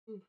Mm.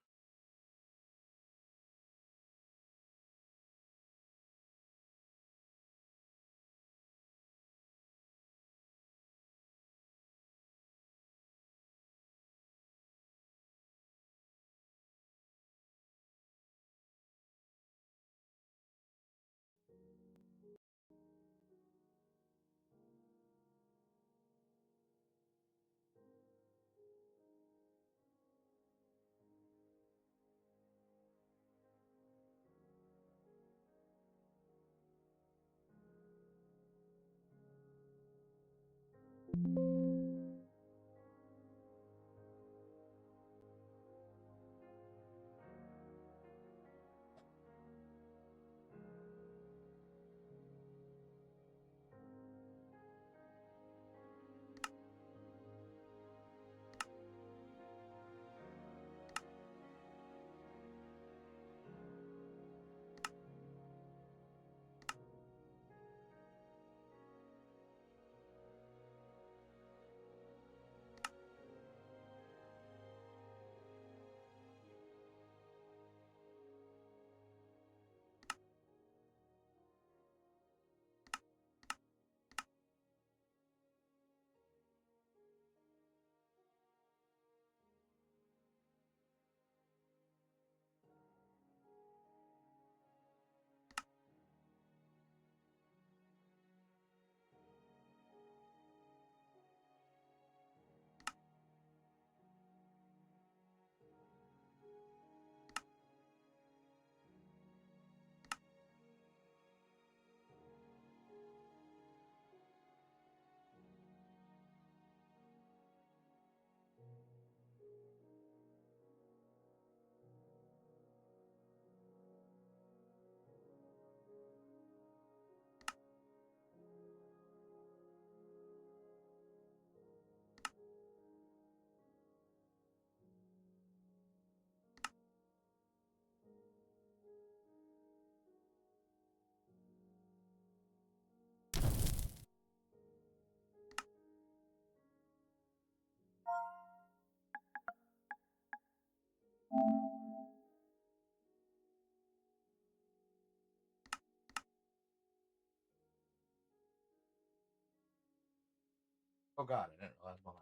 Oh God, I didn't realize my mic.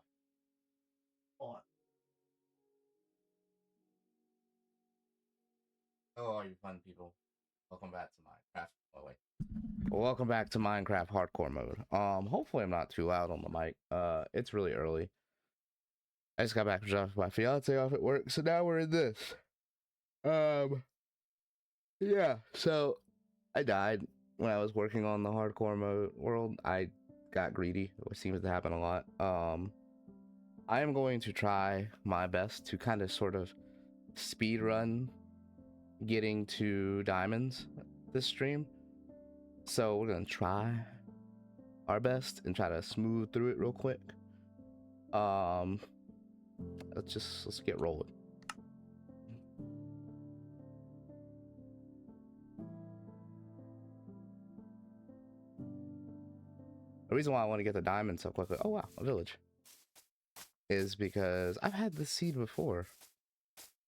Hold on. Oh, all you fun people. Welcome back to Minecraft. Oh wait. Welcome back to Minecraft hardcore mode. Hopefully I'm not too loud on the mic. It's really early. I just got back from dropping my fiance off at work, so now we're in this. Yeah. So I died when I was working on the hardcore mode world. I got greedy, which seems to happen a lot. I am going to try my best to kind of sort of speed run getting to diamonds this stream. So we're gonna try our best and try to smooth through it real quick. Um, let's get rolling. The reason why I want to get the diamonds so quickly, oh wow, a village, is because I've had this seed before.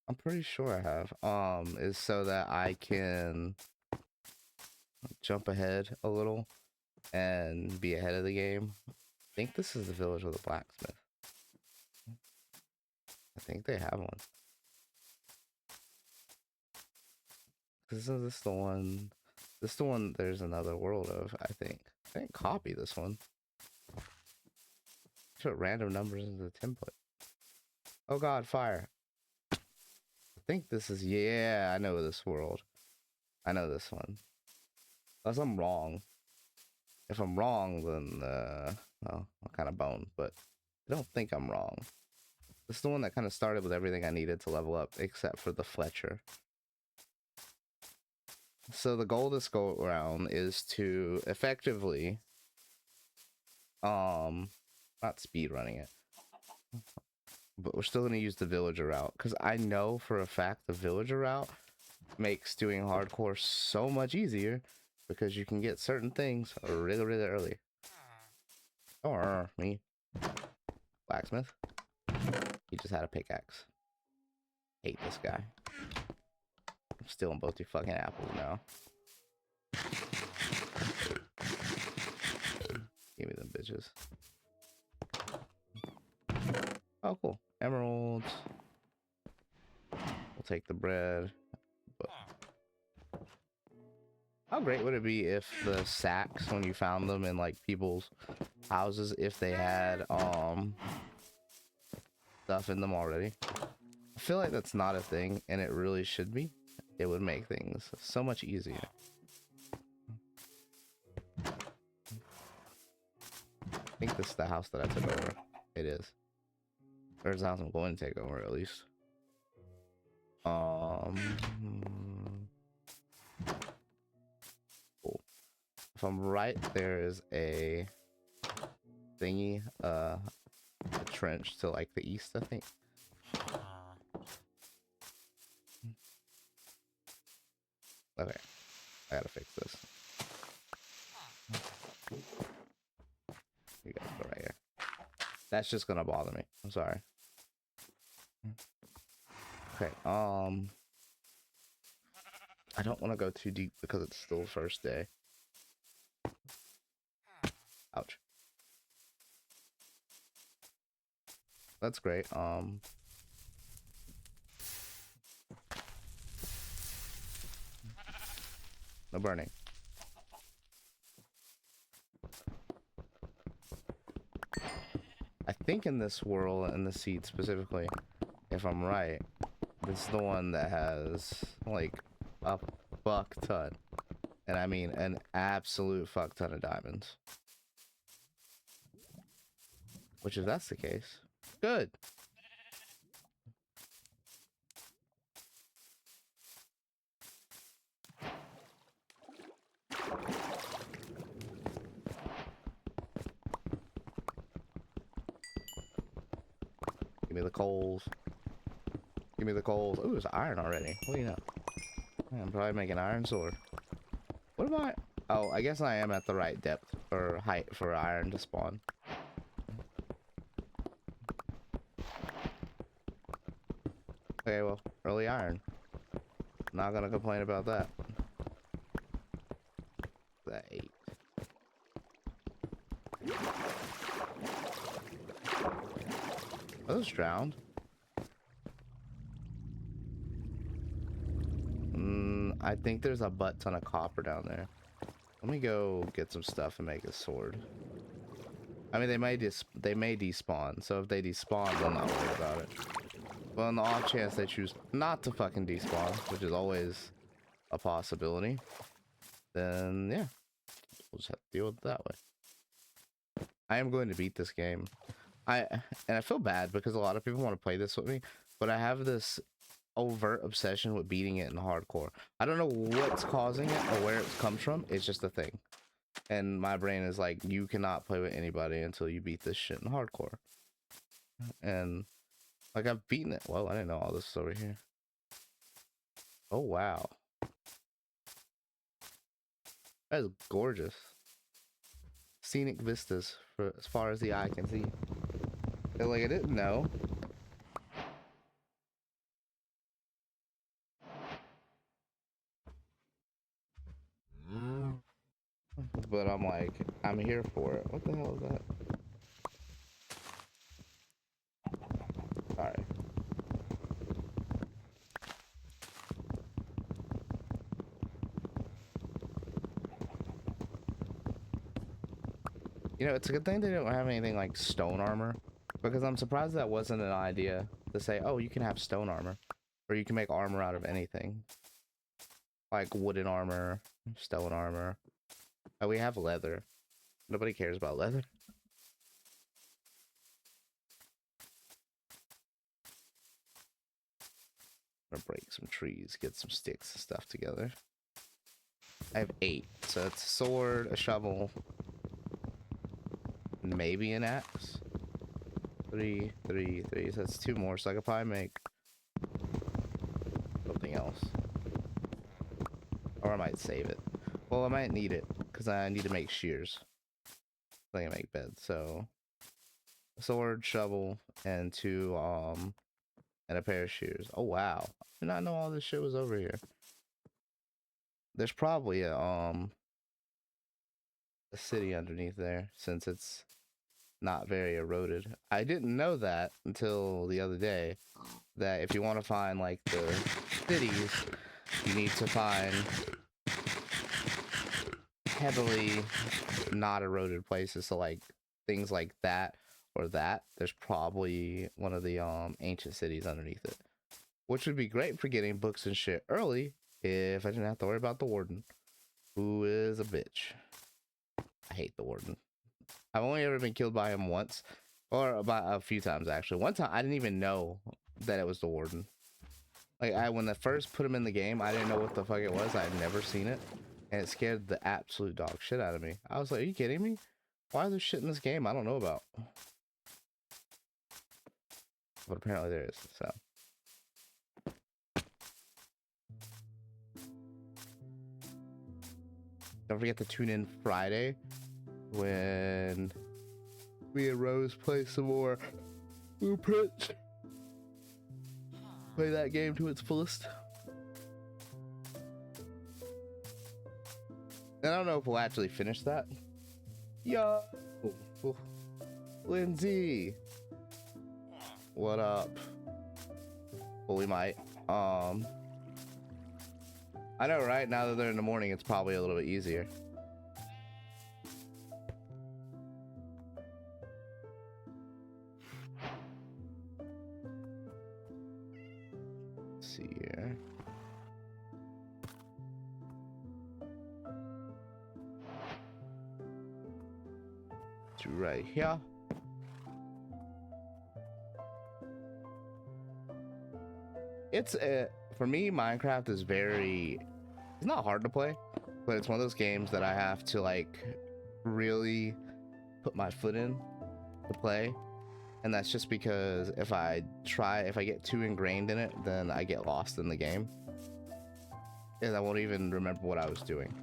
I'm pretty sure I have. Is so that I can jump ahead a little and be ahead of the game. I think this is the village of the blacksmith. I think they have one. Isn't this the one? This is the one there's another world of, I think. I didn't copy this one. Put random numbers into the template. Oh god, fire. I think this is, yeah, I know this world. I know this one. Unless I'm wrong. If I'm wrong, then, well, I'm kind of boned, but I don't think I'm wrong. This is the one that kind of started with everything I needed to level up, except for the Fletcher. So the goal this go around is to effectively, not speed running it, but we're still going to use the villager route, because I know for a fact the villager route makes doing hardcore so much easier, because you can get certain things really, really early. Or me. Blacksmith. He just had a pickaxe. Hate this guy. I'm stealing both your fucking apples now. Give me them bitches. Oh, cool. Emeralds. We'll take the bread. But how great would it be if the sacks, when you found them in like people's houses, if they had stuff in them already? I feel like that's not a thing, and it really should be. It would make things so much easier. I think this is the house that I took over. It is. Or it's the house I'm going to take over, at least. Cool. If I'm right, there is a thingy, a trench to like the east, I think. Okay, I gotta fix this. You guys go right here. That's just gonna bother me. I'm sorry. Okay, I don't want to go too deep because it's still first day. Ouch. That's great. No burning. I think in this world, in the seed specifically, if I'm right, this is the one that has like a fuck ton. And I mean an absolute fuck ton of diamonds. Which, if that's the case, good. Give me the coals. Give me the coals. Ooh, there's iron already. What do you know? I'm probably making iron sword. What am I? Oh, I guess I am at the right depth or height for iron to spawn. Okay, well, early iron. Not gonna complain about that. That 8. Are those drowned? I think there's a butt ton of copper down there. Let me go get some stuff and make a sword. I mean, they may despawn, so if they despawn, then I'll worry about it. But on the off chance they choose not to fucking despawn, which is always a possibility, then yeah, we'll just have to deal with it that way. I am going to beat this game. And I feel bad because a lot of people want to play this with me, but I have this overt obsession with beating it in hardcore. I don't know what's causing it or where it comes from. It's just a thing. And my brain is like, you cannot play with anybody until you beat this shit in hardcore. And like, I've beaten it. Whoa, I didn't know all this is over here. Oh, wow. That is gorgeous. Scenic vistas for as far as the eye can see. And like, I didn't know. But I'm like, I'm here for it. What the hell is that? Alright. You know, it's a good thing they don't have anything like stone armor, because I'm surprised that wasn't an idea to say, oh, you can have stone armor, or you can make armor out of anything. Like wooden armor, stone armor. Oh, we have leather. Nobody cares about leather. I'm gonna break some trees, get some sticks and stuff together. I have 8, so it's a sword, a shovel, maybe an axe. 3, 3, 3. So that's 2 more, so I could probably make something else. Or I might save it. Well, I might need it, because I need to make shears. So I can make beds, so... sword, shovel, and 2, and a pair of shoes. Oh wow. I did not know all this shit was over here. There's probably a city underneath there since it's not very eroded. I didn't know that until the other day, that if you want to find like the cities, you need to find heavily not eroded places. So like things like that or that, there's probably one of the ancient cities underneath it, which would be great for getting books and shit early if I didn't have to worry about the warden, who is a bitch. I hate the warden. I've only ever been killed by him once, or about a few times actually. One time I didn't even know that it was the warden. Like when I first put him in the game, I didn't know what the fuck it was. I had never seen it, and it scared the absolute dog shit out of me. I was like, "Are you kidding me? Why is there shit in this game I don't know about?" But apparently there is. So don't forget to tune in Friday when me and Rose play some more Blueprints. Play that game to its fullest. And I don't know if we'll actually finish that. Yo, Lindsay, what up? Well, we might. I know, right? Now that they're in the morning, it's probably a little bit easier. Let's see here. To right here. It's for me, Minecraft is very, it's not hard to play, but it's one of those games that I have to like really put my foot in to play. And that's just because if I get too ingrained in it, then I get lost in the game and I won't even remember what I was doing.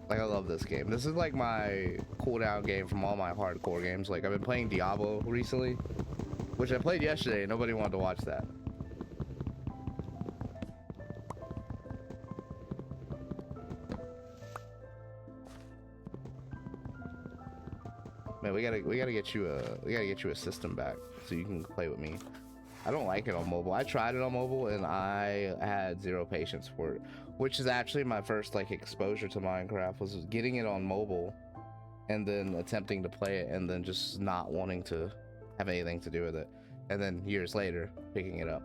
Like, I love this game. This is like my cooldown game from all my hardcore games. Like, I've been playing Diablo recently, which I played yesterday and nobody wanted to watch that. Man, we gotta get you a system back so you can play with me. I don't like it on mobile. I tried it on mobile and I had zero patience for it, which is actually my first like exposure to Minecraft, was getting it on mobile and then attempting to play it and then just not wanting to have anything to do with it, and then years later picking it up.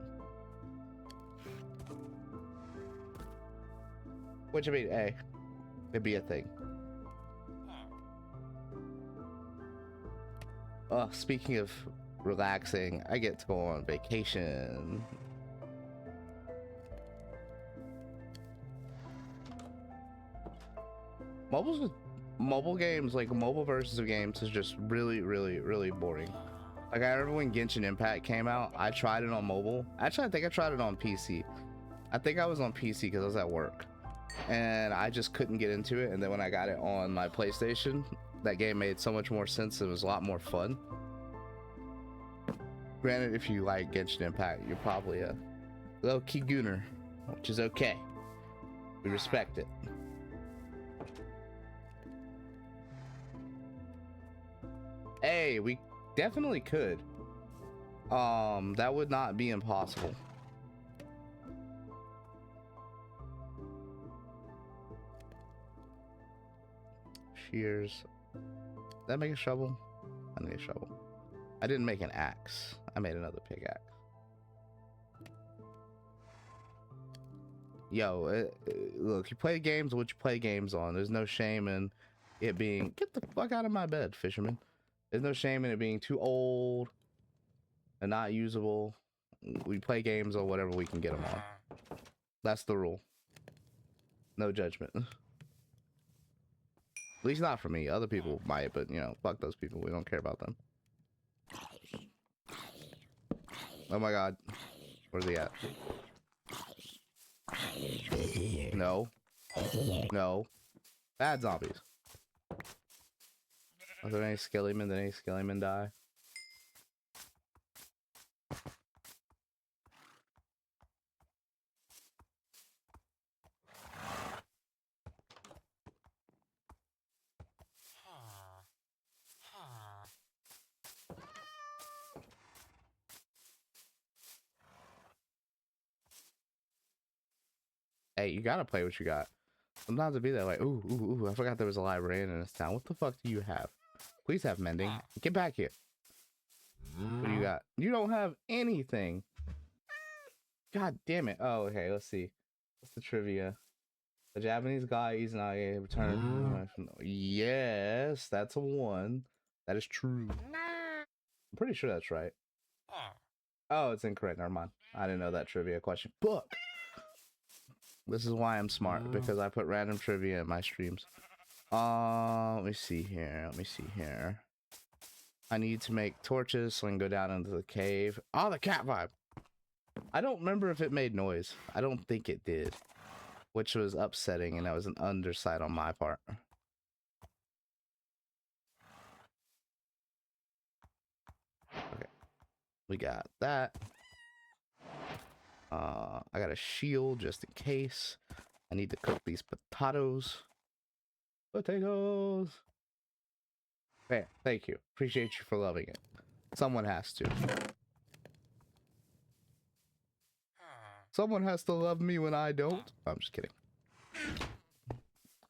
Which, I mean, hey, it'd be a thing. Speaking of relaxing, I get to go on vacation. Mobile games, like mobile versions of games, is just really boring. Like, I remember when Genshin Impact came out, I tried it on mobile. Actually, I think I tried it on PC. I think I was on PC because I was at work and I just couldn't get into it. And then when I got it on my PlayStation, that game made so much more sense. It was a lot more fun. Granted, if you like Genshin Impact, you're probably a low-key gooner, which is okay. We respect it. Hey, we definitely could. That would not be impossible. Shears. Did that make a shovel? I need a shovel. I didn't make an axe. I made another pickaxe. Yo, look, you play games what you play games on. There's no shame in it being, get the fuck out of my bed, fisherman. There's no shame in it being too old and not usable. We play games on whatever we can get them on. That's the rule. No judgment. At least not for me. Other people might, but you know, fuck those people. We don't care about them. Oh my god. Where's he at? No. No. Bad zombies. Was there any skellymen? Did any skellymen die? Hey, you gotta play what you got. Sometimes it'd be that like, ooh, I forgot there was a librarian in this town. What the fuck do you have? Please have mending. Get back here. What do you got? You don't have anything. God damn it. Oh, okay, let's see. What's the trivia? The Japanese guy is not a return. Yes, that's a 1. That is true. I'm pretty sure that's right. Oh, it's incorrect. Never mind. I didn't know that trivia question. Fuck. This is why I'm smart, because I put random trivia in my streams. Let me see here. Let me see here. I need to make torches so I can go down into the cave. Oh, the cat vibe. I don't remember if it made noise. I don't think it did, which was upsetting, and that was an undersight on my part. Okay, we got that. I got a shield just in case. I need to cook these potatoes. Potatoes. Okay, thank you. Appreciate you for loving it. Someone has to. Someone has to love me when I don't. I'm just kidding.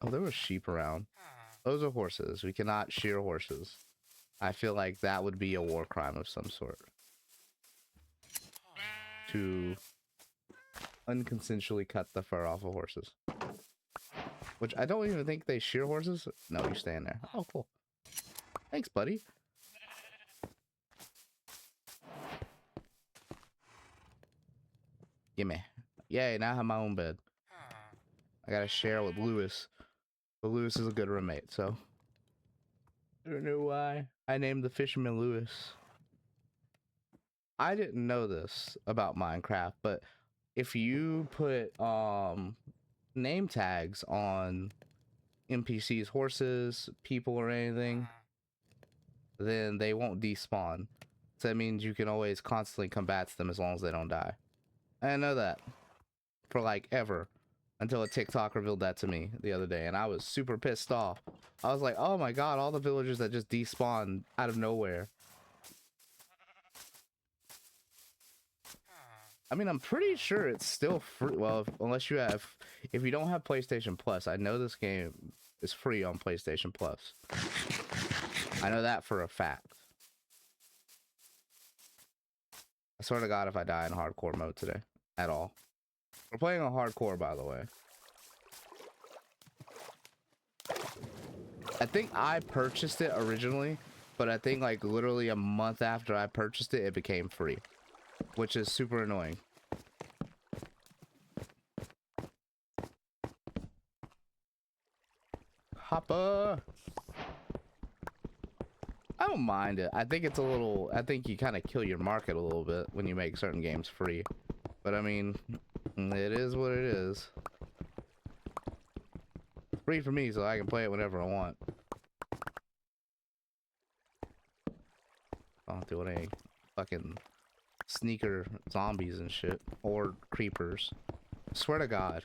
Oh, there were sheep around. Those are horses. We cannot shear horses. I feel like that would be a war crime of some sort. To unconsensually cut the fur off of horses. Which I don't even think they shear horses. No, you stay in there. Oh, cool. Thanks, buddy. Gimme. Yay, now I have my own bed. I gotta share with Lewis. But Lewis is a good roommate, so. I don't know why I named the fisherman Lewis. I didn't know this about Minecraft, but if you put name tags on NPCs, horses, people, or anything, then they won't despawn. So that means you can always constantly combat them as long as they don't die. I didn't know that for like ever until a TikTok revealed that to me the other day, and I was super pissed off. I was like, oh my god, all the villagers that just despawned out of nowhere. I mean, I'm pretty sure it's still free. Well, unless you have, if you don't have PlayStation Plus, I know this game is free on PlayStation Plus. I know that for a fact. I swear to God, if I die in hardcore mode today, at all. We're playing on hardcore, by the way. I think I purchased it originally, but I think like literally a month after I purchased it, it became free, which is super annoying. Hopper. I don't mind it. I think it's a little, I think you kind of kill your market a little bit when you make certain games free. But I mean, it is what it is. Free for me, so I can play it whenever I want. I don't do any fucking sneaker zombies and shit. Or creepers. I swear to God.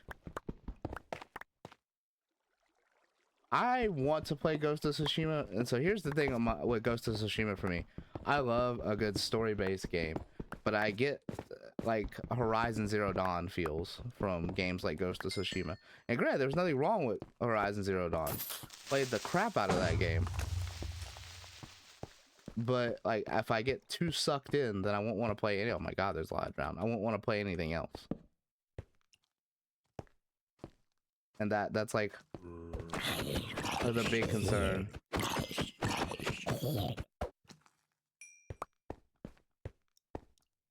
I want to play Ghost of Tsushima, and so here's the thing with Ghost of Tsushima for me. I love a good story-based game, but I get like Horizon Zero Dawn feels from games like Ghost of Tsushima. And granted, there's nothing wrong with Horizon Zero Dawn. Played the crap out of that game. But like, if I get too sucked in, then I won't want to play any. Oh my God, there's a lot around. I won't want to play anything else. And that's like the big concern.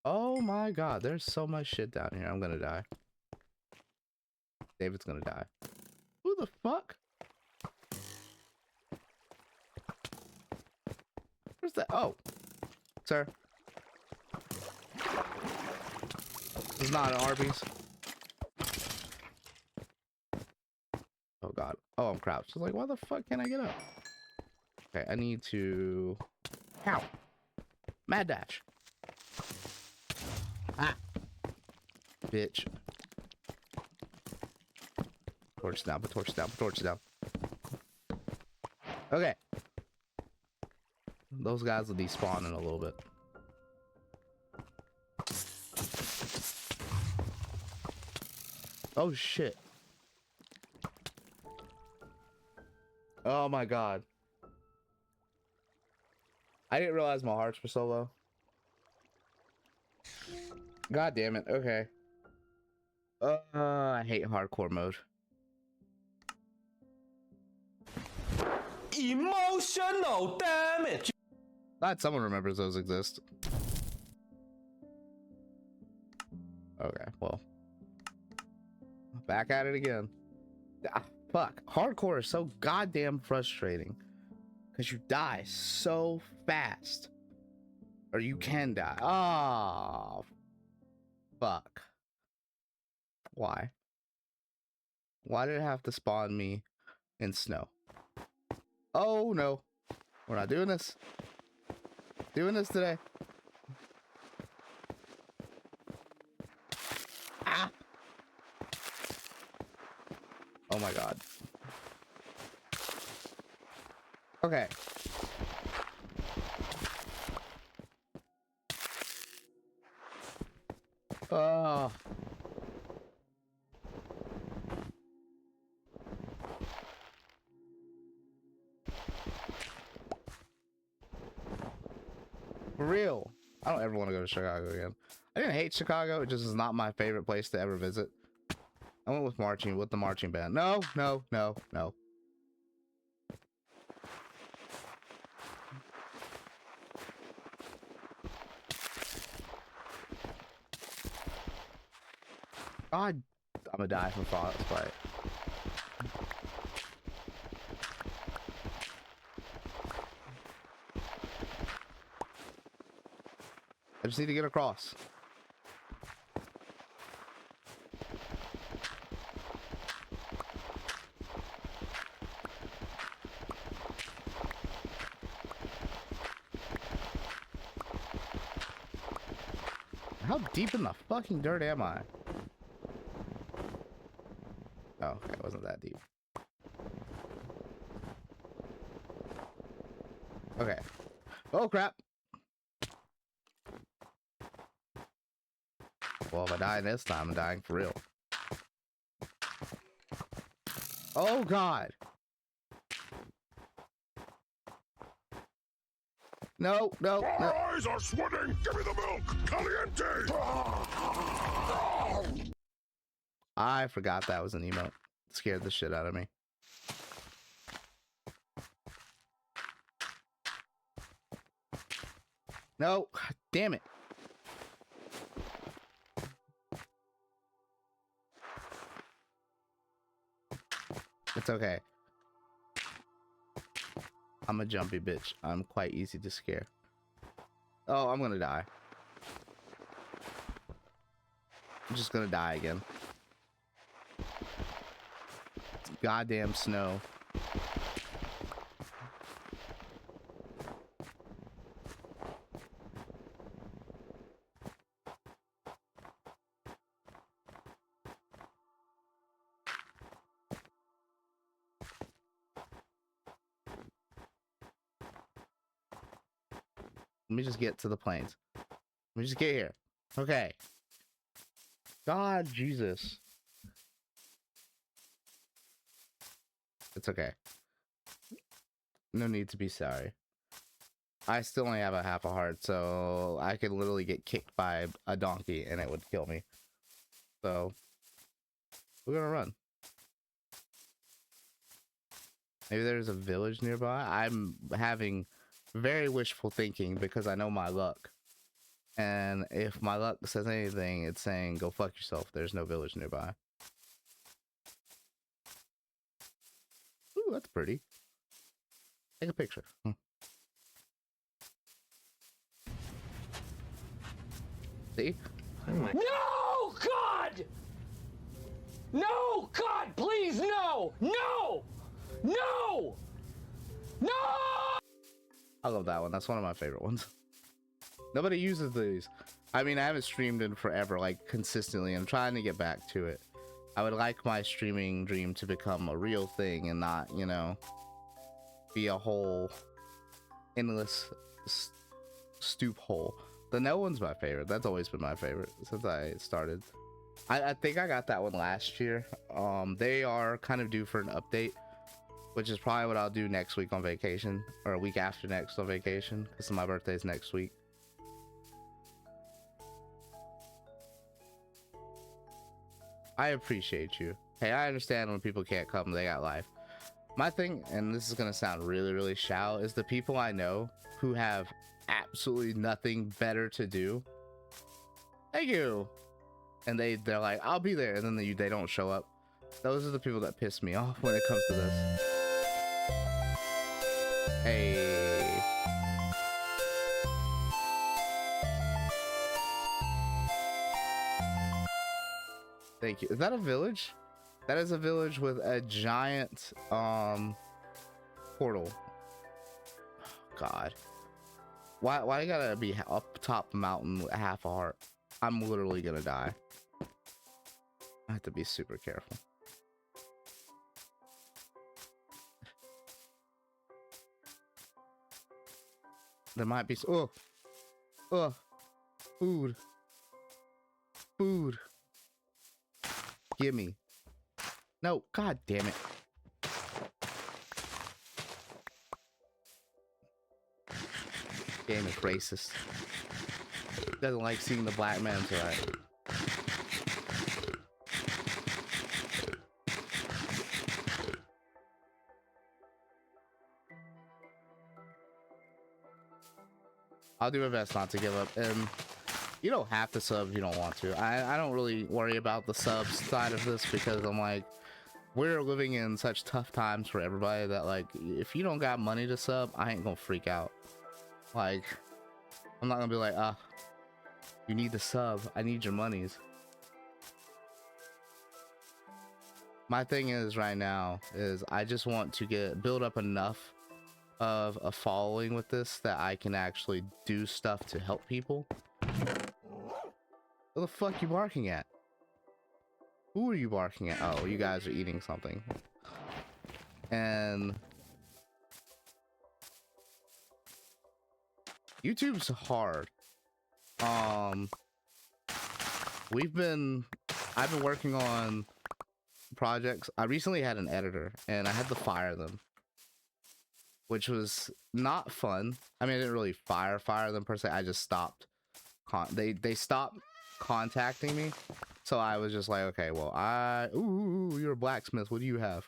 Oh my God, there's so much shit down here. I'm gonna die. David's gonna die. Who the fuck? Where's that? Oh, sir. This is not an Arby's. Oh God. Oh, I'm crouched. I was like, why the fuck can't I get up? Okay, I need to... Ow! Mad dash. Ah! Bitch. Torch down, put torch down, put torch down. Okay. Those guys will despawn in a little bit. Oh shit. Oh my god. I didn't realize my hearts were so low. God damn it. Okay. I hate hardcore mode. Emotional damage. Glad someone remembers those exist. Okay, well. Back at it again. Ah, fuck. Hardcore is so goddamn frustrating. Because you die so fast. Or you can die. Oh, fuck. Why? Why did it have to spawn me in snow? Oh, no. We're not doing this. Doing this today. Ah! Oh my god. Okay. Oh. For real. I don't ever want to go to Chicago again. I didn't hate Chicago. It just is not my favorite place to ever visit. I went with the marching band. No, no, no, no. God, I'm gonna die from frostbite. I just need to get across. How deep in the fucking dirt am I? Oh, okay, it wasn't that deep. Okay. Oh, crap. Well, if I die this time, I'm dying for real. Oh, God. No, no, no. My eyes are sweating! Give me the milk! Caliente! I forgot that was an emote. It scared the shit out of me. No, God damn it. It's okay. I'm a jumpy bitch. I'm quite easy to scare. Oh, I'm gonna die. I'm just gonna die again. It's goddamn snow. Let me just get to the plains. Let me just get here. Okay. God, Jesus. It's okay. No need to be sorry. I still only have a half a heart, so I could literally get kicked by a donkey and it would kill me. So, we're gonna run. Maybe there's a village nearby. I'm having very wishful thinking because I know my luck. And if my luck says anything, it's saying go fuck yourself. There's no village nearby. Ooh, that's pretty. Take a picture. See? No, God! No, God, please, no! No! No! No! I love that one. That's one of my favorite ones. Nobody uses these. I mean, I haven't streamed in forever, like consistently. I'm trying to get back to it. I would like my streaming dream to become a real thing and not, you know, be a whole endless stoop hole. The no one's my favorite. That's always been my favorite since I started. I think I got that one last year. They are kind of due for an update, which is probably what I'll do next week on vacation, or a week after next on vacation, because my birthday's next week. I appreciate you. Hey, I understand when people can't come, they got life. My thing, and this is gonna sound really, really shallow, is the people I know who have absolutely nothing better to do. Thank you. And they're like, I'll be there, and then they don't show up. Those are the people that piss me off when it comes to this. Hey. Thank you. Is that a village? That is a village with a giant portal. God. Why you gotta be up top the mountain with half a heart? I'm literally gonna die. I have to be super careful. There might be food. Gimme. No, god damn it. Game is racist. Doesn't like seeing the black man's right. I'll do my best not to give up, and you don't have to sub if you don't want to. I don't really worry about the subs side of this because I'm like, we're living in such tough times for everybody that, like, if you don't got money to sub, I ain't gonna freak out. Like, I'm not gonna be like, you need the sub, I need your monies. My thing is right now is I just want to build up enough of a following with this that I can actually do stuff to help people. What the fuck you barking at? Who are you barking at? Oh, you guys are eating something. And YouTube's hard. I've been working on projects. I recently had an editor and I had to fire them, which was not fun. I mean, I didn't really fire them per se. I just stopped. They stopped contacting me, so I was just like, okay, well, ooh, you're a blacksmith. What do you have?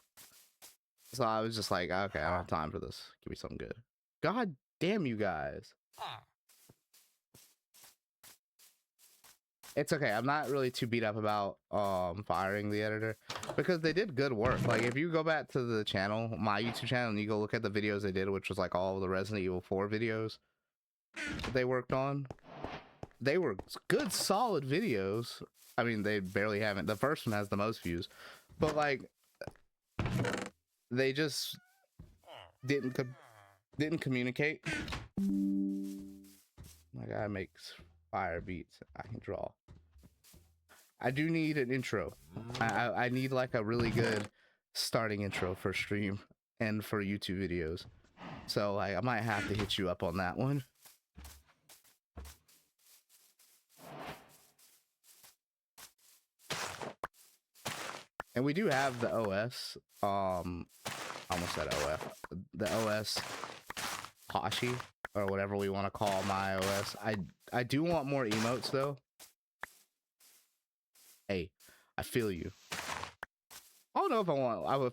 So I was just like, okay, I don't have time for this. Give me something good. God damn you guys. It's okay. I'm not really too beat up about firing the editor because they did good work. Like, if you go back to the channel, my YouTube channel, and you go look at the videos they did, which was like all of the Resident Evil 4 videos that they worked on, they were good, solid videos. I mean, they barely haven't. The first one has the most views, but like, they just didn't communicate. My guy makes fire beats. I can draw. I do need an intro. I need like a really good starting intro for stream and for YouTube videos. So like, I might have to hit you up on that one. And we do have the OS. I almost said OF. The OS Hashi, or whatever we want to call my OS. I do want more emotes though. Hey, I feel you. I don't know if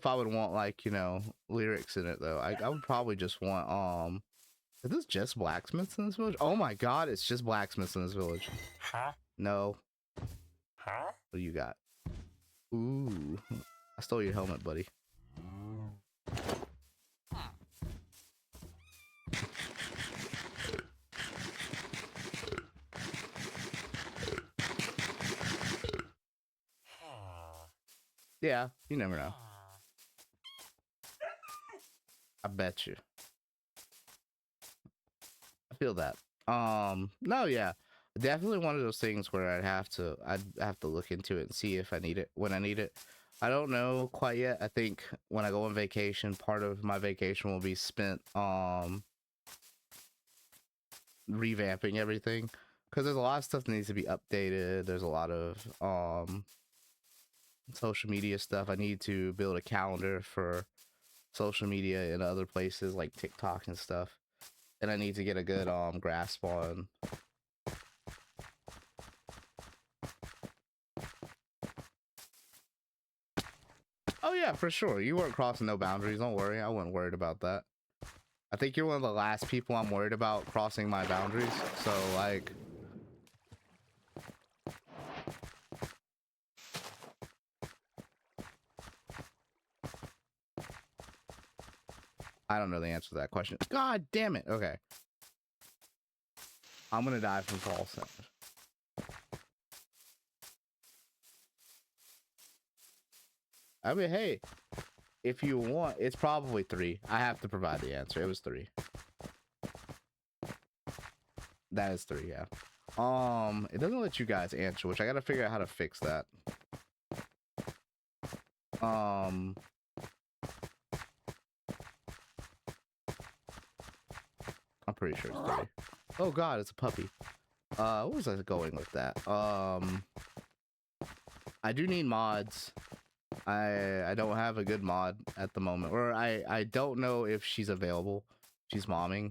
I would want, like, you know, lyrics in it though. I would probably just want is this just blacksmiths in this village? Oh my god, it's just blacksmiths in this village. Huh? No. Huh? What do you got? Ooh, I stole your helmet, buddy. Yeah, you never know. I bet you. feel that. No, yeah, definitely one of those things where I'd have to look into it and see if I need it when I need it. I don't know quite yet. I think when I go on vacation, part of my vacation will be spent revamping everything, because there's a lot of stuff that needs to be updated. There's a lot of social media stuff. I need to build a calendar for social media in other places like TikTok and stuff, and I need to get a good grasp on oh yeah, for sure. You weren't crossing no boundaries, don't worry. I wasn't worried about that. I think you're one of the last people I'm worried about crossing my boundaries, so like I don't know the answer to that question. God damn it. Okay. I'm gonna die from fall damage. I mean, hey, if you want, it's probably 3. I have to provide the answer. It was 3. That is 3, yeah. It doesn't let you guys answer, which I gotta figure out how to fix that. I'm pretty sure it's 3. Oh god, it's a puppy. What was I going with that? I do need mods. I don't have a good mod at the moment, or I don't know if she's available. She's momming,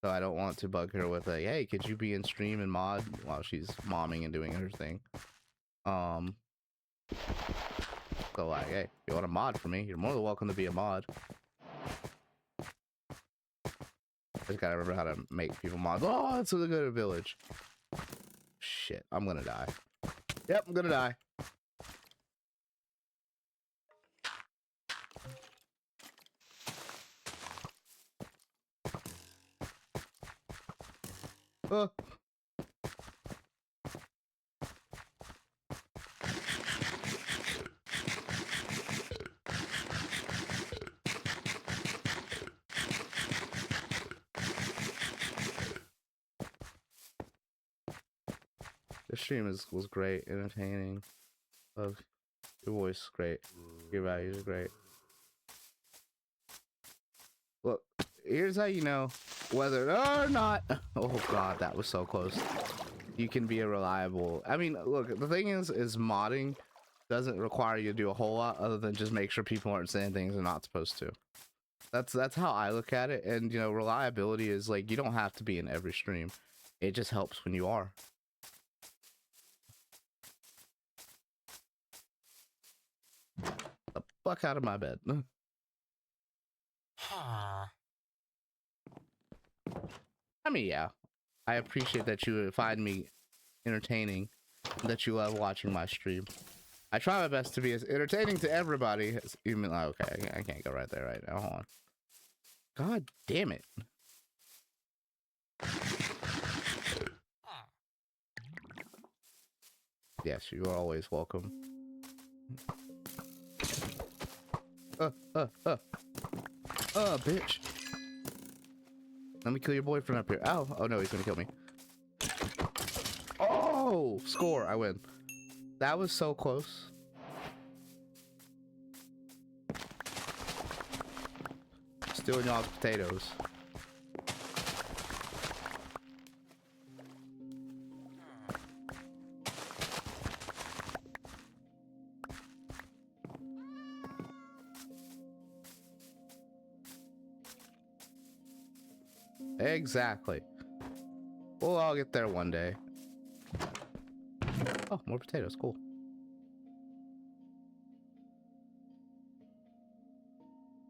so I don't want to bug her with a hey, could you be in stream and mod while she's momming and doing her thing. So like, hey, if you want a mod for me, you're more than welcome to be a mod. Just gotta remember how to make people mods. Oh, it's a good village. Shit, I'm gonna die. Yep, I'm gonna die. The stream was great, entertaining. Love your voice is great. Your values are great. Look, here's how you know whether or not. Oh god, that was so close. You can be a reliable. I mean, look, the thing is modding doesn't require you to do a whole lot other than just make sure people aren't saying things they're not supposed to. That's how I look at it. And you know, reliability is like you don't have to be in every stream. It just helps when you are. The fuck out of my bed. I mean, yeah, I appreciate that you find me entertaining, that you love watching my stream. I try my best to be as entertaining to everybody as even. Okay, I can't go right there right now. Hold on. God damn it. Yes, you are always welcome. Bitch. Let me kill your boyfriend up here. Ow. Oh no, he's gonna kill me. Oh, score. I win. That was so close. Stealing y'all's potatoes. Exactly. Well, I'll get there one day. Oh, more potatoes. Cool.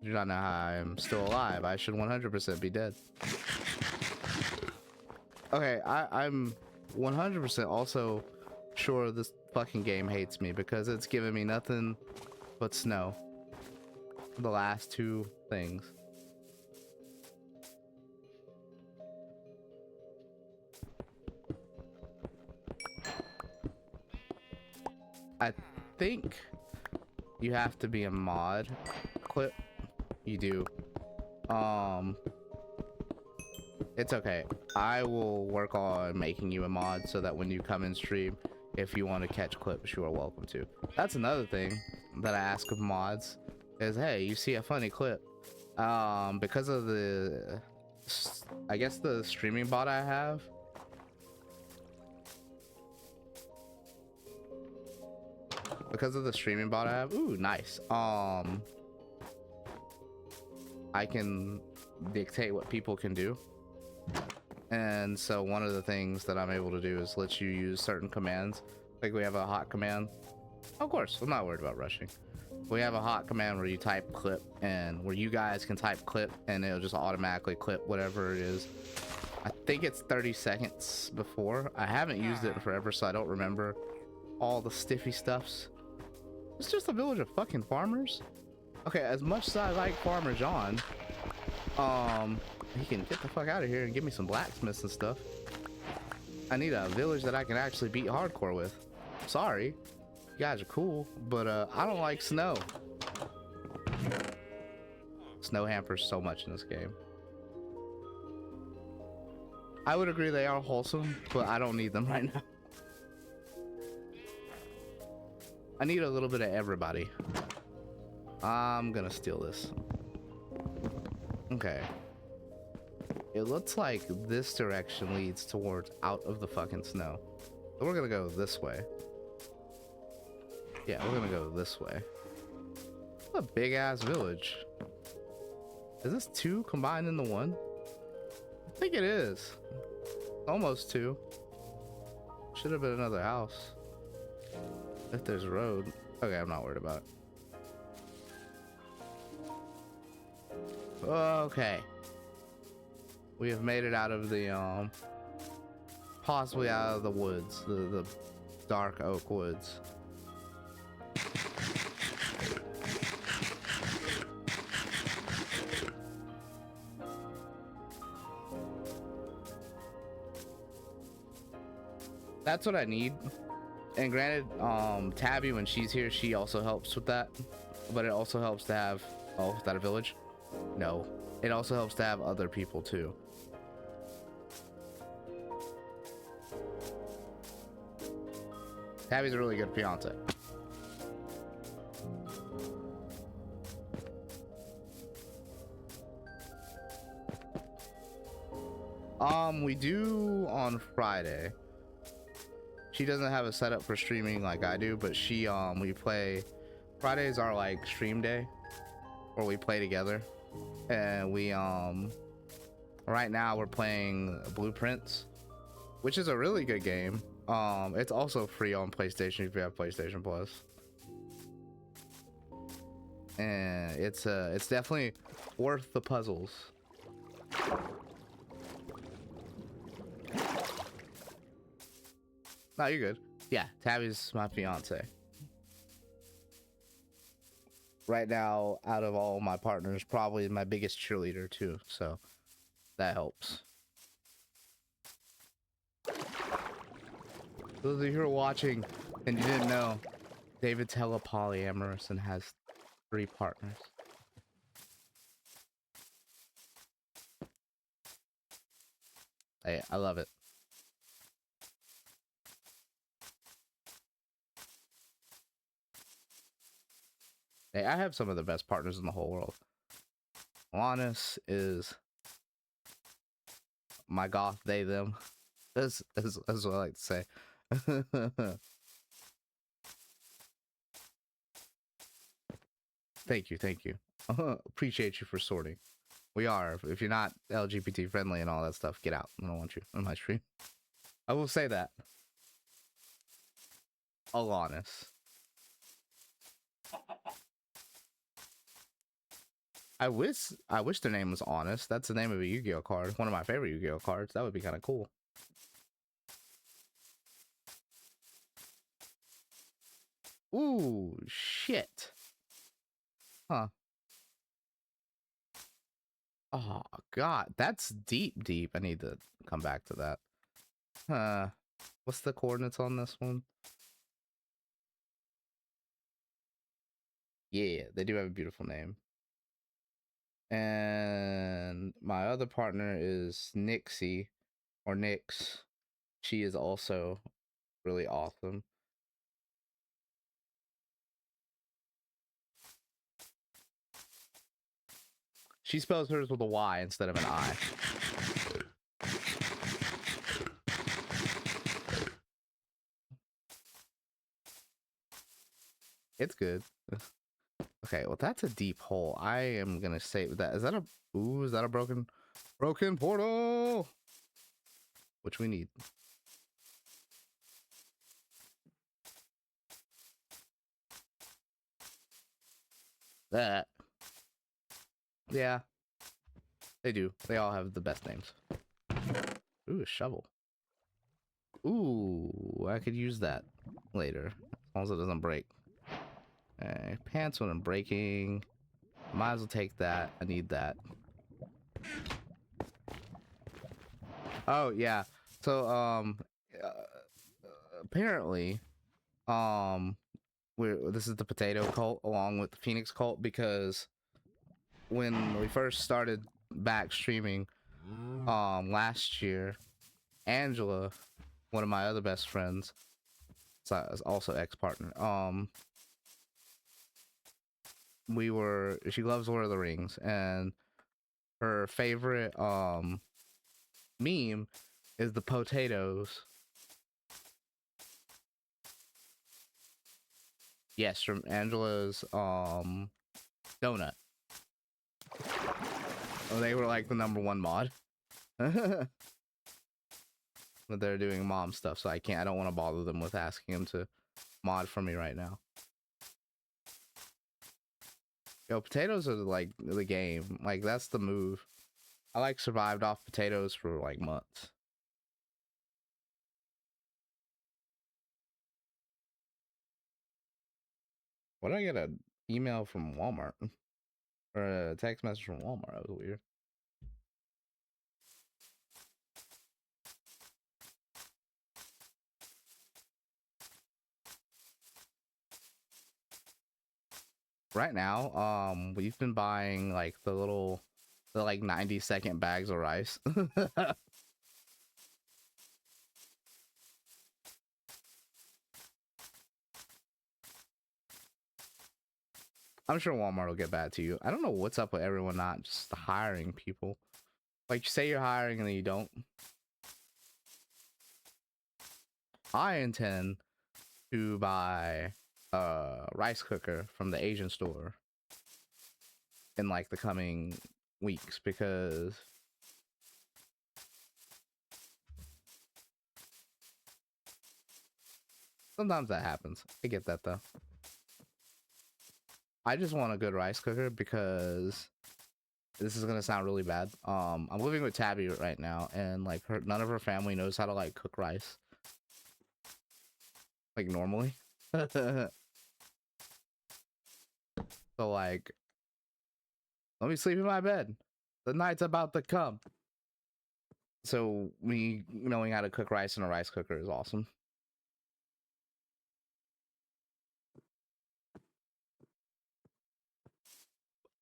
I do not know how I'm still alive. I should 100% be dead. Okay, I'm 100% also sure this fucking game hates me because it's giving me nothing but snow. The last 2 things. I think you have to be a mod. Clip. You do. It's okay. I will work on making you a mod so that when you come in stream, if you want to catch clips, you are welcome to. That's another thing that I ask of mods is, hey, you see a funny clip. Because of the, I guess the streaming bot I have, ooh, nice. I can dictate what people can do. And so one of the things that I'm able to do is let you use certain commands. Like we have a hot command. Of course, I'm not worried about rushing. We have a hot command where you type clip and where you guys can type clip and it'll just automatically clip whatever it is. I think it's 30 seconds before. I haven't used it in forever, so I don't remember all the stiffy stuffs. It's just a village of fucking farmers. Okay, as much as I like Farmer John, he can get the fuck out of here and give me some blacksmiths and stuff. I need a village that I can actually beat hardcore with. Sorry, you guys are cool, but I don't like snow. Snow hampers so much in this game. I would agree they are wholesome, but I don't need them right now. I need a little bit of everybody. I'm gonna steal this. Okay. It looks like this direction leads towards out of the fucking snow. So we're gonna go this way. Yeah, we're gonna go this way. What a big ass village. Is this two combined into one? I think it is. Almost two. Should have been another house. If there's a road. Okay, I'm not worried about it. Okay. We have made it out of the possibly out of the woods, the dark oak woods. That's what I need. And granted, Tabby, when she's here, she also helps with that. But it also helps to have, oh, is that a village? No. It also helps to have other people too. Tabby's a really good fiance. We do on Friday. She doesn't have a setup for streaming like I do, but she we play. Fridays are like stream day where we play together, and we right now we're playing Blueprints, which is a really good game. It's also free on PlayStation if you have PlayStation Plus, and it's definitely worth the puzzles. No, you're good. Yeah, Tabby's my fiance. Right now, out of all my partners, probably my biggest cheerleader too, so that helps. Those of you who are watching and you didn't know, David's hella polyamorous and has 3 partners. Hey, I love it. Hey, I have some of the best partners in the whole world. Alanis is my goth, they, them. That's what I like to say. Thank you. Appreciate you for sorting. We are. If you're not LGBT friendly and all that stuff, get out. I don't want you on my stream. I will say that. Alanis. I wish their name was Honest. That's the name of a Yu-Gi-Oh card. One of my favorite Yu-Gi-Oh cards. That would be kind of cool. Ooh, shit. Huh. Oh, God. That's deep. I need to come back to that. What's the coordinates on this one? Yeah, they do have a beautiful name. And my other partner is Nixie or Nix. She is also really awesome. She spells hers with a Y instead of an I. It's good. Okay, well that's a deep hole. I am gonna save that. Is that a is that a broken portal? Which we need. That. Yeah. They do. They all have the best names. Ooh, a shovel. Ooh, I could use that later. As long as it doesn't break. Okay, pants when I'm breaking. Might as well take that. I need that. Oh, yeah. So, uh, apparently, this is the potato cult along with the Phoenix cult, because when we first started back streaming, last year, Angela, one of my other best friends, so is also ex-partner, she loves Lord of the Rings, and her favorite meme is the potatoes. Yes, from Angela's donut. Oh, they were like the #1 mod. But they're doing mom stuff, so I don't want to bother them with asking them to mod for me right now. Yo, potatoes are like the game. Like, that's the move. I like survived off potatoes for like months. What did I get an email from Walmart? Or a text message from Walmart? That was weird. Right now, we've been buying like the like 90-second bags of rice. I'm sure Walmart will get back to you. I don't know what's up with everyone not just hiring people. Like, you say you're hiring and then you don't. I intend to buy a rice cooker from the Asian store in like the coming weeks, because sometimes that happens. I get that though. I just want a good rice cooker because this is gonna sound really bad. I'm living with Tabby right now, and like none of her family knows how to like cook rice like normally. So like, let me sleep in my bed. The night's about to come. So me knowing how to cook rice in a rice cooker is awesome.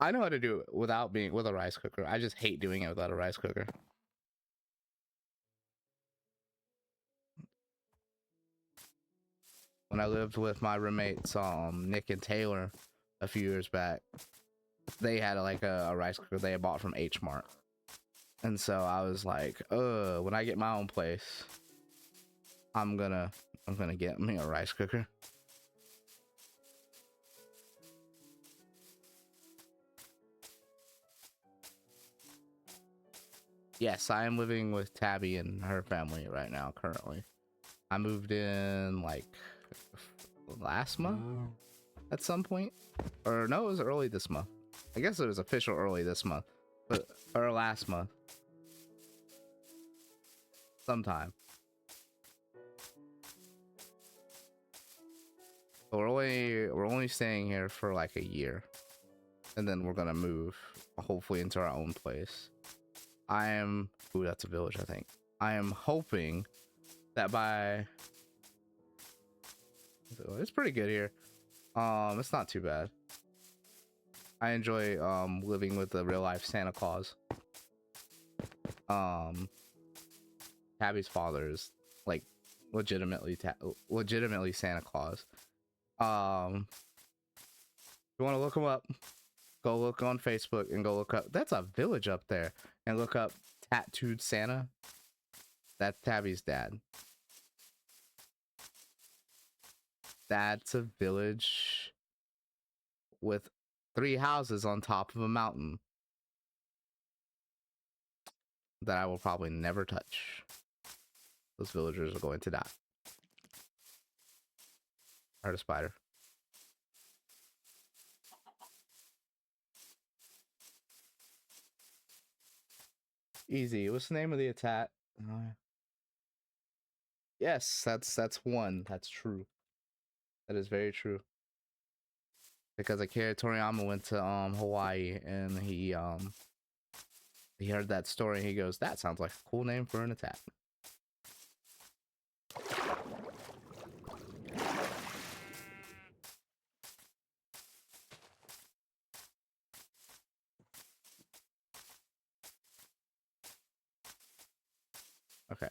I know how to do it without being with a rice cooker. I just hate doing it without a rice cooker. When I lived with my roommates, Nick and Taylor, a few years back, they had like a rice cooker they had bought from H Mart, and so I was like, when I get my own place, I'm gonna get me a rice cooker. Yes, I am living with Tabby and her family right now. Currently, I moved in like last month at some point, or no, it was early this month. I guess it was official early this month, or last month, sometime. But we're only staying here for like a year, and then we're gonna move, hopefully, into our own place. Ooh, that's a village, I think. I am hoping that it's pretty good here. It's not too bad. I enjoy living with the real life Santa Claus. Tabby's father is like legitimately Santa Claus. If you want to look him up, go look on Facebook and go look up. That's a village up there, and look up Tattooed Santa. That's Tabby's dad. That's a village with 3 houses on top of a mountain that I will probably never touch. Those villagers are going to die. I heard a spider. Easy. What's the name of the attack? Yes, that's one. That's true. That is very true. Because Akira Toriyama went to Hawaii and he heard that story and he goes, "That sounds like a cool name for an attack." Okay.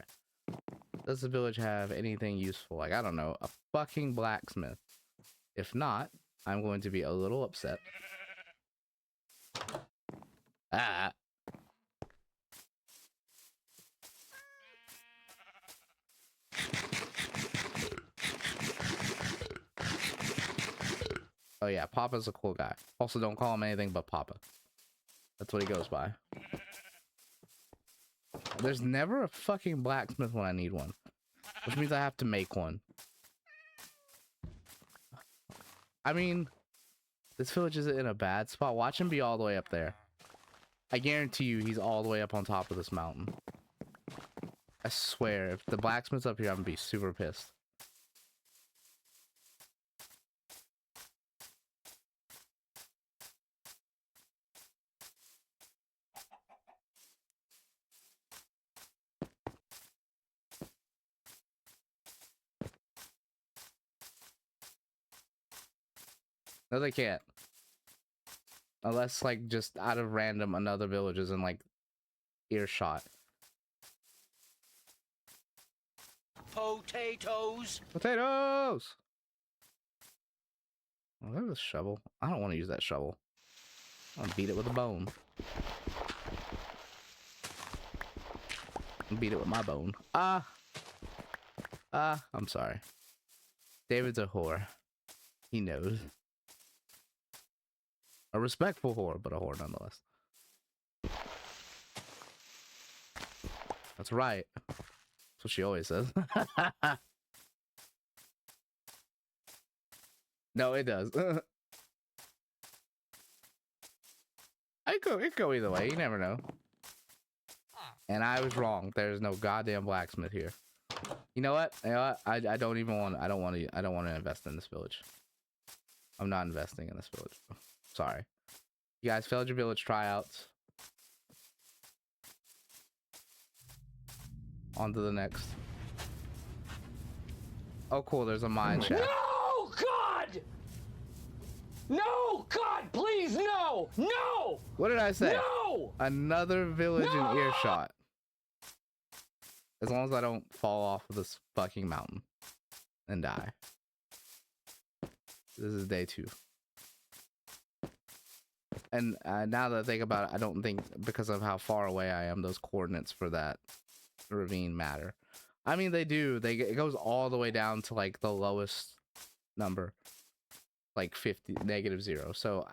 Does the village have anything useful? Like, I don't know, a fucking blacksmith. If not, I'm going to be a little upset. Ah. Oh yeah, Papa's a cool guy. Also, don't call him anything but Papa. That's what he goes by. There's never a fucking blacksmith when I need one, which means I have to make one. I mean, this village isn't in a bad spot. Watch him be all the way up there. I guarantee you he's all the way up on top of this mountain. I swear, if the blacksmith's up here, I'm gonna be super pissed. No, they can't. Unless, like, just out of random another village is in, like, earshot. Potatoes. Potatoes! Oh, there's a shovel. I don't want to use that shovel. I'll beat it with a bone. Beat it with my bone. I'm sorry. David's a whore. He knows. A respectful whore, but a whore nonetheless. That's right. That's what she always says. No, it does. It could go either way. You never know. And I was wrong. There's no goddamn blacksmith here. You know what? You know what? I don't even want. I don't want to invest in this village. I'm not investing in this village. Sorry. You guys failed your village tryouts. On to the next. Oh, cool. There's a mine shaft. No, God! No, God, please, no! No! What did I say? No! Another village No! in earshot. As long as I don't fall off of this fucking mountain and die. This is day 2. And now that I think about it, I don't think, because of how far away I am, those coordinates for that ravine matter. I mean, they do. It goes all the way down to, like, the lowest number. Like, -0. So,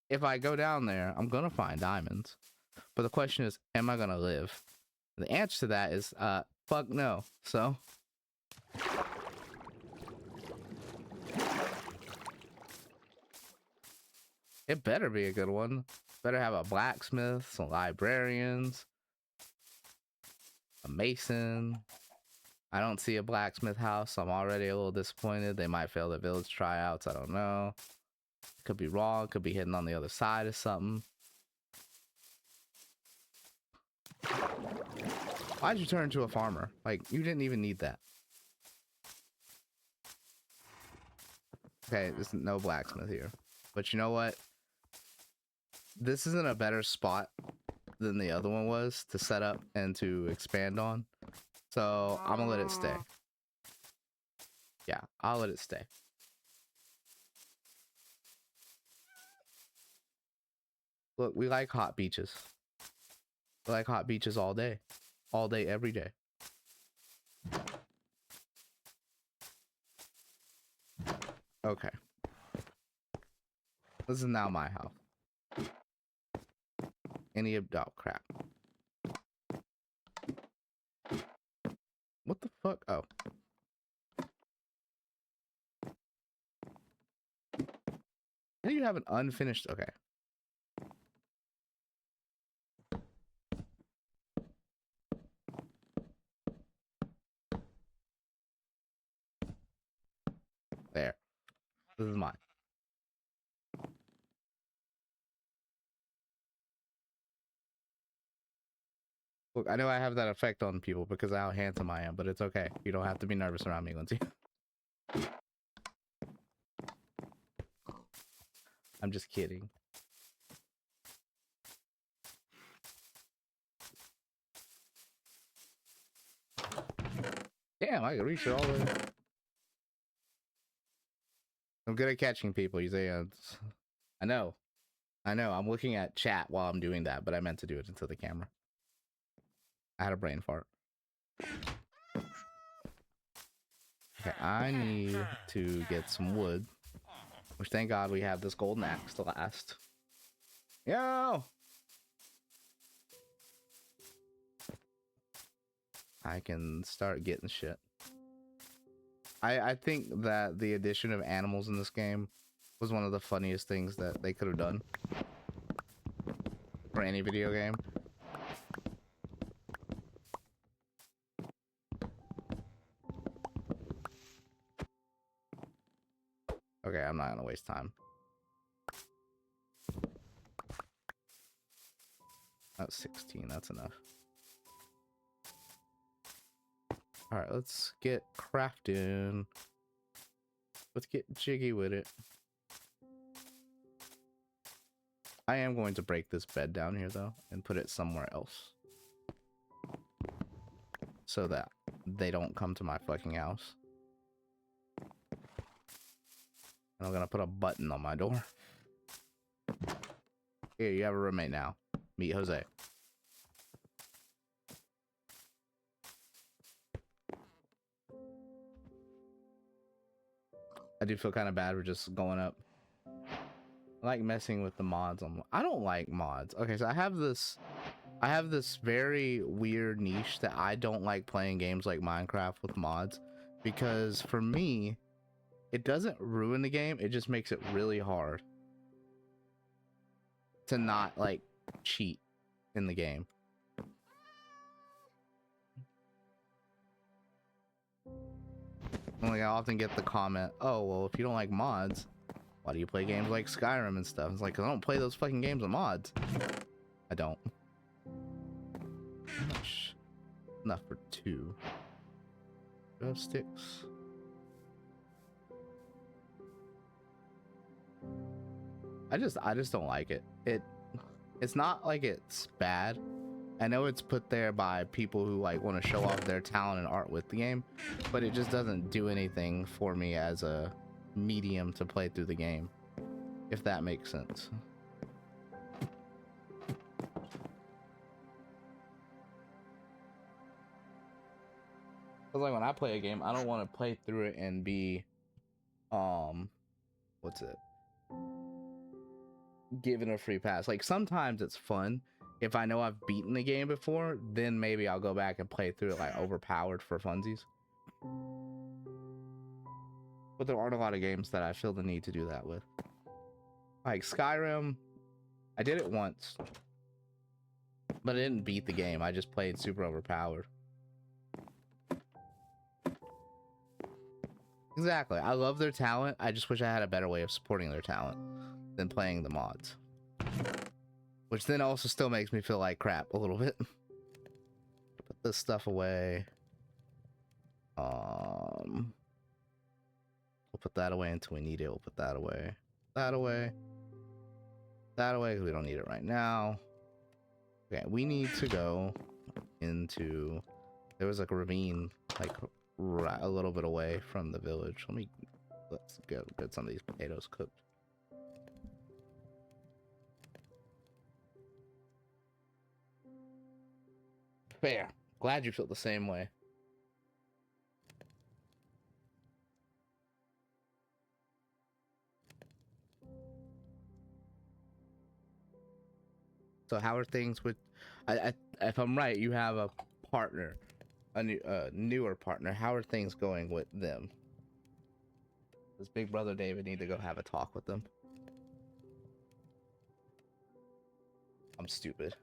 if I go down there, I'm gonna find diamonds. But the question is, am I gonna live? And the answer to that is, fuck no. So... it better be a good one. Better have a blacksmith, some librarians, a mason. I don't see a blacksmith house. I'm already a little disappointed. They might fail the village tryouts. I don't know. Could be wrong. Could be hidden on the other side of something. Why'd you turn into a farmer? Like, you didn't even need that. Okay, there's no blacksmith here. But you know what? this isn't a better spot than the other one was to set up and to expand on. So I'm gonna let it stay. Yeah, I'll let it stay. Look, we like hot beaches. We like hot beaches all day, every day. Okay. This is now my house. Any oh crap. What the fuck? Oh. How do you have an unfinished? Okay. There. This is mine. Look, I know I have that effect on people because of how handsome I am, but it's okay. You don't have to be nervous around me, Lindsay. I'm just kidding. Damn, I can reach it all the way. I'm good at catching people. You say, I know. I'm looking at chat while I'm doing that, but I meant to do it into the camera. I had a brain fart. Okay, I need to get some wood. Which, thank God, we have this golden axe to last. Yo! I can start getting shit. I think that the addition of animals in this game was one of the funniest things that they could have done for any video game. Okay, I'm not gonna waste time. That's 16, that's enough. Alright, let's get crafting. Let's get jiggy with it. I am going to break this bed down here, though, and put it somewhere else. So that they don't come to my fucking house. And I'm gonna put a button on my door. Here, you have a roommate now. Meet Jose. I do feel kind of bad for just going up. I like messing with the mods. I don't like mods. Okay, so I have this very weird niche that I don't like playing games like Minecraft with mods, because for me, it doesn't ruin the game, it just makes it really hard to not like cheat in the game. Like, I often get the comment, oh, well, if you don't like mods, why do you play games like Skyrim and stuff? It's like, 'cause I don't play those fucking games with mods. I don't. How much? Enough for 2. Do I have sticks? I just don't like it. It's not like it's bad. I know it's put there by people who like want to show off their talent and art with the game, but it just doesn't do anything for me as a medium to play through the game, if that makes sense. Cause like when I play a game, I don't want to play through it and be, what's it? Given a free pass. Like sometimes it's fun. If I know I've beaten the game before, then maybe I'll go back and play through it like overpowered for funsies. But there aren't a lot of games that I feel the need to do that with. Like Skyrim, I did it once, but I didn't beat the game. I just played super overpowered. Exactly. I love their talent. I just wish I had a better way of supporting their talent than playing the mods. Which then also still makes me feel like crap a little bit. Put this stuff away. We'll put that away until we need it. We'll put that away. That away. that away because we don't need it right now. Okay, we need to go into... There was like a ravine, like a little bit away from the village. Let's get some of these potatoes cooked. Fair. Glad you feel the same way. So how are things with... if I'm right, you have a partner, a newer partner. How are things going with them? Does Big Brother David need to go have a talk with them? I'm stupid.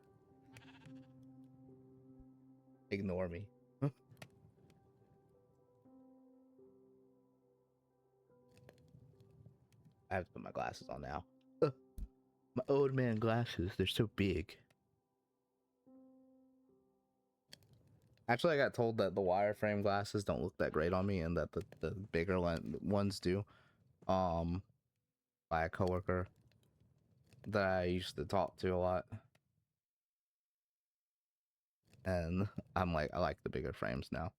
Ignore me. I have to put my glasses on now. My old man glasses, they're so big. Actually, I got told that the wireframe glasses don't look that great on me, and that the bigger ones do. By a coworker that I used to talk to a lot. And I'm like, I like the bigger frames now.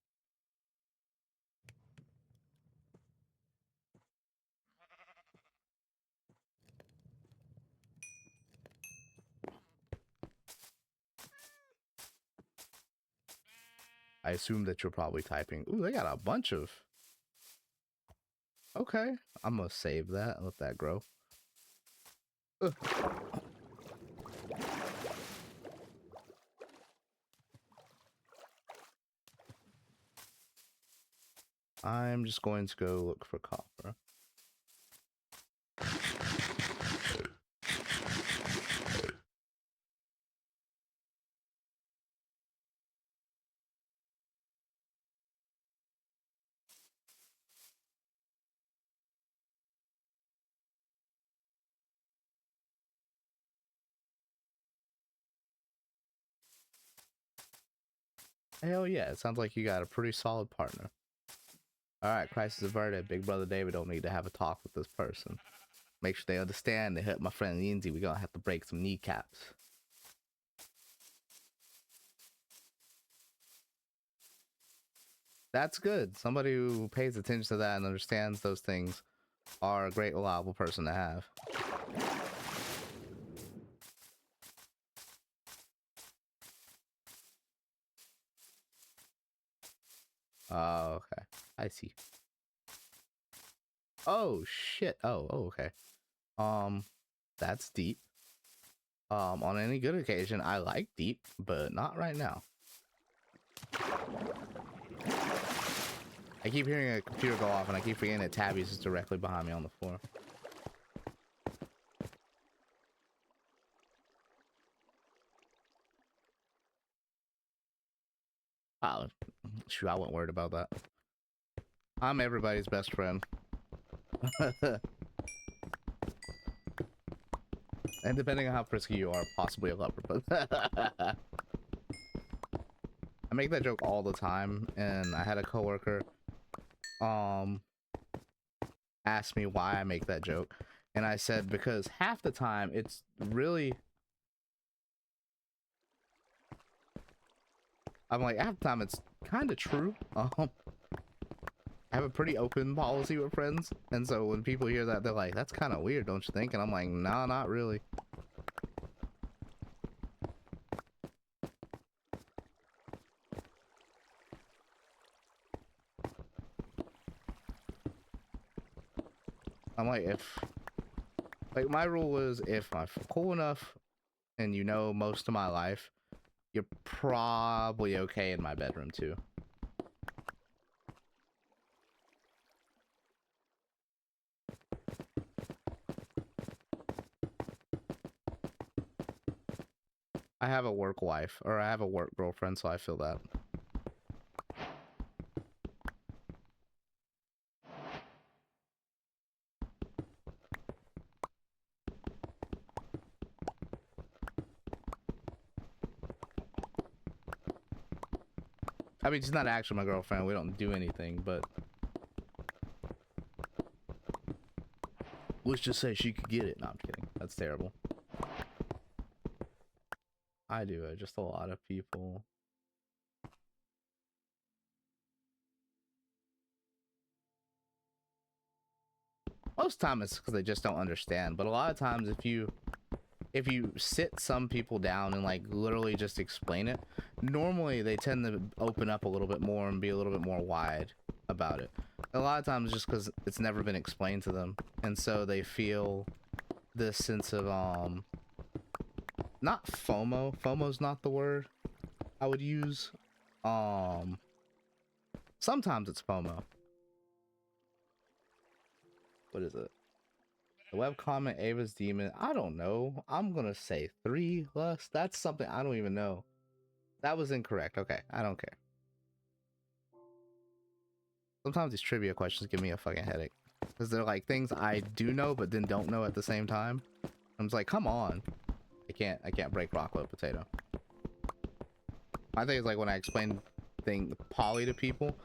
I assume that you're probably typing. Ooh, they got a bunch of... Okay, I'm gonna save that and let that grow. Ugh. I'm just going to go look for copper. Hell yeah, it sounds like you got a pretty solid partner. Alright, crisis averted. Big Brother David don't need to have a talk with this person. Make sure they understand they hurt my friend Lindsay. We're gonna have to break some kneecaps. That's good. Somebody who pays attention to that and understands those things are a great, reliable person to have. Oh, okay. I see. Oh, shit. Oh, okay. That's deep. On any good occasion, I like deep, but not right now. I keep hearing a computer go off, and I keep forgetting that Tabby's is directly behind me on the floor. Oh, shoot, I wasn't worried about that. I'm everybody's best friend. And depending on how frisky you are, possibly a lover, but... I make that joke all the time, and I had a coworker ask me why I make that joke, and I said because half the time it's really... I'm like, half the time it's kind of true. I have a pretty open policy with friends, and so when people hear that, they're like, that's kind of weird, don't you think? And I'm like, nah, not really. I'm like, like, my rule is, if I'm cool enough and you know most of my life, you're probably okay in my bedroom too. I have a work wife, or I have a work girlfriend, so I feel that. I mean, she's not actually my girlfriend. We don't do anything, but let's just say she could get it. No, I'm kidding. That's terrible. I do it. Just a lot of people. Most time it's because they just don't understand. But a lot of times, if you sit some people down and like literally just explain it, normally they tend to open up a little bit more and be a little bit more wide about it. A lot of times just because it's never been explained to them, and so they feel this sense of not FOMO. FOMO's not the word I would use. Sometimes it's FOMO. What is it? The web comment Ava's demon. I don't know. I'm gonna say 3 less. That's something I don't even know. That was incorrect. Okay, I don't care. Sometimes these trivia questions give me a fucking headache because they're like things I do know but then don't know at the same time. I'm just like, come on. I can't break rock with a potato. I think it's like when I explain poly to people,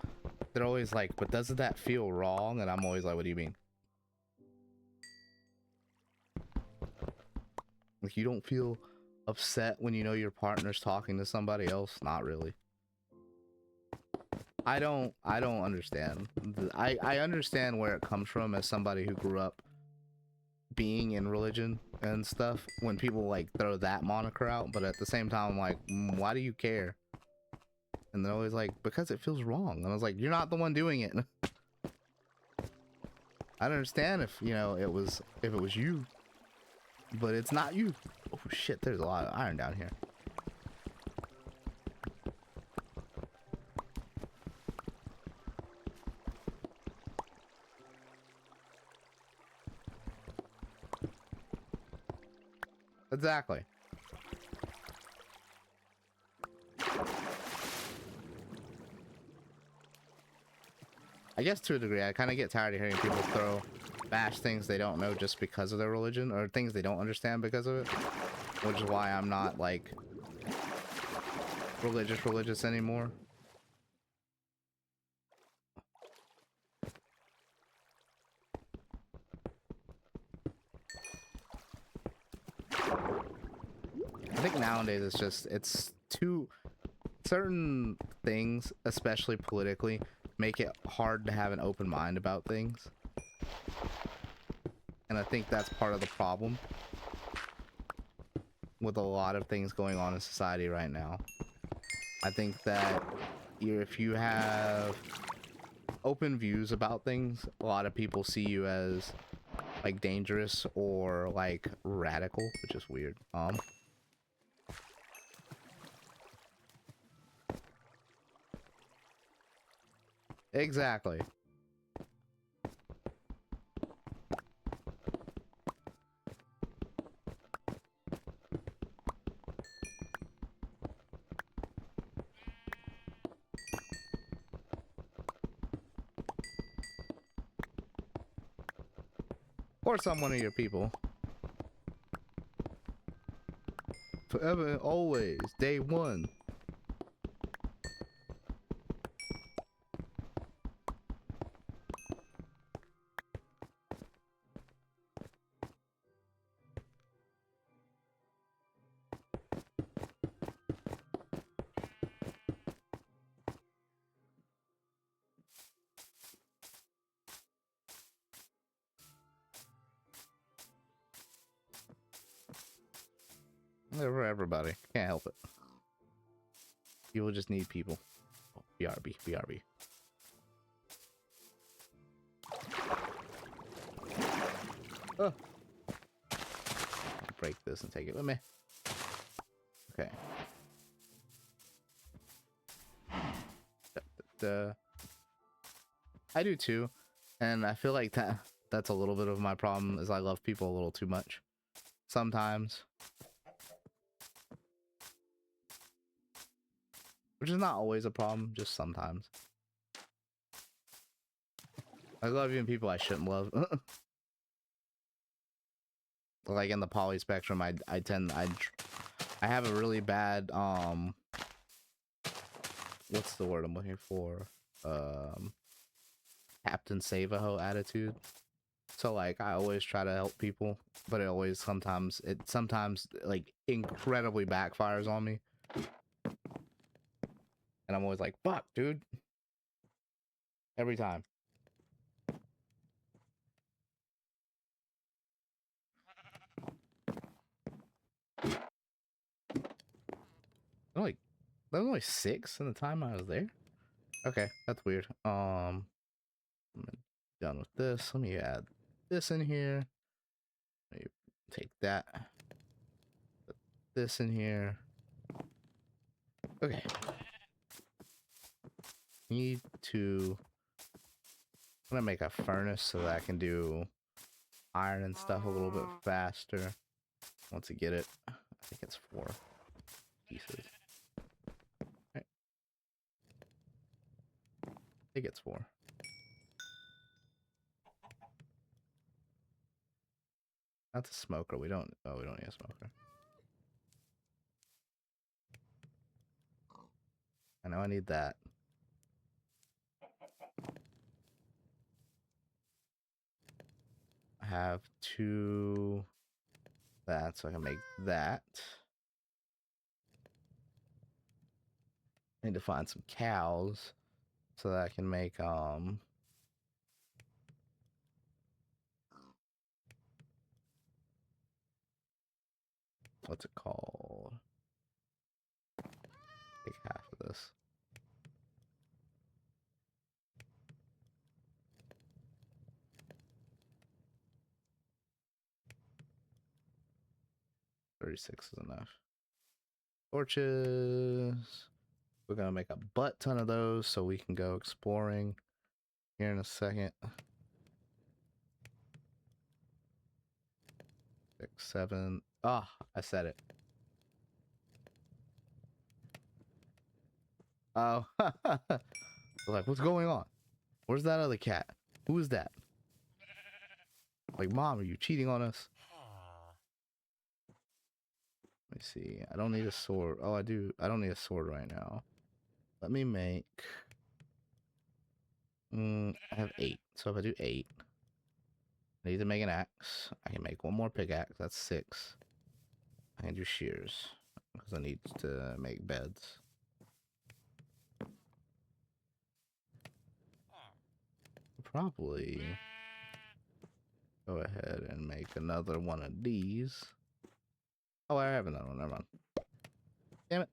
they're always like, but doesn't that feel wrong? And I'm always like, what do you mean? Like, you don't feel upset when you know your partner's talking to somebody else? Not really. I don't understand. I understand where it comes from as somebody who grew up being in religion and stuff, when people like throw that moniker out, but at the same time I'm like, why do you care? And they're always like, because it feels wrong. And I was like, you're not the one doing it. I understand if, you know, if it was you, but it's not you. Oh shit, there's a lot of iron down here. Exactly. I guess to a degree, I kind of get tired of hearing people bash things they don't know just because of their religion, or things they don't understand because of it, which is why I'm not like religious anymore. I think nowadays it's too, certain things, especially politically, make it hard to have an open mind about things. And I think that's part of the problem with a lot of things going on in society right now. I think that if you have open views about things, a lot of people see you as like dangerous or like radical, which is weird. Exactly. Or I'm one of your people. Forever and always, day one. For everybody. Can't help it. You will just need people. Oh, BRB, BRB. Oh. Break this and take it with me. Okay. I do too, and I feel like that's a little bit of my problem, is I love people a little too much sometimes, which is not always a problem, just sometimes. I love even people I shouldn't love. Like in the poly spectrum, I have a really bad what's the word I'm looking for? Captain Save-A-Ho attitude. So like I always try to help people, but it sometimes like incredibly backfires on me. And I'm always like, fuck, dude. Every time. Like, there was only 6 in the time I was there. Okay, that's weird. I'm done with this. Let me add this in here. Let me take that. Put this in here. Okay. Need to. I'm gonna make a furnace so that I can do iron and stuff a little bit faster. Once I get it, I think it's 4 pieces. Right. I think it's 4. That's a smoker. We don't. Oh, we don't need a smoker. I know I need that. I have 2 that, so I can make that. I need to find some cows so that I can make what's it called? Take half of this. $36 is enough. Torches. We're gonna make a butt ton of those so we can go exploring here in a second. 6, 7. Ah, I said it. Oh, like, what's going on? Where's that other cat? Who is that? Like, Mom, are you cheating on us? Let me see. I don't need a sword. Oh, I do. I don't need a sword right now. Let me make. I have 8. So if I do 8, I need to make an axe. I can make 1 more pickaxe. That's 6. I can do shears because I need to make beds. Probably go ahead and make another one of these. Oh, I have another one. Never mind. Damn it.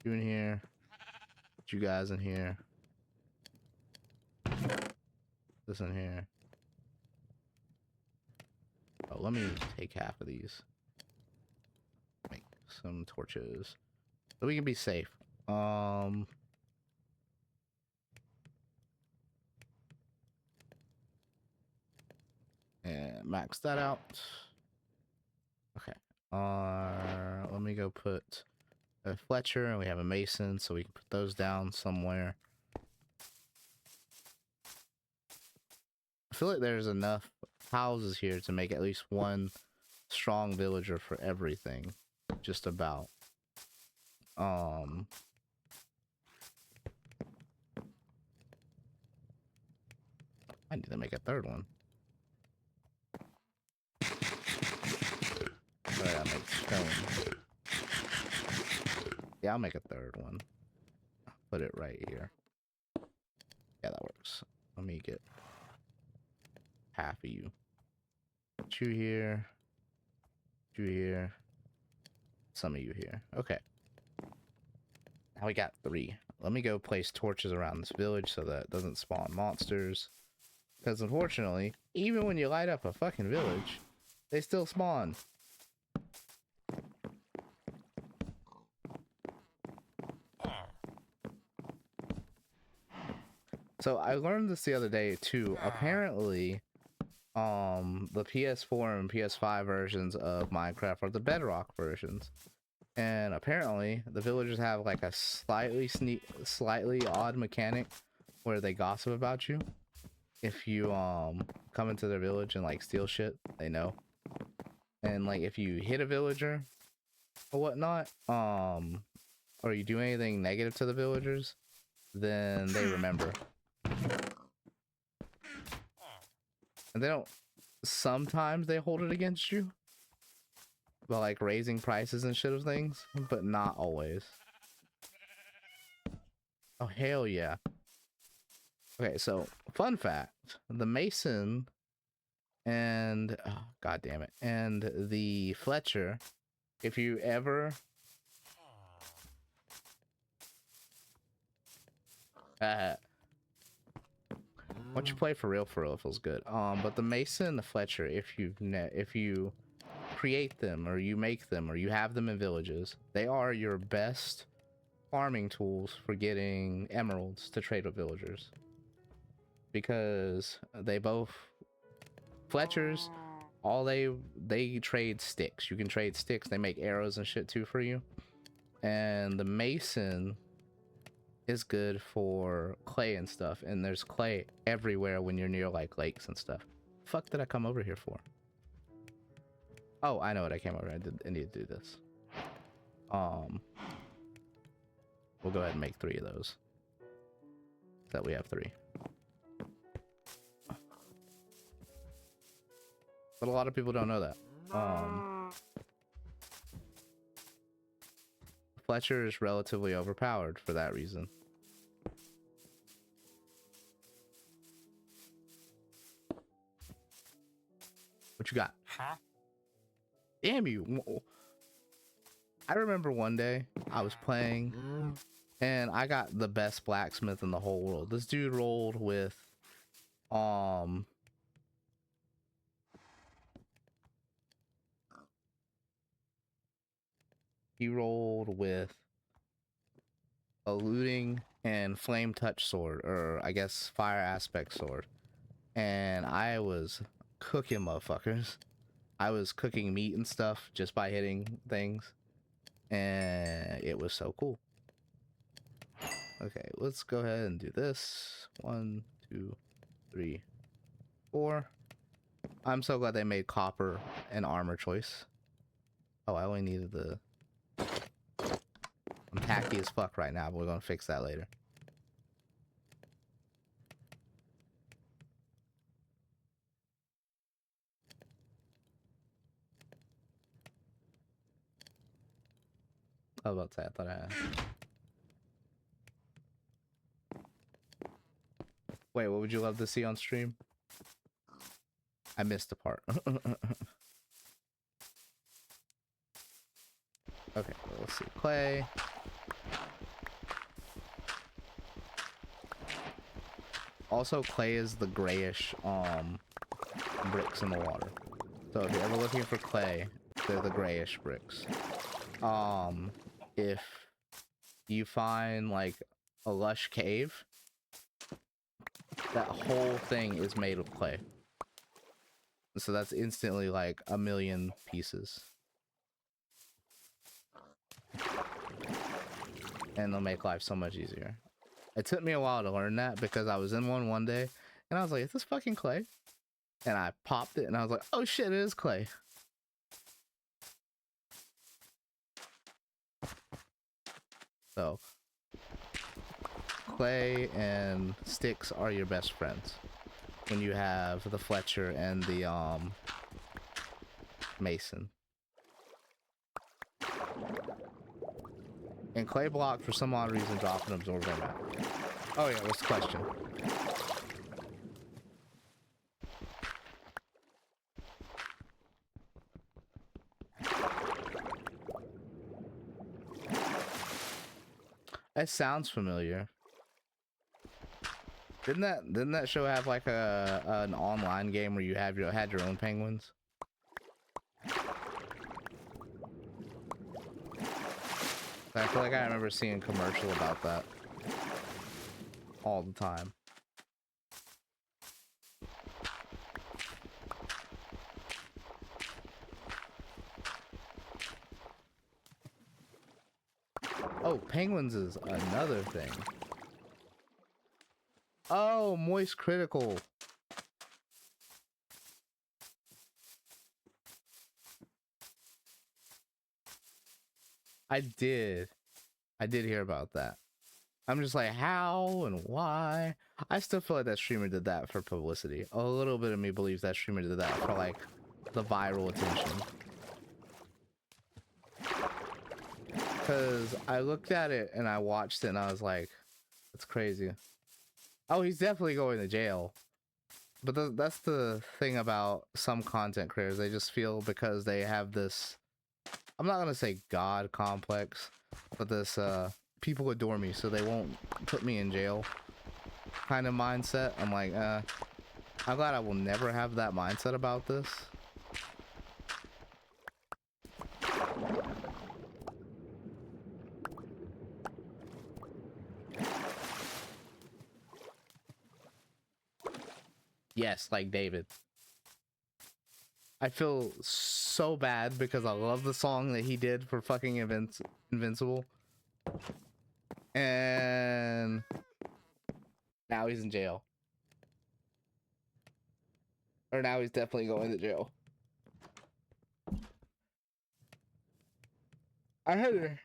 You in here. Put you guys in here. This in here. Oh, let me take half of these. Make some torches. So we can be safe. And max that out. Okay. Let me go put a Fletcher, and we have a Mason, so we can put those down somewhere. I feel like there's enough houses here to make at least 1 strong villager for everything. Just about. I need to make a 3rd one. So I gotta make stone. Yeah, I'll make a 3rd one. Put it right here. Yeah, that works. Let me get half of you. Put you here. Put you here. Some of you here. Okay. Now we got 3. Let me go place torches around this village so that it doesn't spawn monsters. Because unfortunately, even when you light up a fucking village, they still spawn. So I learned this the other day too. Apparently, the PS4 and PS5 versions of Minecraft are the Bedrock versions. And apparently, the villagers have like a slightly odd mechanic where they gossip about you. If you come into their village and like steal shit, they know. And like if you hit a villager or whatnot, or you do anything negative to the villagers, then they remember. And they don't, sometimes they hold it against you, but like raising prices and shit of things, but not always. Oh, hell yeah. Okay, so fun fact, the Mason and, oh, god damn it, and the Fletcher, if you ever once you play for real, it feels good. But the Mason and the Fletcher, if you create them or you make them or you have them in villages, they are your best farming tools for getting emeralds to trade with villagers, because they both, Fletchers, all they trade sticks. You can trade sticks. They make arrows and shit too for you. And the Mason is good for clay and stuff, and there's clay everywhere when you're near like lakes and stuff. Fuck did I come over here for? Oh, I know what I came over. I need to do this. We'll go ahead and make 3 of those. That we have 3. But a lot of people don't know that. Fletcher is relatively overpowered for that reason. What you got? Huh? Damn you. I remember one day I was playing and I got the best blacksmith in the whole world. This dude rolled with he rolled with a looting and flame touch sword, or I guess fire aspect sword. And I was cooking motherfuckers. I was cooking meat and stuff just by hitting things. And it was so cool. Okay, let's go ahead and do this. 1, 2, 3, 4. I'm so glad they made copper an armor choice. Oh, I only needed the... I'm tacky as fuck right now, but we're gonna fix that later. I was about to say, I thought I had... Wait, what would you love to see on stream? I missed a part. Okay, let's see. Clay. Also, clay is the grayish bricks in the water. So if you're ever looking for clay, they're the grayish bricks. If you find like a lush cave, that whole thing is made of clay. So that's instantly like 1,000,000 pieces. And they'll make life so much easier. It took me a while to learn that because I was in one day and I was like, is this fucking clay? And I popped it and I was like, oh shit, it is clay. So clay and sticks are your best friends when you have the Fletcher and the Mason. And clay block, for some odd reason, drop and absorb their map. Oh yeah, what's the question? That sounds familiar. Didn't that show have like an online game where you had your own penguins? I feel like I remember seeing a commercial about that all the time. Oh, penguins is another thing. Oh, moist critical. I did hear about that. I'm just like, how and why? I still feel like that streamer did that for publicity. A little bit of me believes that streamer did that for like the viral attention. Because I looked at it and I watched it and I was like, that's crazy. Oh, he's definitely going to jail. But that's the thing about some content creators. They just feel because they have this, I'm not going to say God complex, but this people adore me so they won't put me in jail kind of mindset. I'm like, I'm glad I will never have that mindset about this. Yes, like David. I feel so bad because I love the song that he did for fucking Invincible. And now he's in jail. Or now he's definitely going to jail. I heard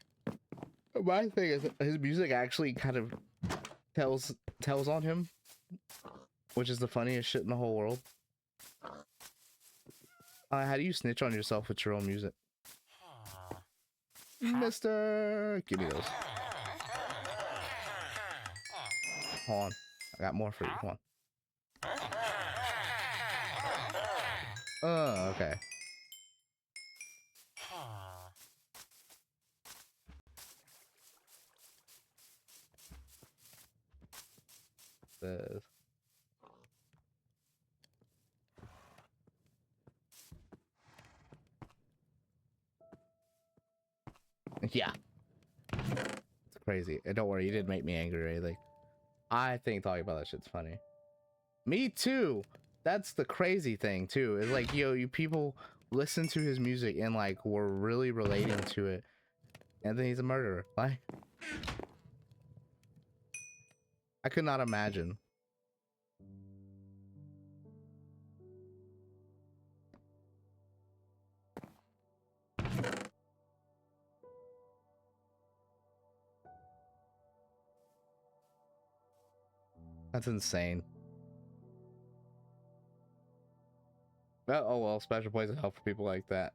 my thing is his music actually kind of tells on him, which is the funniest shit in the whole world. How do you snitch on yourself with your own music? Mister, give me those. Hold on, I got more for you. Come on. Oh, okay. This. Yeah. It's crazy. And don't worry, you didn't make me angry or anything. I think talking about that shit's funny. Me too. That's the crazy thing too. Is like, yo, you people listen to his music and like we're really relating to it. And then he's a murderer. Like, I could not imagine. That's insane. Oh well, special plays of hell for people like that.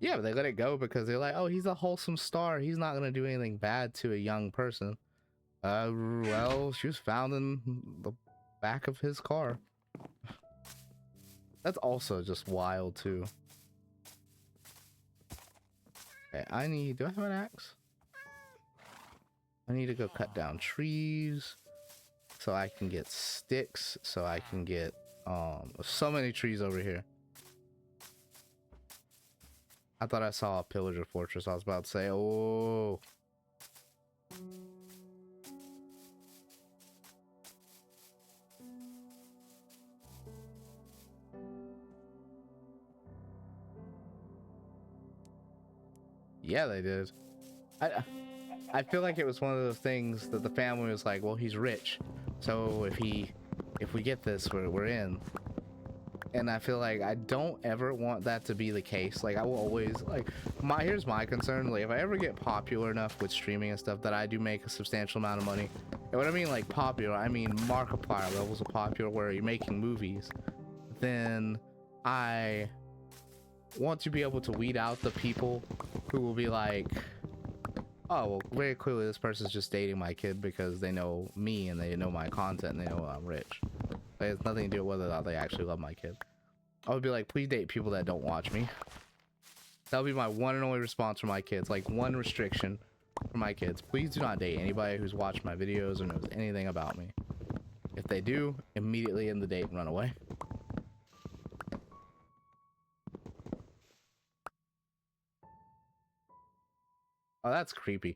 Yeah, but they let it go because they're like, oh, he's a wholesome star. He's not gonna do anything bad to a young person. Well, she was found in the back of his car. That's also just wild too. Okay, do I have an axe? I need to go cut down trees so I can get sticks, so I can get so many trees over here. I thought I saw a pillager fortress. I was about to say, oh. Yeah, they did. I feel like it was one of those things that the family was like, well, he's rich, so if we get this, we're in. And I feel like I don't ever want that to be the case. Like, I will always, like, here's my concern. Like, if I ever get popular enough with streaming and stuff that I do make a substantial amount of money, and what I mean, like, popular, I mean Markiplier levels of popular where you're making movies, then I want to be able to weed out the people who will be like, oh, well, very clearly this person's just dating my kid because they know me and they know my content and they know I'm rich. It has nothing to do with whether or not they actually love my kid. I would be like, please date people that don't watch me. That would be my one and only response for my kids. Like, one restriction for my kids. Please do not date anybody who's watched my videos or knows anything about me. If they do, immediately end the date and run away. Oh, that's creepy.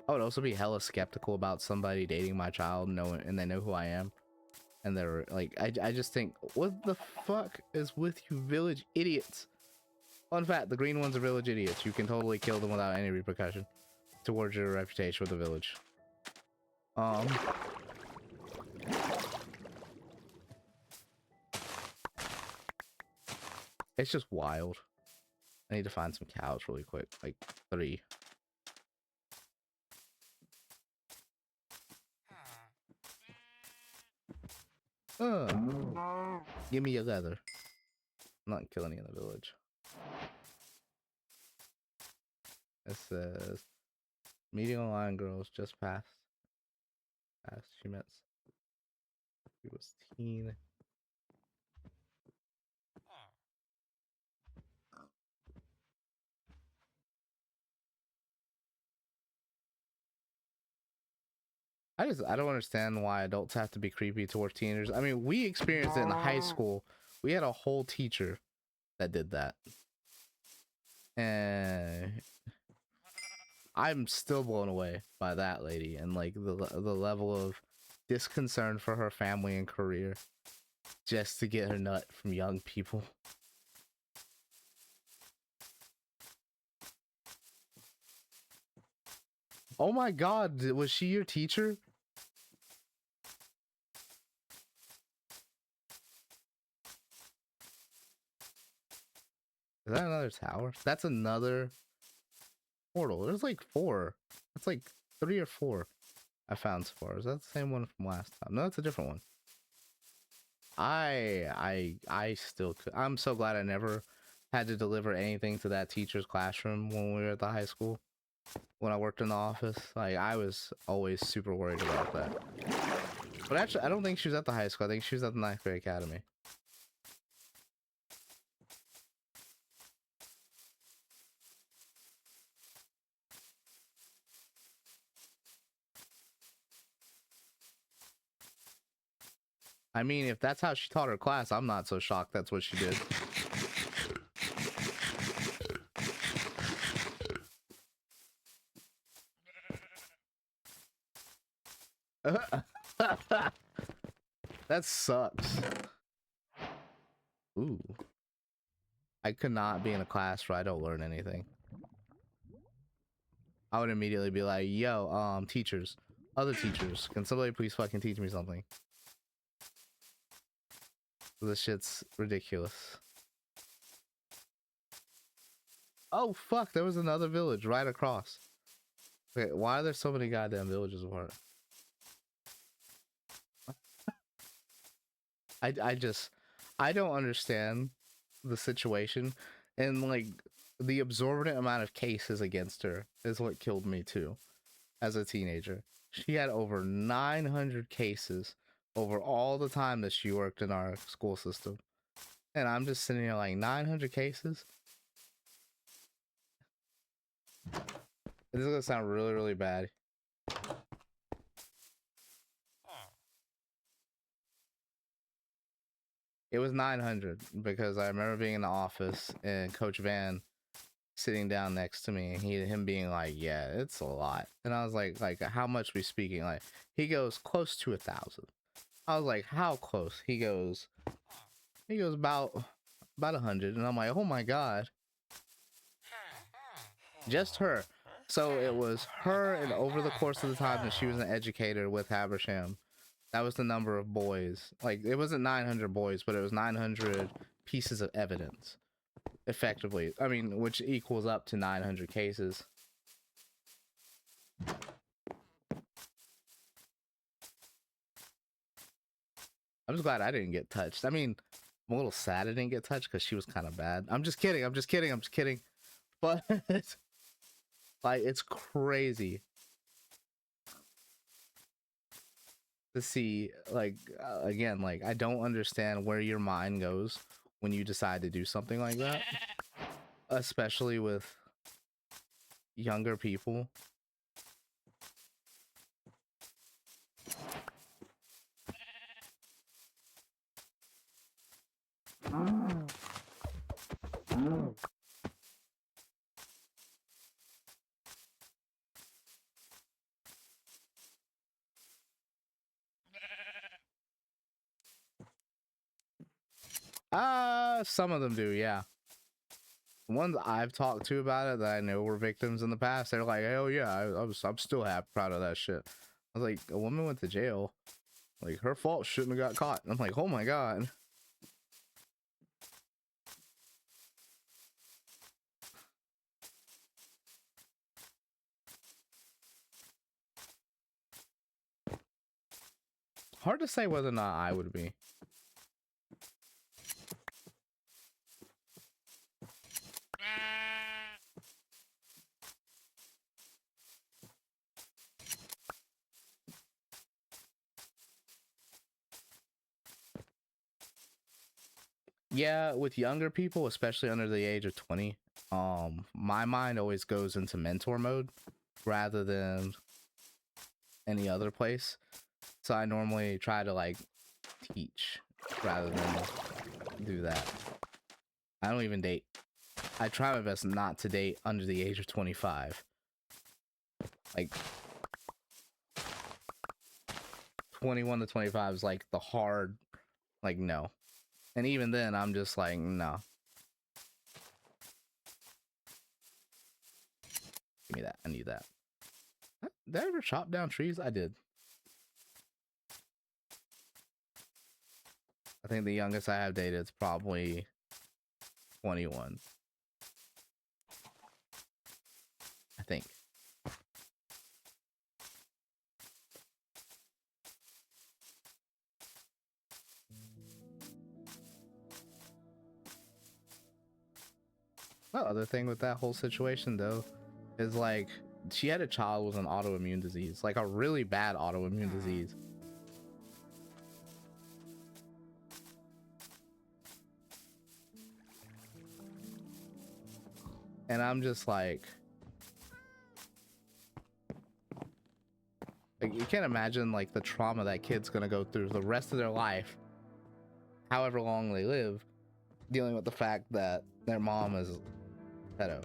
I would also be hella skeptical about somebody dating my child and they know who I am. And they're like, I just think, what the fuck is with you village idiots? Fun fact, the green ones are village idiots. You can totally kill them without any repercussion. towards your reputation with the village. It's just wild. I need to find some cows really quick, like 3. Give me your leather. I'm not killing any in the village. It says meeting online girls just passed. She met. She was teen. I don't understand why adults have to be creepy towards teenagers. I mean, we experienced it in high school. We had a whole teacher that did that. And I'm still blown away by that lady and like the level of disconcern for her family and career just to get her nut from young people. Oh my god, was she your teacher? Is that another tower? That's another portal. There's like 4. That's like 3 or 4 I found so far. Is that the same one from last time? No, it's a different one. I still could. I'm so glad I never had to deliver anything to that teacher's classroom when we were at the high school. When I worked in the office, like I was always super worried about that. But actually, I don't think she was at the high school. I think she was at the 9th grade academy. I mean, if that's how she taught her class, I'm not so shocked that's what she did. That sucks. Ooh. I could not be in a class where I don't learn anything. I would immediately be like, yo, teachers, other teachers, can somebody please fucking teach me something? This shit's ridiculous. Oh, fuck, there was another village right across. Wait, why are there so many goddamn villages apart? I don't understand the situation, and like the absorbent amount of cases against her is what killed me too as a teenager. She had over 900 cases over all the time that she worked in our school system, and I'm just sitting here like 900 cases. This is gonna sound really, really bad. It was 900 because I remember being in the office and Coach Van sitting down next to me and him being like, yeah, it's a lot. And I was like how much we speaking? Like, he goes close to 1,000. I was like, how close? He goes about 100. And I'm like, oh my god, just her. So it was her, and over the course of the time that she was an educator with Habersham, that was the number of boys. Like, it wasn't 900 boys, but it was 900 pieces of evidence, effectively. I mean, which equals up to 900 cases. I'm just glad I didn't get touched. I mean, I'm a little sad I didn't get touched because she was kind of bad. I'm just kidding. I'm just kidding. But, like, it's crazy to see, like, again, like, I don't understand where your mind goes when you decide to do something like that, especially with younger people. Some of them do, yeah. ones I've talked to about it that I know were victims in the past, they're like, hell yeah, I'm still happy, proud of that shit. I was like, a woman went to jail. Like, her fault, shouldn't have got caught. And I'm like, oh my god. Hard to say whether or not I would be. Yeah, with younger people, especially under the age of 20, my mind always goes into mentor mode rather than any other place. So I normally try to like teach rather than do that. I don't even date. I try my best not to date under the age of 25. Like 21 to 25 is like the hard, like no. And even then, I'm just like, no. Give me that. I need that. Did I ever chop down trees? I did. I think the youngest I have dated is probably 21. I think. The other thing with that whole situation, though, is like she had a child with an autoimmune disease, like a really bad autoimmune disease. And I'm just like you can't imagine like the trauma that kid's gonna go through the rest of their life, however long they live, dealing with the fact that their mom is pedo.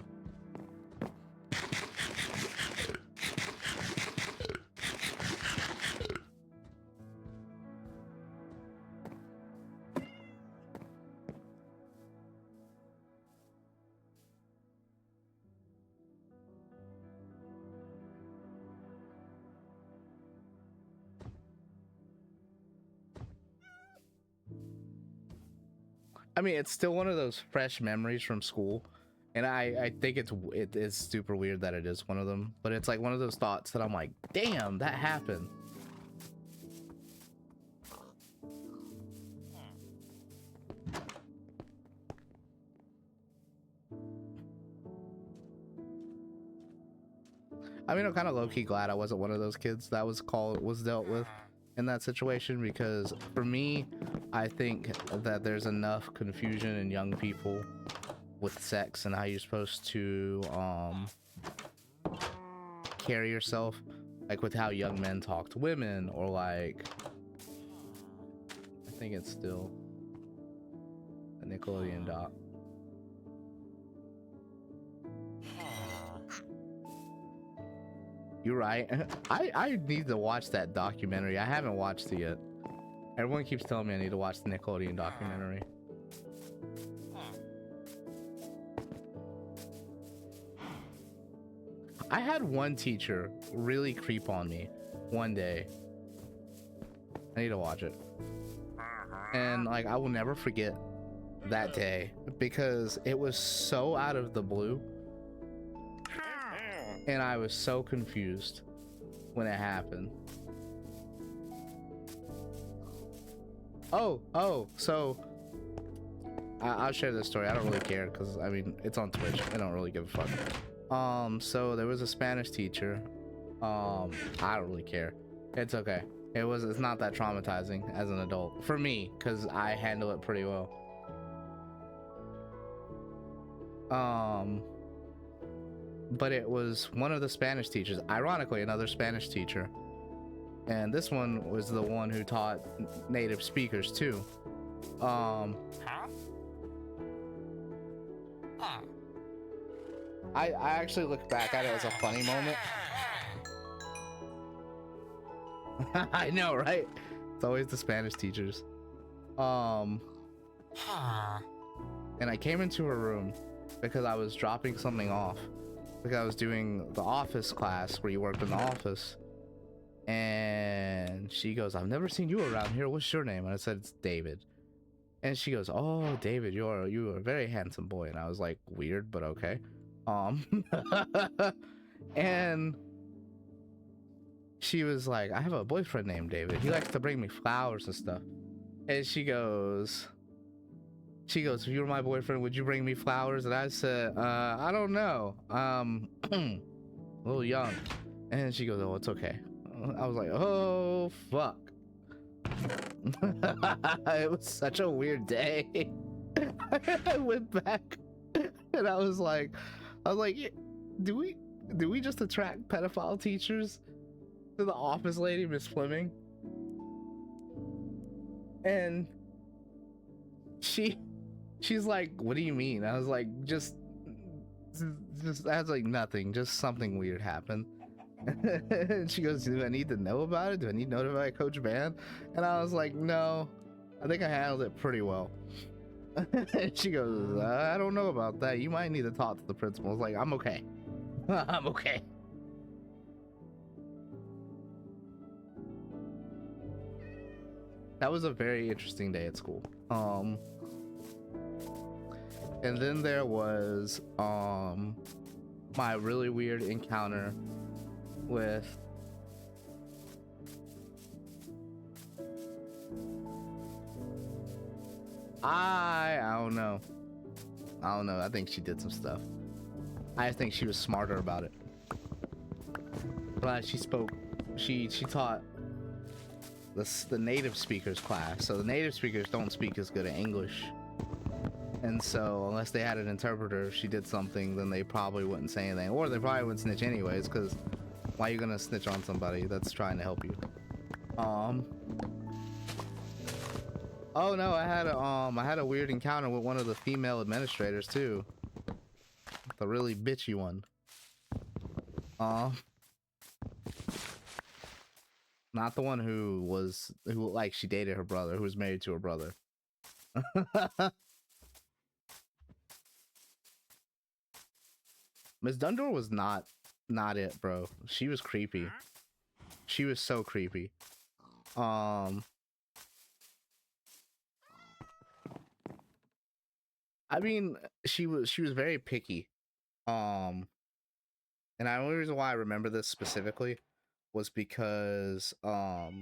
I mean, it's still one of those fresh memories from school, and I think it is super weird that it is one of them, but it's like one of those thoughts that I'm like, damn, that happened. I mean, I'm kind of low-key glad I wasn't one of those kids that was dealt with in that situation, because for me, I think that there's enough confusion in young people with sex and how you're supposed to carry yourself, like with how young men talk to women, or like I think it's still a Nickelodeon doc. You're right. I need to watch that documentary. I haven't watched it yet. Everyone keeps telling me I need to watch the Nickelodeon documentary. I had one teacher really creep on me one day. I need to watch it. And like, I will never forget that day because it was so out of the blue. And I was so confused when it happened. So I'll share this story. I don't really care because I mean it's on Twitch. I don't really give a fuck. So there was a Spanish teacher. I don't really care. It's okay. It's not that traumatizing as an adult for me because I handle it pretty well. But it was one of the Spanish teachers, ironically another Spanish teacher, and this one was the one who taught native speakers too. I actually look back at it as a funny moment. I know, right? It's always the Spanish teachers. And I came into her room because I was dropping something off, because I was doing the office class where you work in the office. And she goes, I've never seen you around here. What's your name? And I said, it's David. And she goes, oh, David, you are a very handsome boy. And I was like, weird, but okay. And she was like, I have a boyfriend named David. He likes to bring me flowers and stuff. And she goes, if you were my boyfriend, would you bring me flowers? And I said, I don't know. A little young. And she goes, oh, it's okay. I was like, oh, fuck. It was such a weird day. I went back and I was like, do we just attract pedophile teachers to the office lady, Miss Fleming? And she's like, what do you mean? I was like, just I was like, nothing, just something weird happened. And she goes, do I need to know about it? Do I need to notify Coach Van? And I was like, no, I think I handled it pretty well. And she goes, I don't know about that. You might need to talk to the principal. I was like, I'm okay. I'm okay. That was a very interesting day at school. And then there was my really weird encounter with I don't know. I think she did some stuff. I think she was smarter about it. But she taught the native speakers class. So the native speakers don't speak as good at English. And so unless they had an interpreter, if she did something, then they probably wouldn't say anything. Or they probably wouldn't snitch anyways, because why are you gonna snitch on somebody that's trying to help you? Oh no, I had a weird encounter with one of the female administrators too. The really bitchy one. Not the one who like she dated her brother, who was married to her brother. Miss Dundor was not it, bro. She was creepy. She was so creepy. I mean, she was very picky. And the only reason why I remember this specifically was because I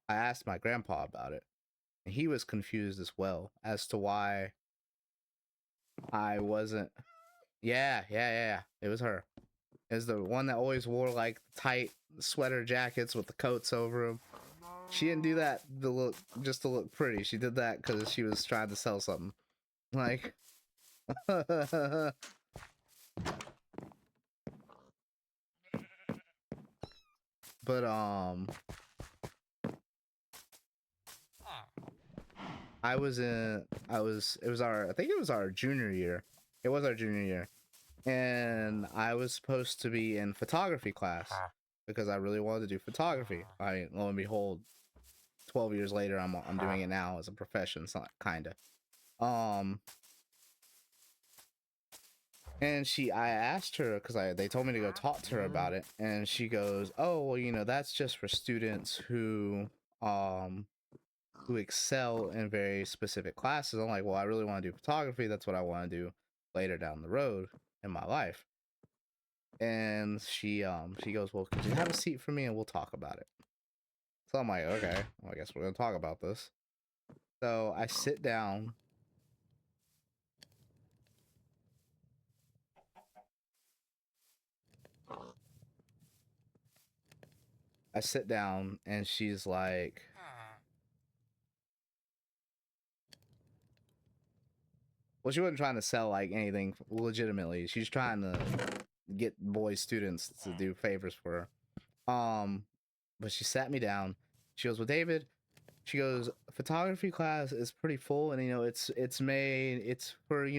asked my grandpa about it, and he was confused as well as to why I wasn't. Yeah. It was her. It was the one that always wore like tight sweater jackets with the coats over them. She didn't do that just to look pretty. She did that because she was trying to sell something. Like, but I think it was our junior year. It was our junior year. And I was supposed to be in photography class because I really wanted to do photography. Lo and behold, 12 years later, I'm doing it now as a profession, so kinda. And I asked her because they told me to go talk to her about it, and she goes, "Oh, well, that's just for students who excel in very specific classes." I'm like, "Well, I really want to do photography. That's what I want to do later down the road in my life." And she goes, "Well, could you have a seat for me and we'll talk about it?" So I'm like, "Okay, well, I guess we're gonna talk about this." So I sit down. And she's like, well, she wasn't trying to sell like anything legitimately. She's trying to get boy students to do favors for her. But she sat me down. She goes, "Well, David," she goes, "photography class is pretty full, and it's for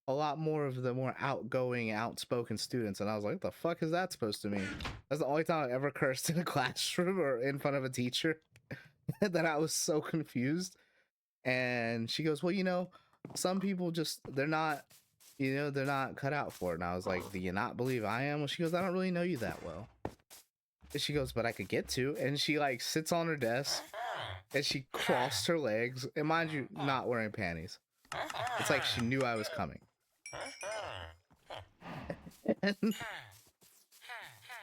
a lot more of the more outgoing, outspoken students." And I was like, "What the fuck is that supposed to mean?" That's the only time I've ever cursed in a classroom or in front of a teacher. That I was so confused. And she goes, "Well, some people they're not you know, they're not cut out for it. And I was like, do you not believe I am? Well, she goes, I don't really know you that well. And she goes, but I could get to. And she like sits on her desk and she crossed her legs. And mind you, not wearing panties. It's like she knew I was coming. And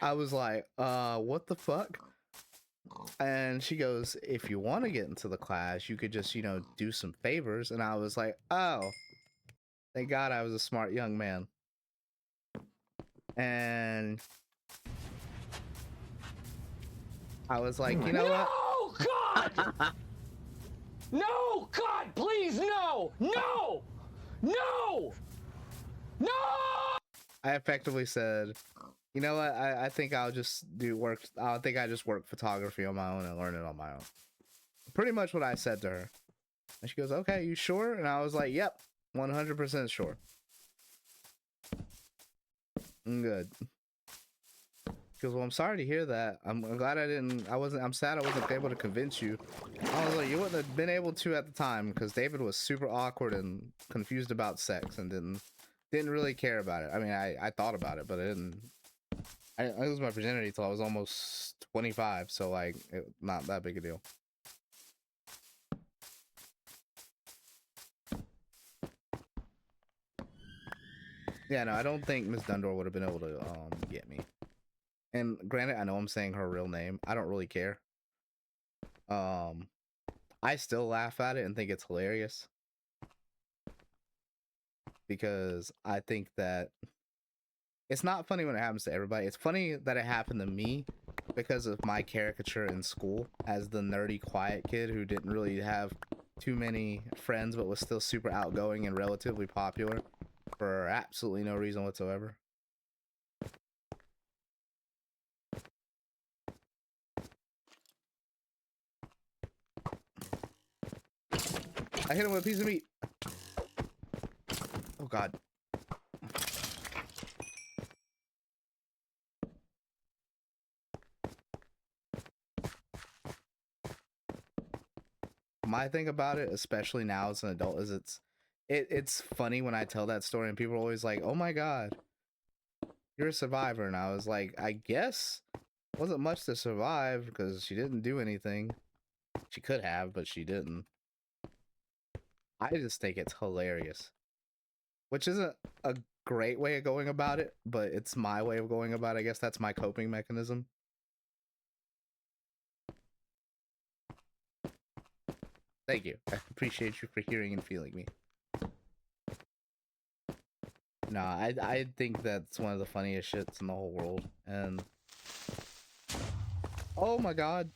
I was like, what the fuck? And she goes, if you want to get into the class, you could just, you know, do some favors. And I was like, oh, thank God I was a smart young man. And I was like, you know what? No, God! No, God, please, no! No! No! No! I effectively said, you know what? I think I'll just do work. I think I just work photography on my own and learn it on my own. Pretty much what I said to her. And she goes, okay, you sure? And I was like, yep, 100% sure. I'm good. She goes, well, I'm sorry to hear that. I'm glad I'm sad I wasn't able to convince you. I was like, you wouldn't have been able to at the time because David was super awkward and confused about sex and didn't really care about it. I mean, I thought about it, but I lose my virginity till I was almost 25, so like, not that big a deal. Yeah, no, I don't think Miss Dundor would have been able to get me. And granted, I know I'm saying her real name. I don't really care. I still laugh at it and think it's hilarious. Because I think that it's not funny when it happens to everybody. It's funny that it happened to me because of my caricature in school as the nerdy, quiet kid who didn't really have too many friends but was still super outgoing and relatively popular for absolutely no reason whatsoever. I hit him with a piece of meat. Oh God. My thing about it, especially now as an adult, is it's funny when I tell that story and people are always like, oh my God, you're a survivor. And I was like, I guess wasn't much to survive because she didn't do anything. She could have, but she didn't. I just think it's hilarious. Which isn't a great way of going about it, but it's my way of going about it. I guess that's my coping mechanism. Thank you. I appreciate you for hearing and feeling me. No, I think that's one of the funniest shits in the whole world. And oh my God,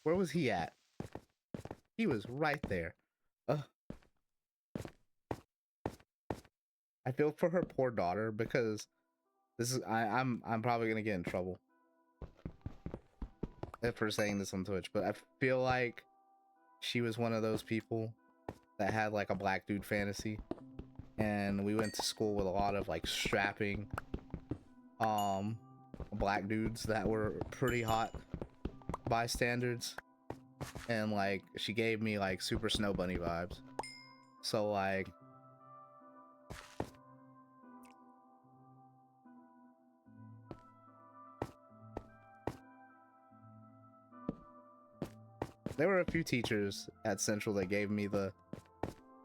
where was he at? He was right there. I feel for her poor daughter because this is I'm probably gonna get in trouble for saying this on Twitch, but I feel like she was one of those people that had like a black dude fantasy, and we went to school with a lot of like strapping black dudes that were pretty hot by standards, and like she gave me like super Snow Bunny vibes. So like there were a few teachers at Central that gave me the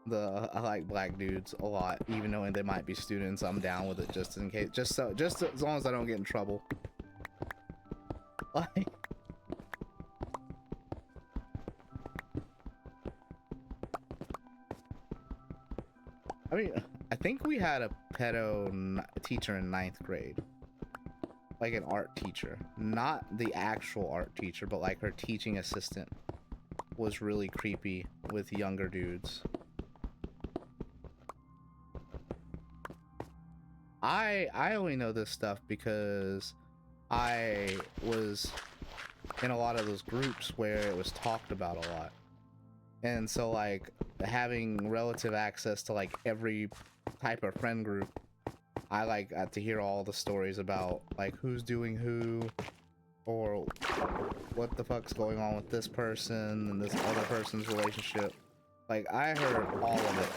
I like black dudes a lot, even though they might be students. I'm down with it just in case, just as long as I don't get in trouble. Like, I mean, I think we had a pedo teacher in 9th grade, like an art teacher, not the actual art teacher, but like her teaching assistant was really creepy with younger dudes. I only know this stuff because I was in a lot of those groups where it was talked about a lot. And so like having relative access to like every type of friend group, I like got to hear all the stories about like who's doing who, or what the fuck's going on with this person and this other person's relationship. Like I heard all of it.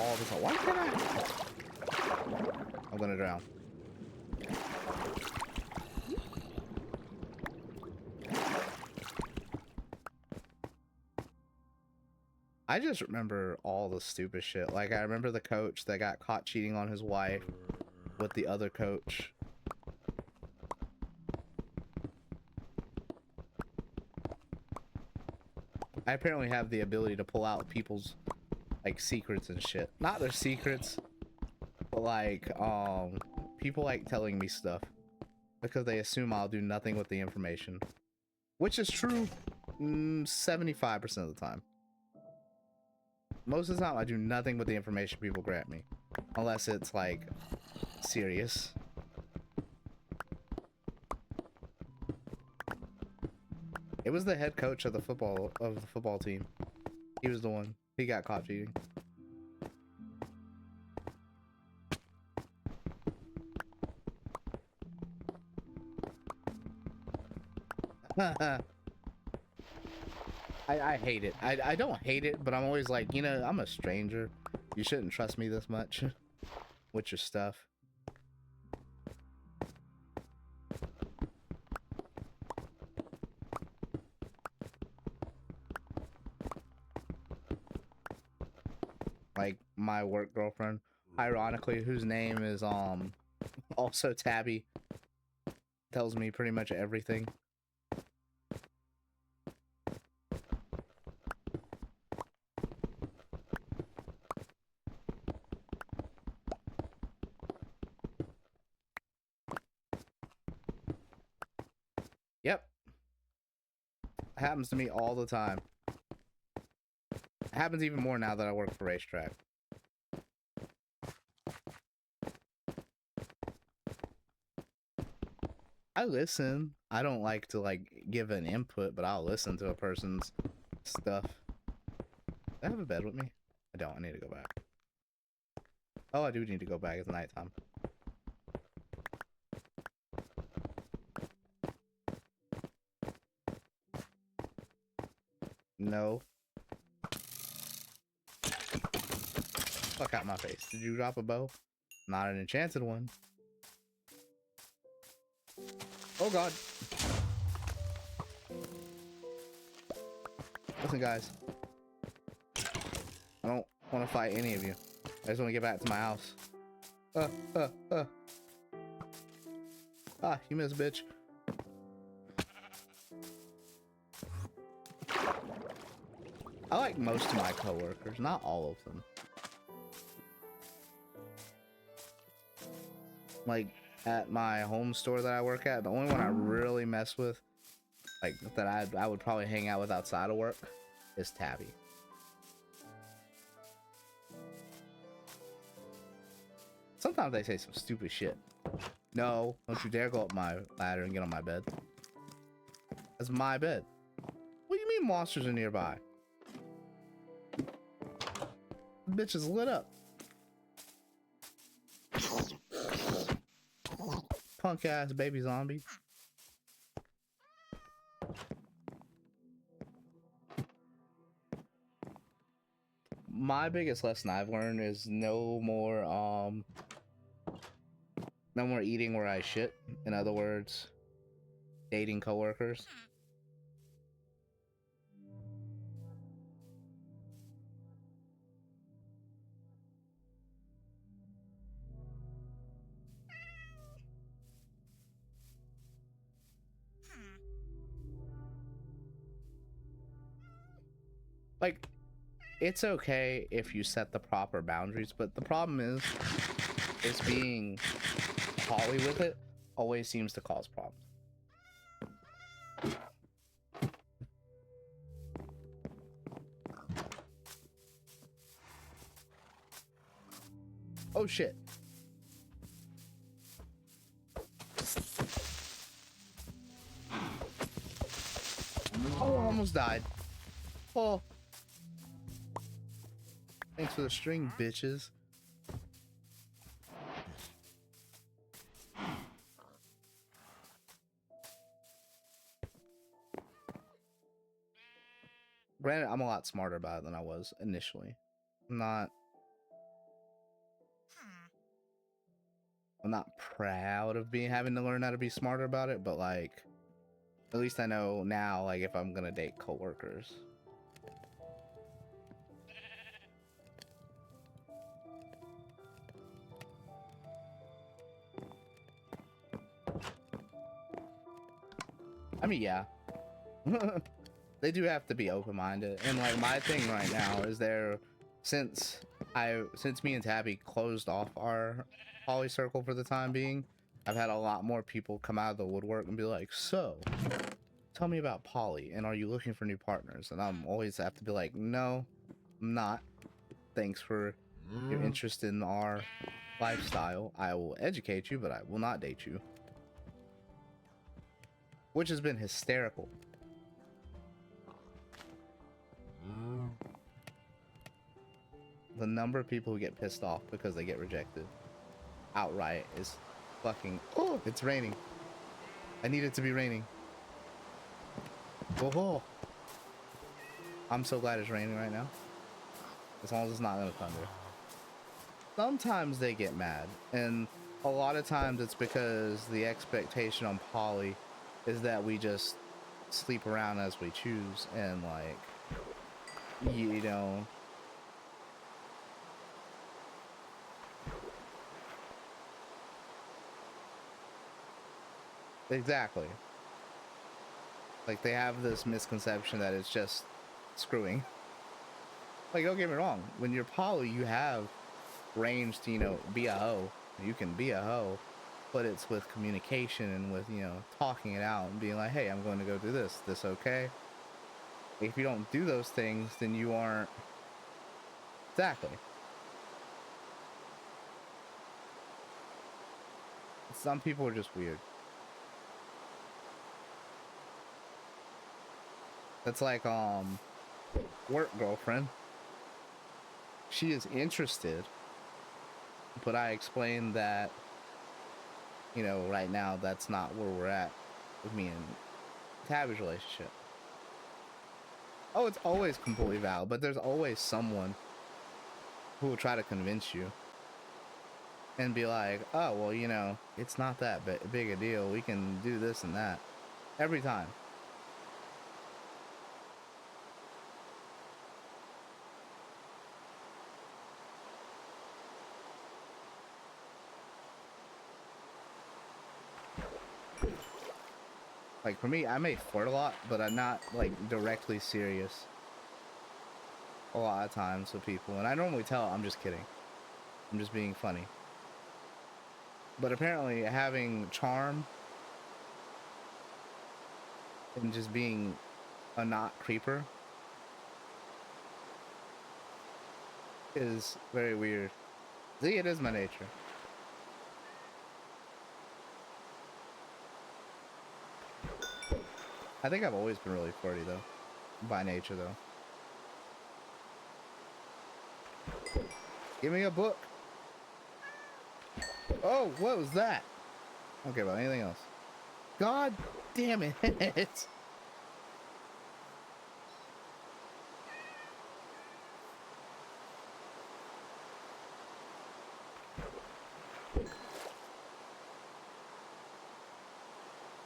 all the time. Why can't I? I'm gonna drown. I just remember all the stupid shit. Like, I remember the coach that got caught cheating on his wife with the other coach. I apparently have the ability to pull out people's, like, secrets and shit. Not their secrets, but, like, people like telling me stuff because they assume I'll do nothing with the information. Which is true 75% of the time. Most of the time, I do nothing with the information people grant me. Unless it's, like, serious. It was the head coach of the football team. He was the one. He got caught cheating. I hate it. I don't hate it, but I'm always like, you know, I'm a stranger. You shouldn't trust me this much with your stuff. Like my work girlfriend, ironically, whose name is also Tabby, tells me pretty much everything. Yep. Happens to me all the time. It happens even more now that I work for racetrack. I listen. I don't like to like give an input, but I'll listen to a person's stuff. Do I have a bed with me? I don't. I need to go back. Oh, I do need to go back. It's nighttime. No. Fuck out my face. Did you drop a bow? Not an enchanted one. Oh god. Listen, guys. I don't want to fight any of you. I just want to get back to my house. Ah, you missed, bitch. I like most of my coworkers, not all of them. Like, at my home store that I work at, the only one I really mess with, like, that I would probably hang out with outside of work, is Tabby. Sometimes they say some stupid shit. No, don't you dare go up my ladder and get on my bed. That's my bed. What do you mean monsters are nearby? The bitch is lit up. Punk ass baby zombie. My biggest lesson I've learned is no more eating where I shit. In other words, dating coworkers. Like, it's okay if you set the proper boundaries, but the problem is being poly with it always seems to cause problems. Oh shit. Oh, I almost died. Oh. Thanks for the string, bitches. Granted, I'm a lot smarter about it than I was initially. I'm not I'm not proud of having to learn how to be smarter about it, but like at least I know now, like if I'm gonna date coworkers. I mean, yeah. They do have to be open-minded, and like my thing right now is since me and Tabby closed off our poly circle for the time being, I've had a lot more people come out of the woodwork and be like, so tell me about poly, and are you looking for new partners? And I'm always have to be like, no, I'm not. Thanks for your interest in our lifestyle. I will educate you, but I will not date you. Which has been hysterical. The number of people who get pissed off because they get rejected outright is fucking... Oh, it's raining. I need it to be raining. Oh, I'm so glad it's raining right now. As long as it's not gonna thunder. Sometimes they get mad, and a lot of times it's because the expectation on poly is that we just sleep around as we choose, and like, you know, exactly. Like, they have this misconception that it's just screwing. Like, don't get me wrong, when you're poly, you have range to, you know, be a hoe. You can be a hoe, but it's with communication and with, you know, talking it out and being like, hey, I'm going to go do this. This okay? If you don't do those things, then you aren't... Exactly. Some people are just weird. That's like, work girlfriend. She is interested, but I explained that, you know, right now that's not where we're at with me and Tabby's relationship. Oh, it's always completely valid, but there's always someone who will try to convince you and be like, oh, well, you know, it's not that big a deal. We can do this and that. Every time. Like, for me, I may flirt a lot, but I'm not, like, directly serious a lot of times with people. And I normally tell I'm just kidding. I'm just being funny. But apparently, having charm and just being a not creeper is very weird. See, it is my nature. I think I've always been really flirty, though. By nature, though. Give me a book. Oh, what was that? Okay, well, anything else? God damn it.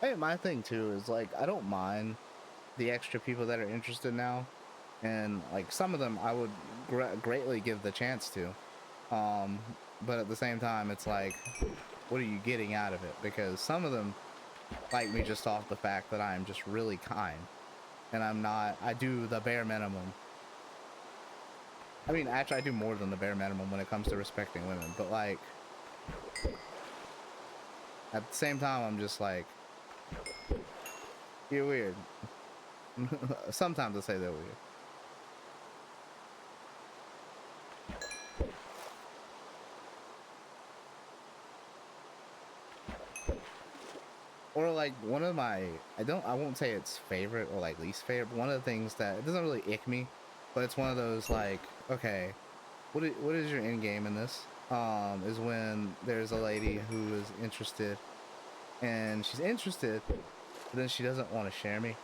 Hey, my thing too is like, I don't mind the extra people that are interested now, and like some of them I would greatly give the chance to, but at the same time it's like, what are you getting out of it? Because some of them like me just off the fact that I'm just really kind, and I do the bare minimum. I mean, actually I do more than the bare minimum when it comes to respecting women, but like at the same time I'm just like, you're weird. Sometimes I say they're weird. Or like one of my, I won't say it's favorite or like least favorite, but one of the things that, it doesn't really ick me, but it's one of those like, okay, what is your end game in this? Is when there's a lady who is interested, and she's interested, but then she doesn't want to share me.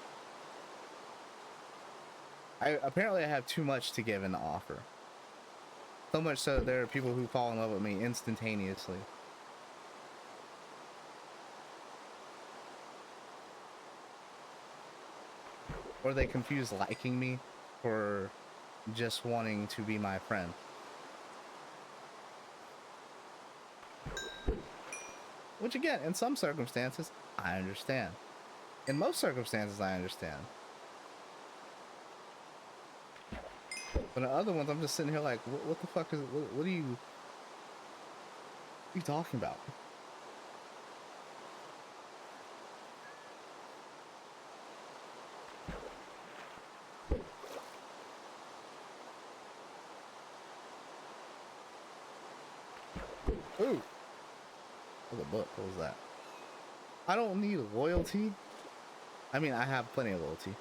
Apparently I have too much to give in the offer. So much so there are people who fall in love with me instantaneously. or they confuse liking me for just wanting to be my friend. Which again, in some circumstances, I understand. In most circumstances, I understand. But in other ones, I'm just sitting here like, what the fuck is, what are you talking about? Ooh. Oh, the book. What was that? I don't need loyalty. I mean, I have plenty of loyalty.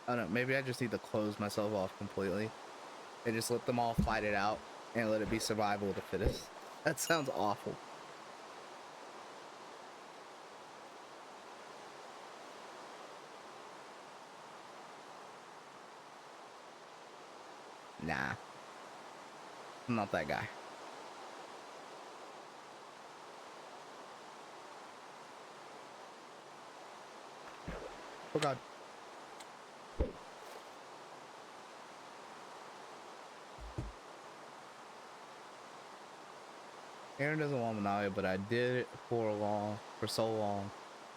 I don't know. Maybe I just need to close myself off completely and just let them all fight it out and let it be survival of the fittest. That sounds awful. Nah. I'm not that guy. Oh god. Aaron doesn't want Monalia, but I did it for so long.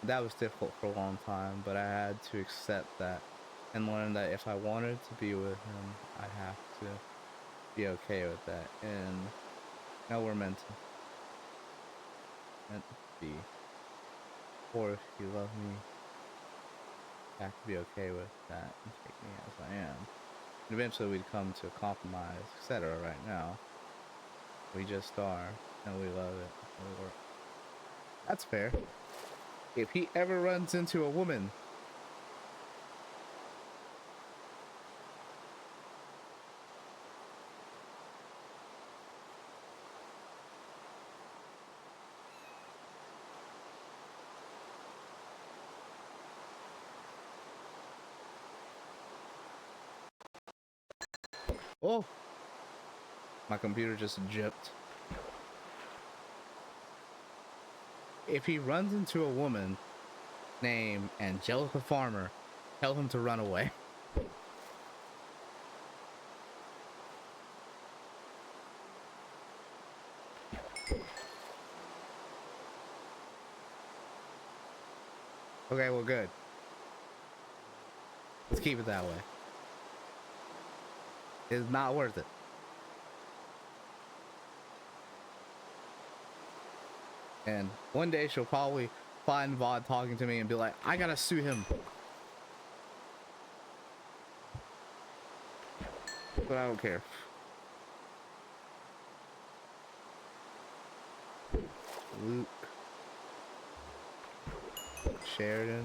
That was difficult for a long time, but I had to accept that and learn that if I wanted to be with him, I have to be okay with that. And now we're meant to be. Or if you love me, I have to be okay with that and take me as I am. And eventually we'd come to a compromise, etc. Right now, we just are, and we love it. We work. That's fair. If he ever runs into a woman, oh, my computer just jipped. If he runs into a woman named Angelica Farmer, tell him to run away. Okay, well, good. Let's keep it that way. It's not worth it. And one day she'll probably find Vaughn talking to me and be like, I gotta sue him. But I don't care. Luke. Sheridan.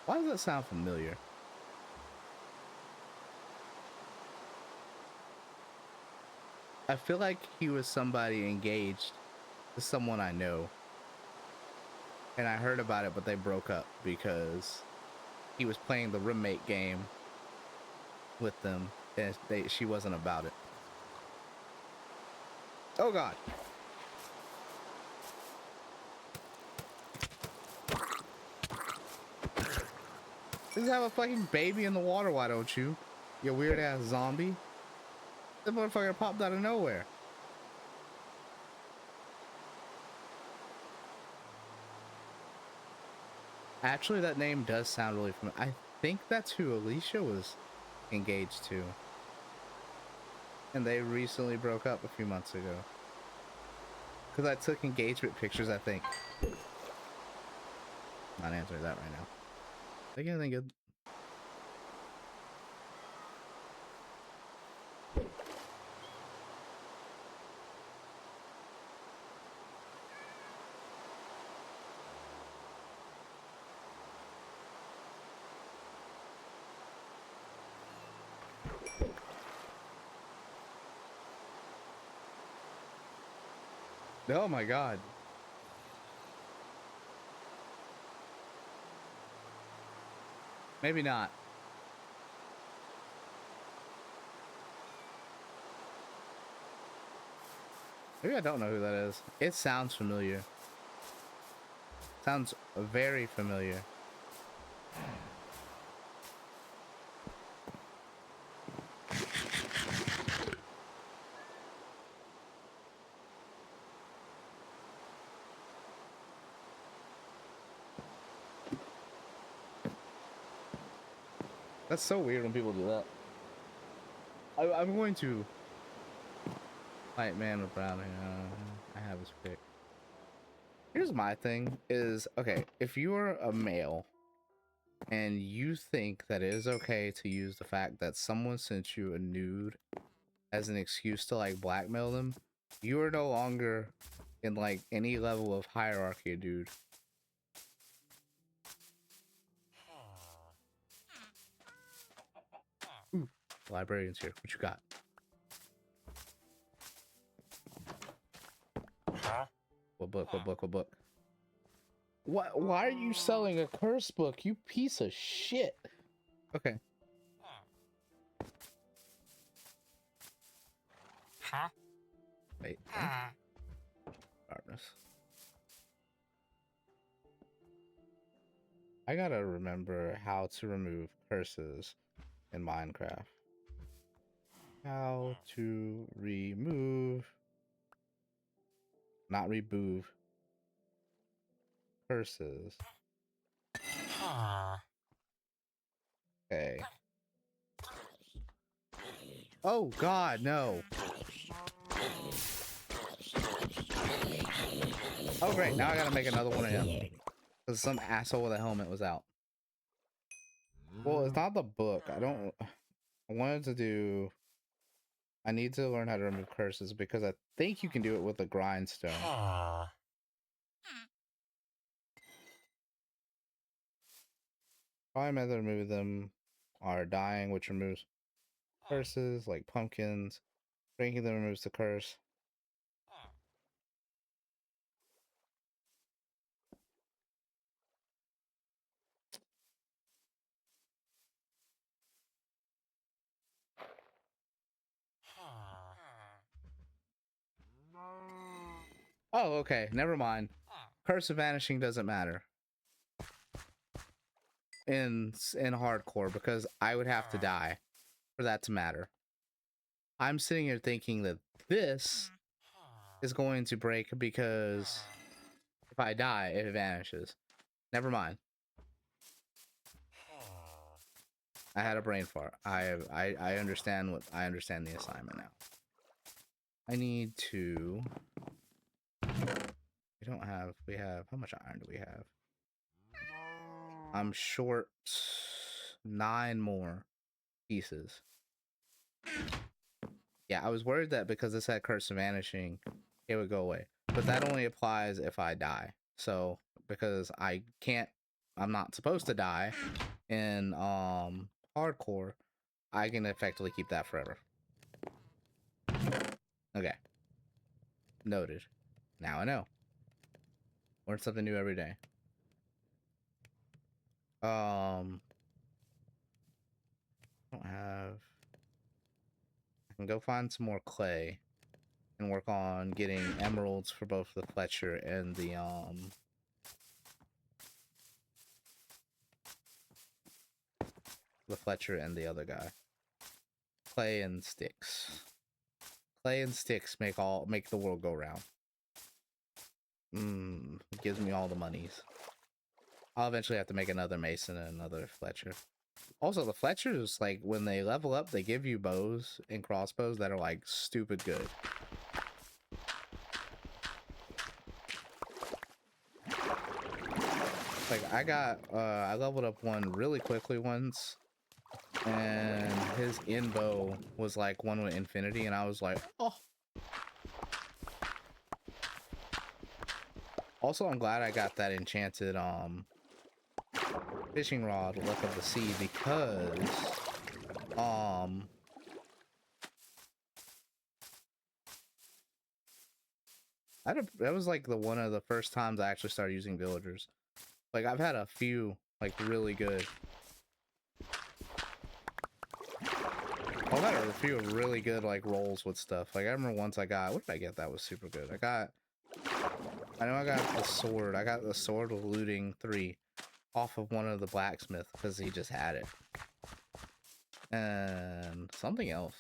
Why does that sound familiar? I feel like he was somebody engaged to someone I know. And I heard about it, but they broke up because he was playing the roommate game with them and she wasn't about it. Oh god. Just have a fucking baby in the water, why don't you? You weird ass zombie. The motherfucker popped out of nowhere. Actually, that name does sound really familiar. I think that's who Alicia was engaged to. And they recently broke up a few months ago. Because I took engagement pictures, I think. Not answering that right now. Think anything good? Oh my god. Maybe not. Maybe I don't know who that is. It sounds familiar. Sounds very familiar. That's so weird when people do that. I'm going to... White man with brown hair. I have his pick. Here's my thing is, okay, if you're a male and you think that it is okay to use the fact that someone sent you a nude as an excuse to like blackmail them, you are no longer in like any level of hierarchy, dude. Ooh, the librarian's here. What you got? What book? What book? What book? What? Why are you selling a curse book, you piece of shit? Okay. Wait. Darkness. I gotta remember how to remove curses in Minecraft. How to remove, not remove, curses. Okay. Oh God, no. Oh great, now I gotta make another one of him. Because some asshole with a helmet was out. Well, it's not the book. I wanted to do... I need to learn how to remove curses because I think you can do it with a grindstone. Probably method to remove them are dying, which removes curses, like pumpkins. Drinking them removes the curse. Oh, okay. Never mind. Curse of Vanishing doesn't matter in hardcore because I would have to die for that to matter. I'm sitting here thinking that this is going to break because if I die, it vanishes. Never mind. I had a brain fart. I understand I understand the assignment now. I need to... we have, how much iron do we have? I'm short 9 more pieces. Yeah, I was worried that because this had Curse of Vanishing, it would go away. But that only applies if I die. So, because I'm not supposed to die in hardcore, I can effectively keep that forever. Okay. Noted. Now I know. Learn something new every day. I don't have... I can go find some more clay and work on getting emeralds for both the Fletcher and the Fletcher and the other guy. Clay and sticks. Clay and sticks make the world go round. Gives me all the monies. I'll eventually have to make another Mason and another Fletcher. Also, the Fletchers, like, when they level up, they give you bows and crossbows that are, like, stupid good. Like, I leveled up one really quickly once, and his end bow was, like, one with infinity, and I was like, oh. Also, I'm glad I got that enchanted, fishing rod, Luck of the Sea, because that was like one of the first times I actually started using villagers. Like, I've had a few like really good. Oh, I got a a few really good like rolls with stuff. Like I remember once I got, what did I get that was super good? I know I got the sword. I got the sword of looting 3 off of one of the blacksmith because he just had it. And something else.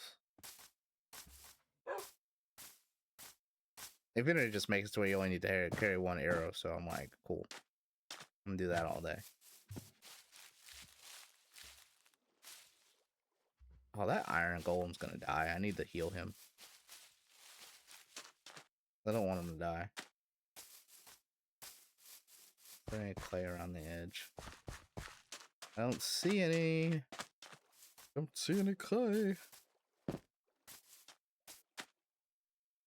Infinity just makes it to where you only need to carry 1 arrow, so I'm like, cool. I'm gonna do that all day. Oh, that iron golem's gonna die. I need to heal him. I don't want him to die. Put any clay around the edge. I don't see any. Don't see any clay.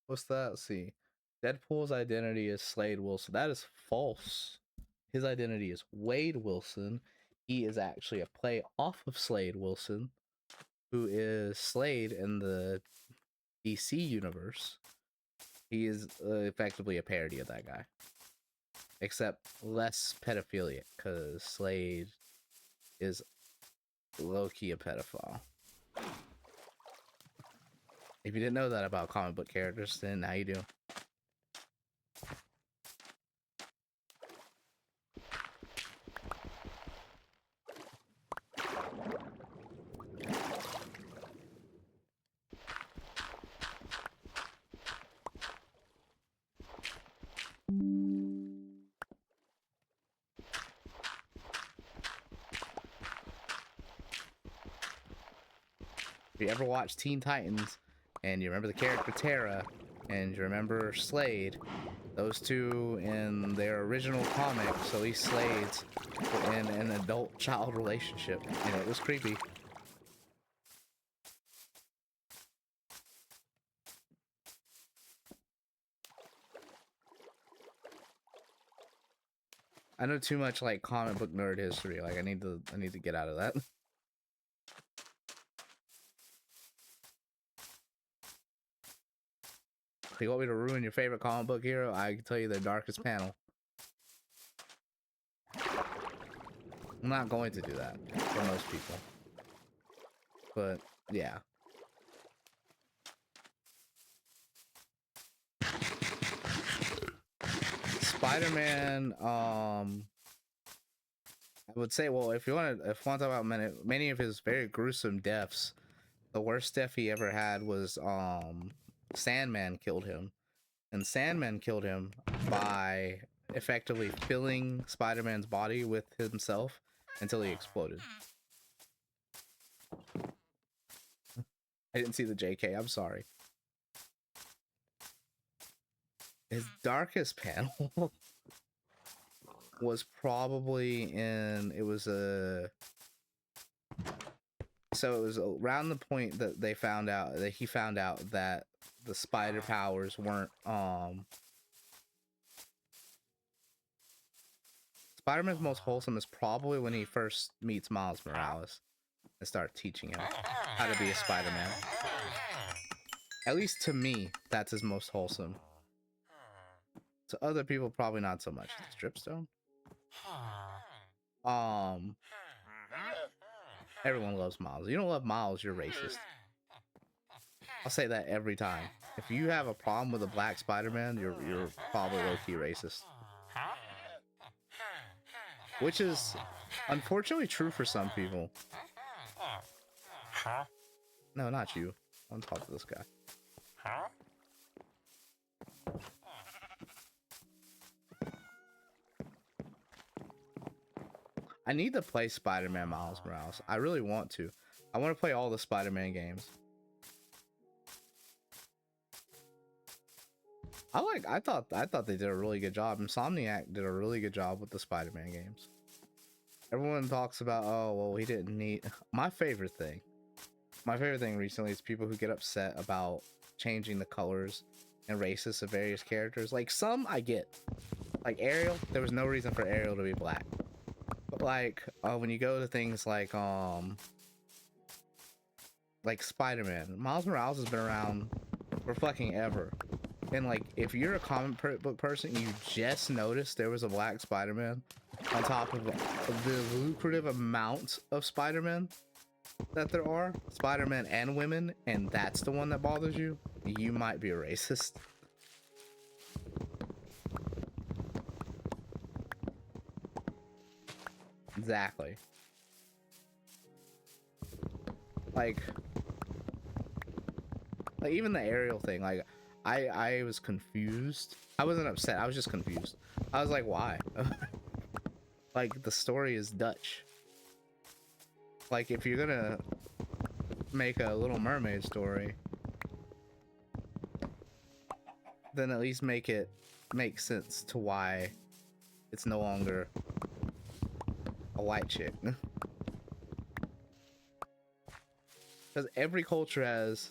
What's that? Let's see. Deadpool's identity is Slade Wilson. That is false. His identity is Wade Wilson. He is actually a play off of Slade Wilson, who is Slade in the DC universe. He is effectively a parody of that guy. Except less pedophilic, because Slade is low-key a pedophile. If you didn't know that about comic book characters, then now you do. If you ever watched Teen Titans and you remember the character Tara and you remember Slade, those two in their original comics, at least Slade's, were in an adult-child relationship, and it was creepy. I know too much like comic book nerd history. Like I need to get out of that. You want me to ruin your favorite comic book hero? I can tell you their darkest panel. I'm not going to do that for most people. But, yeah. Spider-Man, I would say, well, if you want to talk about many of his very gruesome deaths, the worst death he ever had was, Sandman killed him, and Sandman killed him by effectively filling Spider-Man's body with himself until he exploded. I didn't see the JK, I'm sorry. His darkest panel was probably in, so it was around the point that he found out that the spider powers weren't, Spider-Man's most wholesome is probably when he first meets Miles Morales and start teaching him how to be a Spider-Man. At least to me, that's his most wholesome. To other people, probably not so much. Dripstone? Everyone loves Miles. You don't love Miles, you're racist. I'll say that every time. If you have a problem with a black Spider-Man, you're probably low-key racist. Which is unfortunately true for some people. No, not you. On top of this guy. I need to play Spider-Man Miles Morales. I really want to. I want to play all the Spider-Man games. I thought they did a really good job. Insomniac did a really good job with the Spider-Man games. Everyone talks about, oh, well, he didn't need... My favorite thing recently is people who get upset about changing the colors and races of various characters. Like, some I get. Like, Ariel, there was no reason for Ariel to be black. But, like, when you go to things like Spider-Man, Miles Morales has been around for fucking ever. And, like, if you're a comic book person, you just noticed there was a black Spider-Man on top of the lucrative amount of Spider-Man, that there are, Spider-Man and women, and that's the one that bothers you, you might be a racist. Exactly. Like even the Ariel thing, like I was confused. I wasn't upset, I was just confused. I was like, why? Like, the story is Dutch. Like, if you're gonna make a Little Mermaid story, then at least make it make sense to why it's no longer a white chick. Because every culture has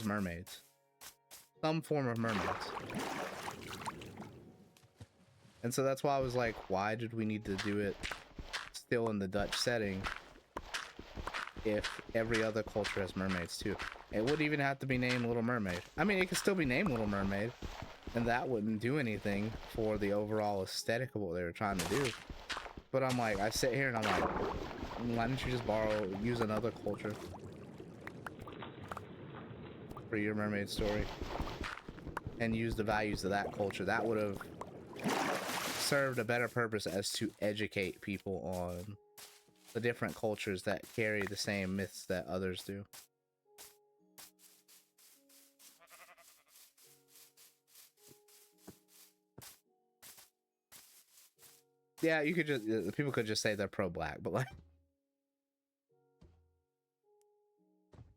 mermaids. Some form of mermaids. And so that's why I was like, why did we need to do it still in the Dutch setting if every other culture has mermaids too? It wouldn't even have to be named Little Mermaid. I mean, it could still be named Little Mermaid, and that wouldn't do anything for the overall aesthetic of what they were trying to do. But I'm like, I sit here and I'm like, why didn't you just use another culture for your mermaid story and use the values of that culture? That would have served a better purpose as to educate people on the different cultures that carry the same myths that others do. Yeah, you could just, people could just say they're pro-black, but like,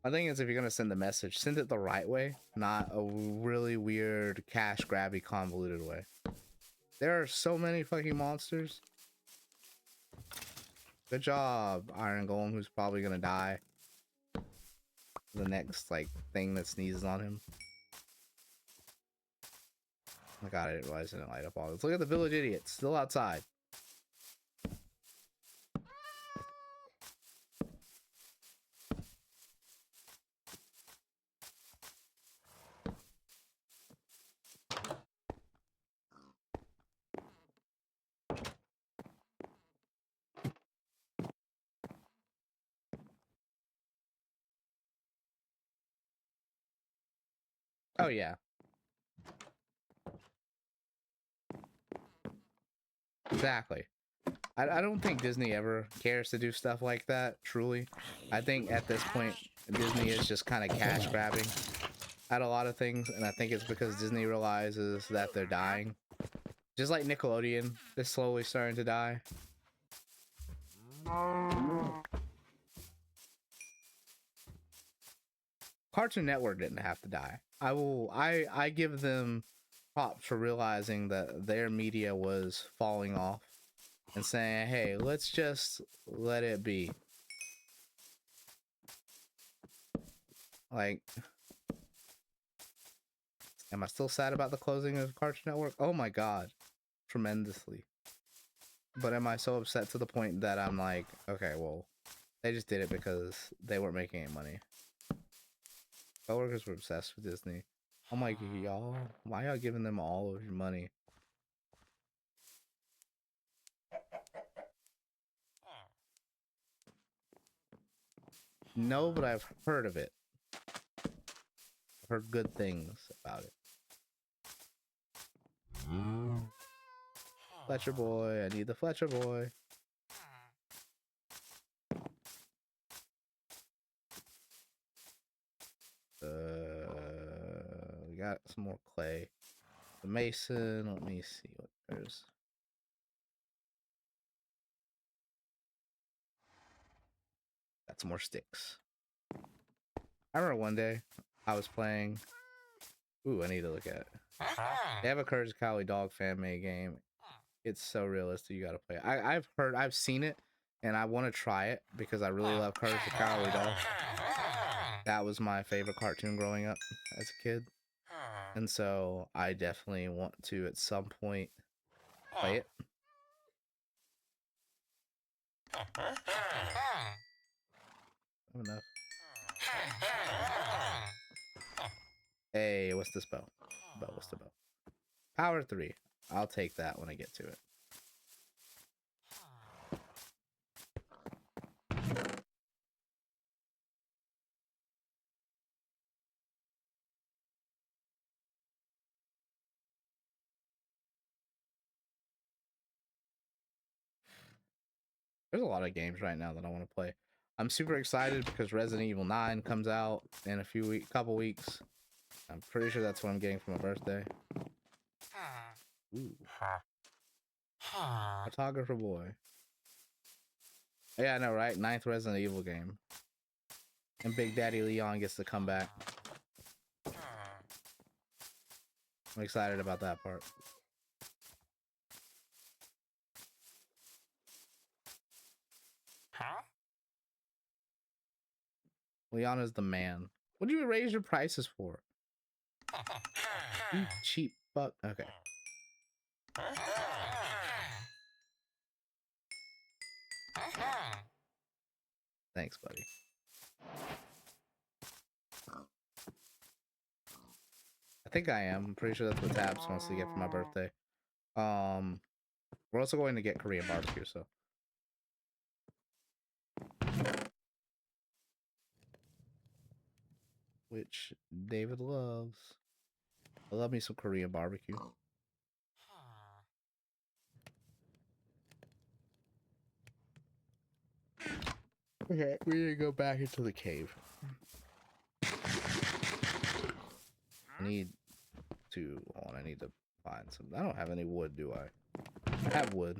I think is if you're gonna send the message, send it the right way, not a really weird, cash grabby, convoluted way. There are so many fucking monsters. Good job, Iron Golem, who's probably gonna die. The next, like, thing that sneezes on him. Oh my god, I didn't realize I didn't light up all this. Look at the village idiot, still outside. Oh yeah. Exactly. I don't think Disney ever cares to do stuff like that, truly. I think at this point, Disney is just kind of cash grabbing at a lot of things, and I think it's because Disney realizes that they're dying. Just like Nickelodeon is slowly starting to die. Cartoon Network didn't have to die. I give them props for realizing that their media was falling off and saying, hey, let's just let it be. Like, am I still sad about the closing of Cartoon Network? Oh my god, tremendously. But am I so upset to the point that I'm like, okay, well, they just did it because they weren't making any money. Coworkers were obsessed with Disney. I'm like, y'all, why y'all giving them all of your money? No, but I've heard of it. I've heard good things about it. Fletcher boy, I need the Fletcher boy. We got some more clay. The mason, let me see what there's. Got some more sticks. I remember one day I was playing. Ooh, I need to look at it. They have a Courage the Cowardly Dog fan made game. It's so realistic. You gotta play it. I've seen it, and I want to try it because I really love Courage the Cowardly Dog. That was my favorite cartoon growing up as a kid, and so I definitely want to at some point play it. Enough. Hey, what's this bow? What's the bow? Power 3. I'll take that when I get to it. There's a lot of games right now that I want to play. I'm super excited because Resident Evil 9 comes out in a couple weeks. I'm pretty sure that's what I'm getting for my birthday. Ooh. Photographer boy. Yeah, I know, right? 9th Resident Evil game. And Big Daddy Leon gets to come back. I'm excited about that part. Leon is the man. What do you raise your prices for? You cheap fuck. Okay. Thanks, buddy. I think I am. I'm pretty sure that's what Tabs wants to get for my birthday. We're also going to get Korean barbecue, so. Which David loves. I love me some Korean barbecue. Okay, we need to go back into the cave. I need to find some. I don't have any wood, do I? I have wood.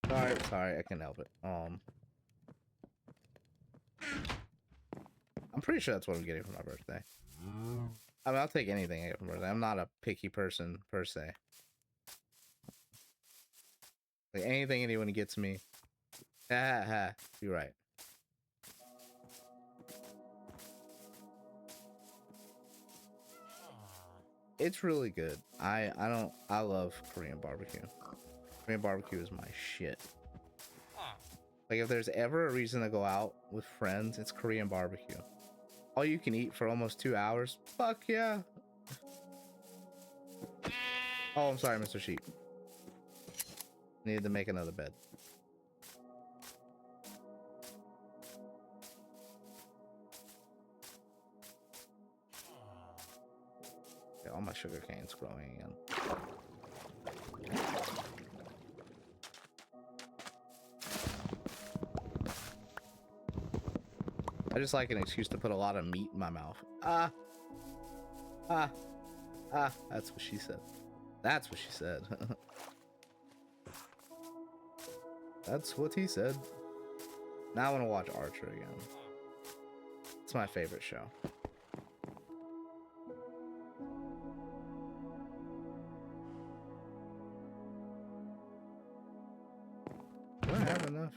sorry, I can help it. I'm pretty sure that's what I'm getting for my birthday. I mean, I'll take anything I get for my birthday. I'm not a picky person per se. Like anything anyone gets me. You're right. It's really good. I love Korean barbecue. Korean barbecue is my shit. Like if there's ever a reason to go out with friends, it's Korean barbecue. All you can eat for almost 2 hours. Fuck yeah. Oh, I'm sorry, Mr. Sheep. Needed to make another bed. Yeah, all my sugar canes growing again. I just like an excuse to put a lot of meat in my mouth. That's what she said. That's what she said. That's what he said. Now I want to watch Archer again. It's my favorite show. Do I have enough?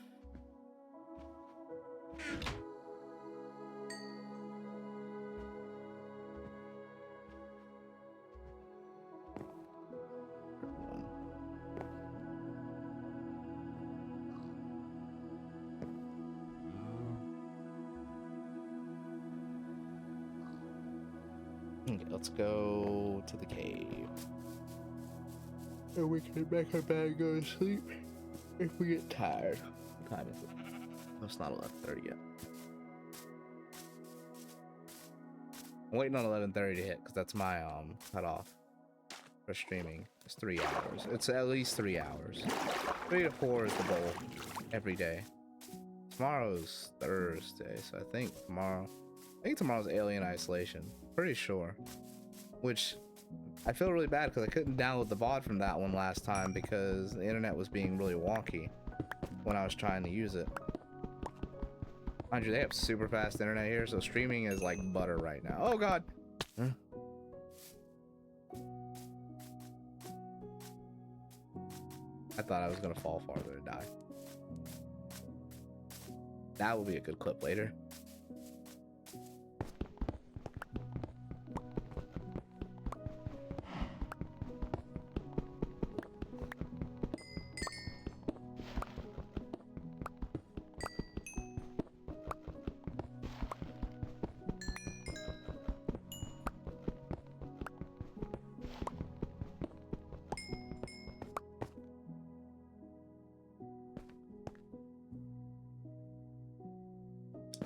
Okay, let's go to the cave. And we can make our bed and go to sleep if we get tired. What time is it? Oh, it's not 11:30 yet. I'm waiting on 11:30 to hit because that's my cutoff for streaming. It's 3 hours. It's at least 3 hours. 3 to 4 is the goal every day. Tomorrow's Thursday, so I think tomorrow's Alien Isolation. Pretty sure. Which I feel really bad because I couldn't download the VOD from that one last time because the internet was being really wonky when I was trying to use it. Mind you, they have super fast internet here, so streaming is like butter right now. Oh god! Huh? I thought I was gonna fall farther and die. That will be a good clip later.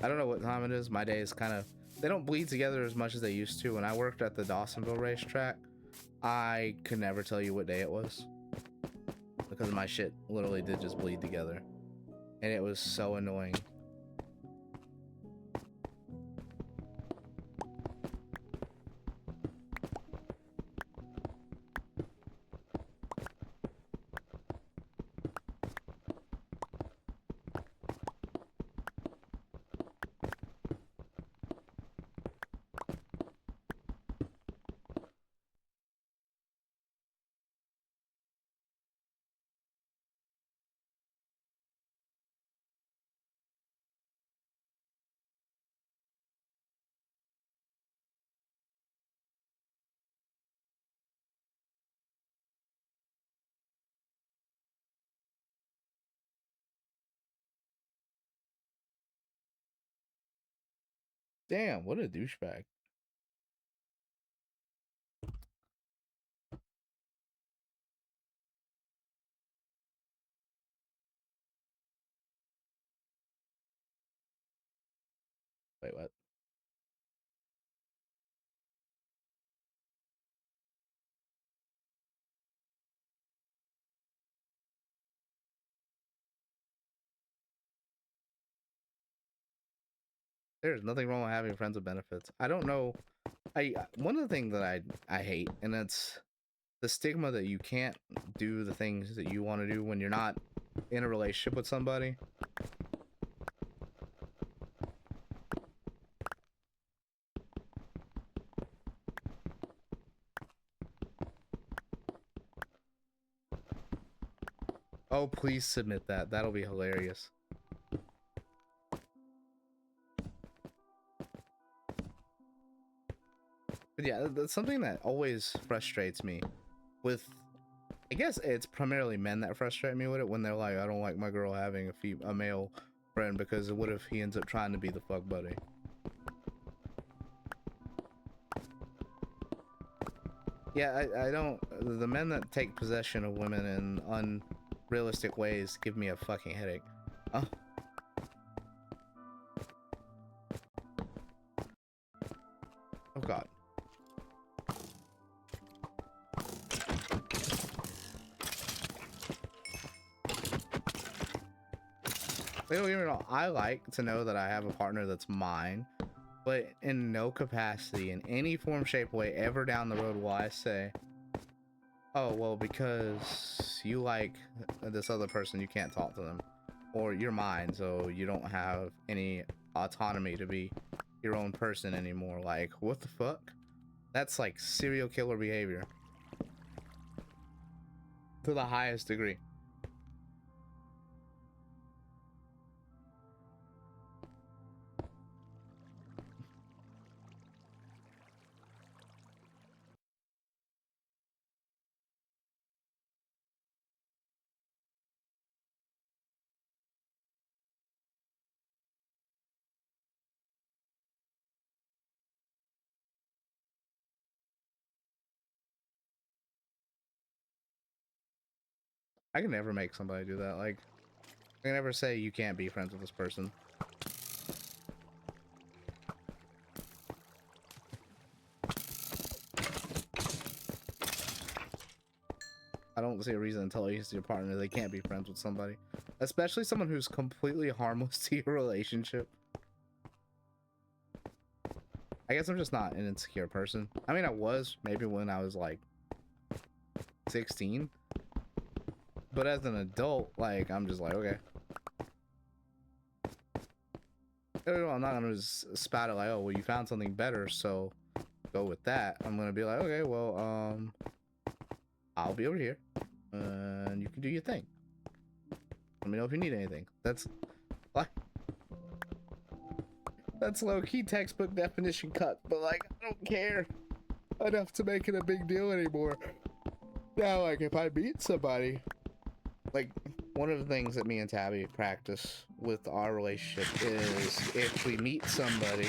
I don't know what time it is. My days kind of, they don't bleed together as much as they used to. When I worked at the Dawsonville racetrack, I could never tell you what day it was because my shit literally did just bleed together, and it was so annoying. Damn, what a douchebag. Wait, what? There's nothing wrong with having friends with benefits. I don't know. One of the things that I hate, and it's the stigma that you can't do the things that you want to do when you're not in a relationship with somebody. Oh, please submit that. That'll be hilarious. But yeah, that's something that always frustrates me with, I guess it's primarily men that frustrate me with it, when they're like, I don't like my girl having a male friend because what if he ends up trying to be the fuck buddy? Yeah, I don't, the men that take possession of women in unrealistic ways give me a fucking headache. Oh. Oh god. I like to know that I have a partner that's mine, but in no capacity, in any form, shape, way, ever down the road will I say, oh, well, because you like this other person, you can't talk to them. Or you're mine, so you don't have any autonomy to be your own person anymore. Like, what the fuck? That's like serial killer behavior. To the highest degree. I can never make somebody do that. Like, I can never say you can't be friends with this person. I don't see a reason to tell your partner they can't be friends with somebody, especially someone who's completely harmless to your relationship. I guess I'm just not an insecure person. I mean, I was maybe when I was like 16, but as an adult, like, I'm just like, okay. I'm not gonna just spout it like, oh, well, you found something better, so go with that. I'm gonna be like, okay, well, I'll be over here, and you can do your thing. Let me know if you need anything. That's like, that's low-key textbook definition cut, but like, I don't care enough to make it a big deal anymore. Now, like, if I meet somebody, like, one of the things that me and Tabby practice with our relationship is if we meet somebody.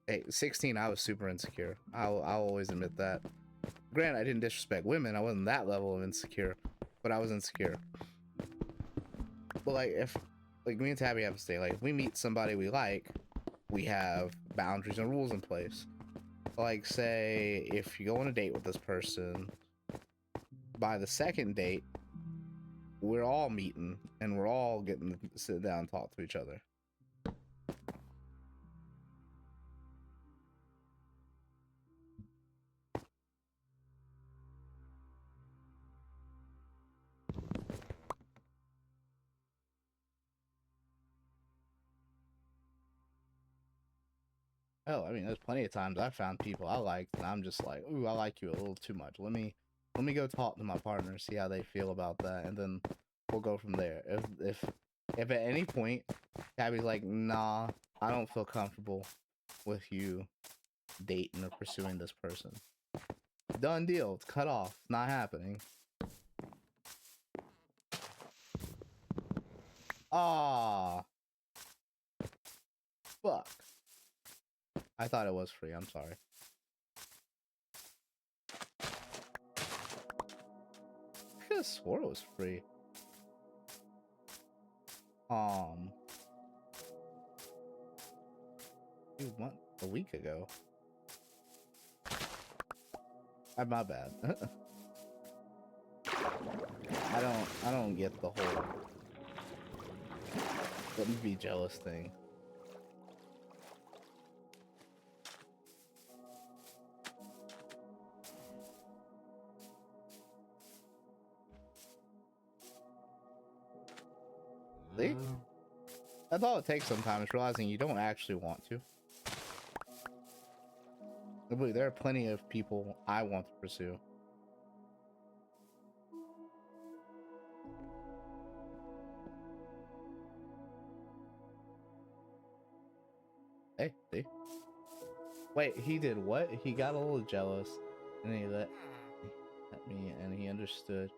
Hey, 16, I was super insecure. I'll always admit that. Granted, I didn't disrespect women. I wasn't that level of insecure, but I was insecure. But like, if like me and Tabby have to stay, like, if we meet somebody we like, we have boundaries and rules in place. Like, say if you go on a date with this person, by the second date, we're all meeting and we're all getting to sit down and talk to each other. Oh, I mean, there's plenty of times I found people I liked, and I'm just like, ooh, I like you a little too much. Let me go talk to my partner, see how they feel about that, and then we'll go from there. If at any point Gabby's like, nah, I don't feel comfortable with you dating or pursuing this person, done deal. It's cut off. It's not happening. Ah, fuck. I thought it was free. I'm sorry. I could have swore it was free. What? A week ago. My bad. I don't get the whole let me be jealous thing. See? That's all it takes sometimes, realizing you don't actually want to. I believe there are plenty of people I want to pursue. Hey, see? Wait, he did what? He got a little jealous, and he let me, and he understood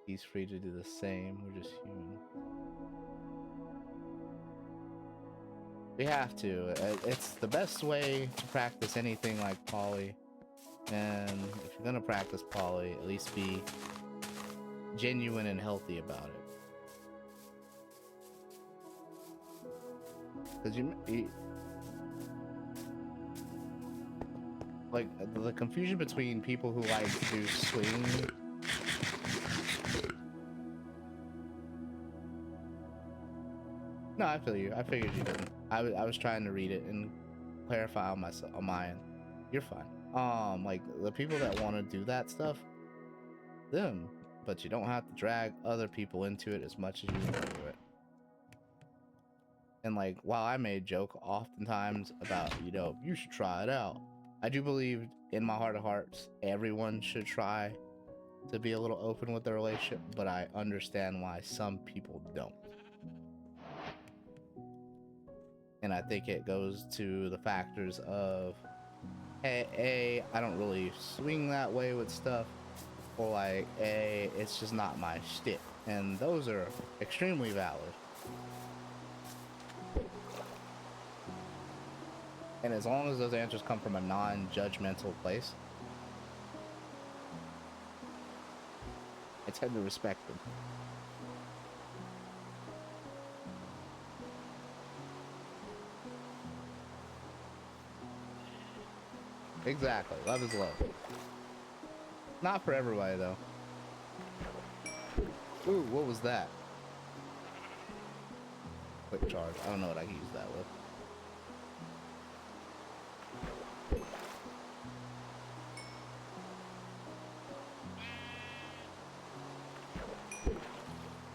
he's free to do the same. We're just human. We have to. It's the best way to practice anything like poly. And if you're gonna practice poly, at least be genuine and healthy about it. Because you like the confusion between people who like to swing. No, I feel you. I figured you didn't. I was trying to read it and clarify on myself on mine. You're fine. Like the people that want to do that stuff, them. But you don't have to drag other people into it as much as you want to do it. And like, while I may joke oftentimes about, you know, you should try it out, I do believe in my heart of hearts, everyone should try to be a little open with their relationship, but I understand why some people don't. And I think it goes to the factors of, hey, I don't really swing that way with stuff, or like, hey, it's just not my shtick. And those are extremely valid. And as long as those answers come from a non-judgmental place, I tend to respect them. Exactly. Love is love. Not for everybody, though. Ooh, what was that? Quick charge. I don't know what I can use that with.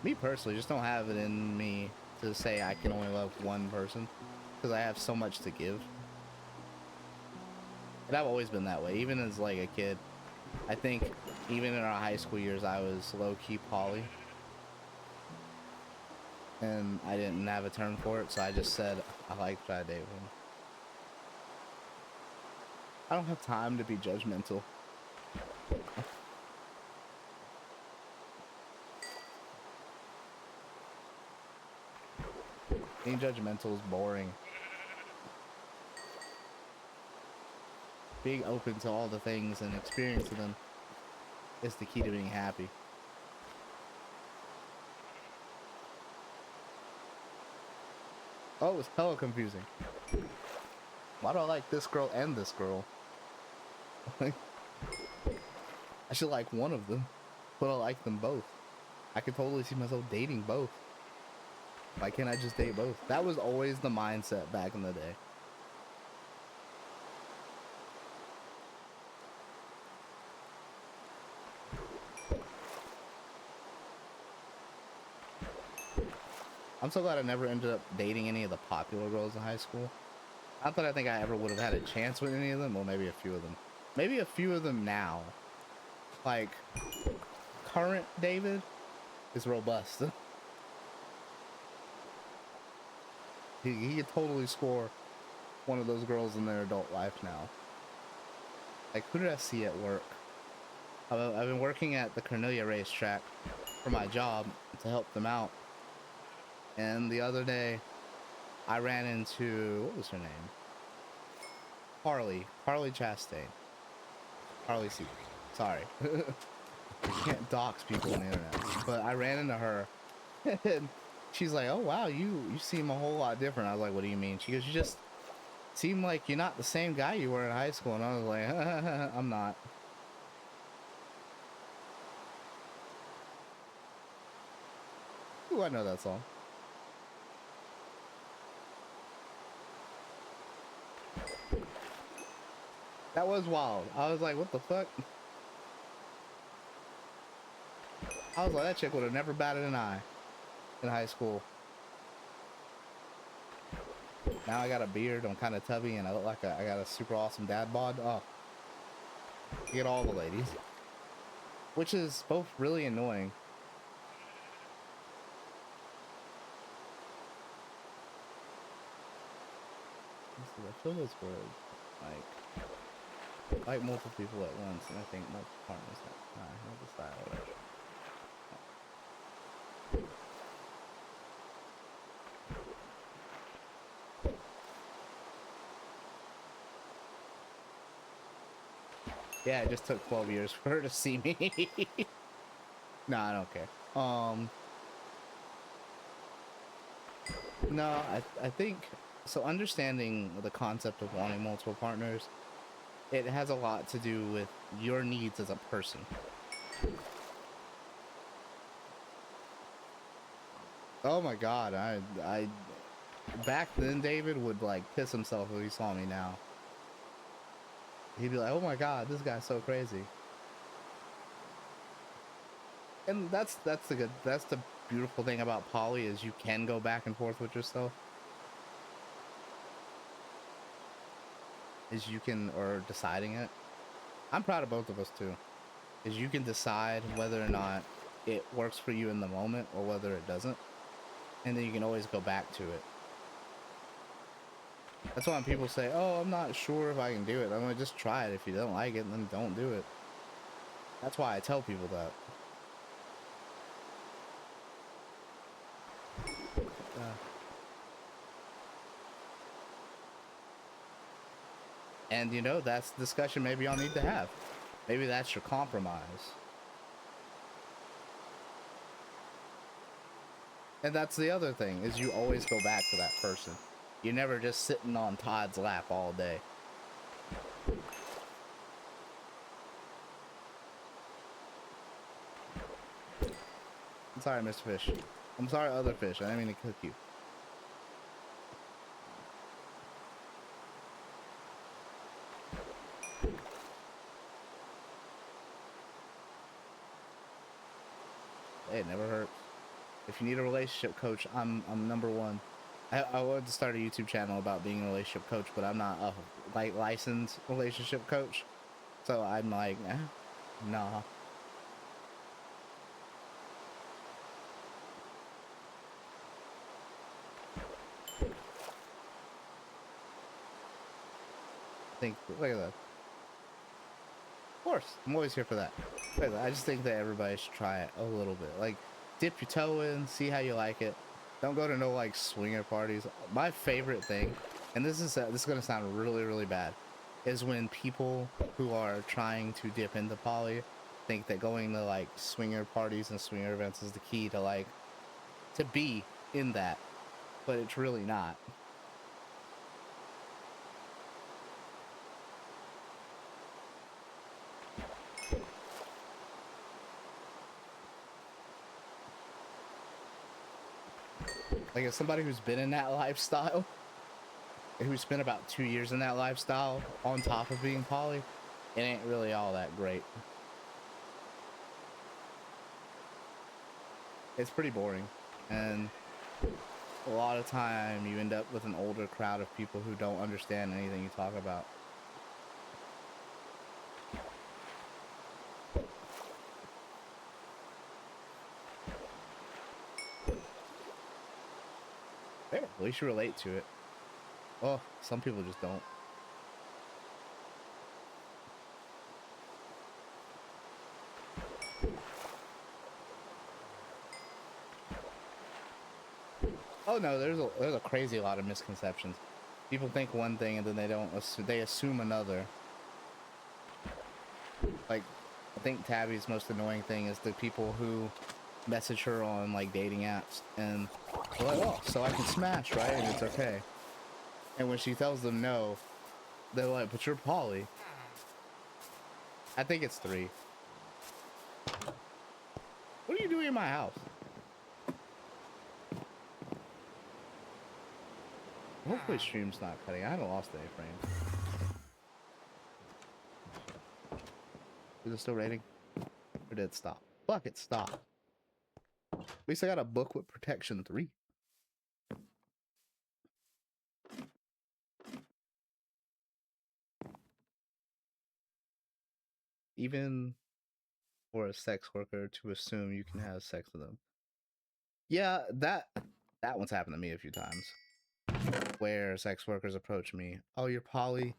Me personally, just don't have it in me to say I can only love one person, because I have so much to give. And I've always been that way, even as like a kid. I think even in our high school years, I was low-key poly. And I didn't have a term for it, so I just said I like to try to date with him. I don't have time to be judgmental. Being judgmental is boring. Being open to all the things and experiencing them is the key to being happy. Oh, it's hella confusing. Why do I like this girl and this girl? I should like one of them, but I like them both. I could totally see myself dating both. Why can't I just date both? That was always the mindset back in the day. I'm so glad I never ended up dating any of the popular girls in high school. Not that I think I ever would have had a chance with any of them. Well, maybe a few of them. Maybe a few of them now. Like, current David is robust. He could totally score one of those girls in their adult life now. Like, who did I see at work? I've been working at the Cornelia racetrack for my job to help them out. And the other day, I ran into, what was her name? Harley Chastain. Harley Seaver. Sorry. You can't dox people on the internet. But I ran into her, and she's like, oh wow, you seem a whole lot different. I was like, what do you mean? She goes, you just seem like you're not the same guy you were in high school. And I was like, I'm not. Ooh, I know that song. That was wild. I was like, what the fuck? I was like, that chick would have never batted an eye in high school. Now I got a beard, I'm kind of tubby, and I look like I got a super awesome dad bod. Oh, you get all the ladies. Which is both really annoying. I feel this word, like multiple people at once, and I think multiple partners at a time. Not the style. Yeah, it just took 12 years for her to see me. No, I don't care. No, I think so. Understanding the concept of wanting multiple partners, it has a lot to do with your needs as a person. Oh my god, I back then David would like piss himself if he saw me now. He'd be like, oh my god, this guy's so crazy. And that's the beautiful thing about poly is you can go back and forth with yourself. Is you can, or deciding it. I'm proud of both of us too. Is you can decide whether or not it works for you in the moment or whether it doesn't. And then you can always go back to it. That's why when people say, oh, I'm not sure if I can do it. I'm gonna just try it. If you don't like it, then don't do it. That's why I tell people that. And you know, that's the discussion maybe y'all need to have. Maybe that's your compromise. And that's the other thing, is you always go back to that person. You're never just sitting on Todd's lap all day. I'm sorry, Mr. Fish. I'm sorry, other fish. I didn't mean to cook you. Hey, it never hurts. If you need a relationship coach, I'm number one. I wanted to start a YouTube channel about being a relationship coach, but I'm not a licensed relationship coach. So I'm like, nah. Look at that. Of course, I'm always here for that. I just think that everybody should try it a little bit. Like, dip your toe in, see how you like it. Don't go to no like swinger parties. My favorite thing, and this is gonna sound really, really bad, is when people who are trying to dip into poly think that going to like swinger parties and swinger events is the key to like to be in that, but it's really not. Like, as somebody who's been in that lifestyle, who spent about 2 years in that lifestyle on top of being poly, it ain't really all that great. It's pretty boring, and a lot of time you end up with an older crowd of people who don't understand anything you talk about. There, at least you relate to it. Oh, some people just don't. Oh no, there's a crazy lot of misconceptions. People think one thing and then they assume another. Like, I think Tabby's most annoying thing is the people who message her on like dating apps and they're like, oh, so I can smash, right? And it's okay. And when she tells them no, they're like, but you're poly. I think it's 3. What are you doing in my house? Hopefully stream's not cutting. I haven't lost any frames. Is it still rating? Or did it stop? Fuck it, stop. At least I got a book with protection 3. Even for a sex worker to assume you can have sex with them. Yeah, that one's happened to me a few times. Where sex workers approach me, oh, you're poly,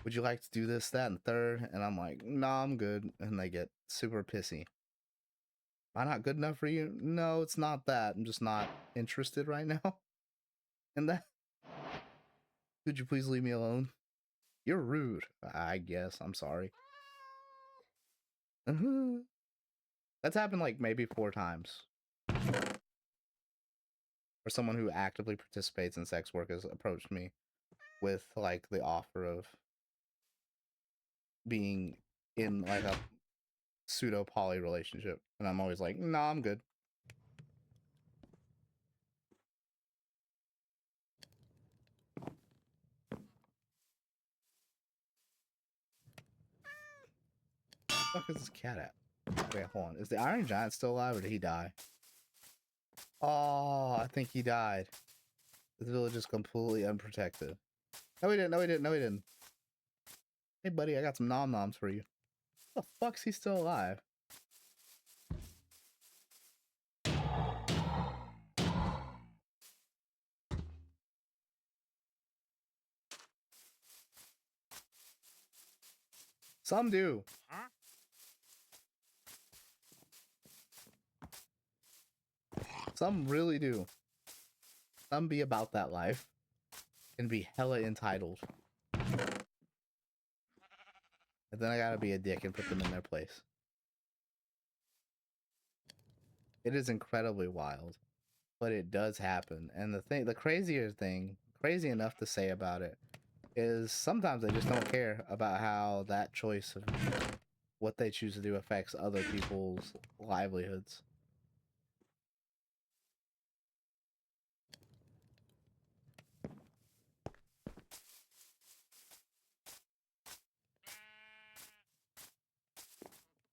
would you like to do this, that, and third? And I'm like, nah, I'm good. And they get super pissy. Am I not good enough for you? No, it's not that. I'm just not interested right now in that. Could you please leave me alone? You're rude. I guess. I'm sorry. That's happened like maybe 4 times. Or someone who actively participates in sex work has approached me with like the offer of being in like a pseudo poly relationship, and I'm always like, nah, I'm good. Where the fuck is this cat at? Wait, hold on. Is the Iron Giant still alive, or did he die? Oh, I think he died. This village is completely unprotected. No, he didn't. No, he didn't. No, he didn't. Hey, buddy, I got some nom-noms for you. How the fuck's he still alive? Some do. Huh? Some really do. Some be about that life. And be hella entitled. And then I gotta be a dick and put them in their place. It is incredibly wild. But it does happen. And the crazier thing, crazy enough to say about it, is sometimes they just don't care about how that choice of what they choose to do affects other people's livelihoods.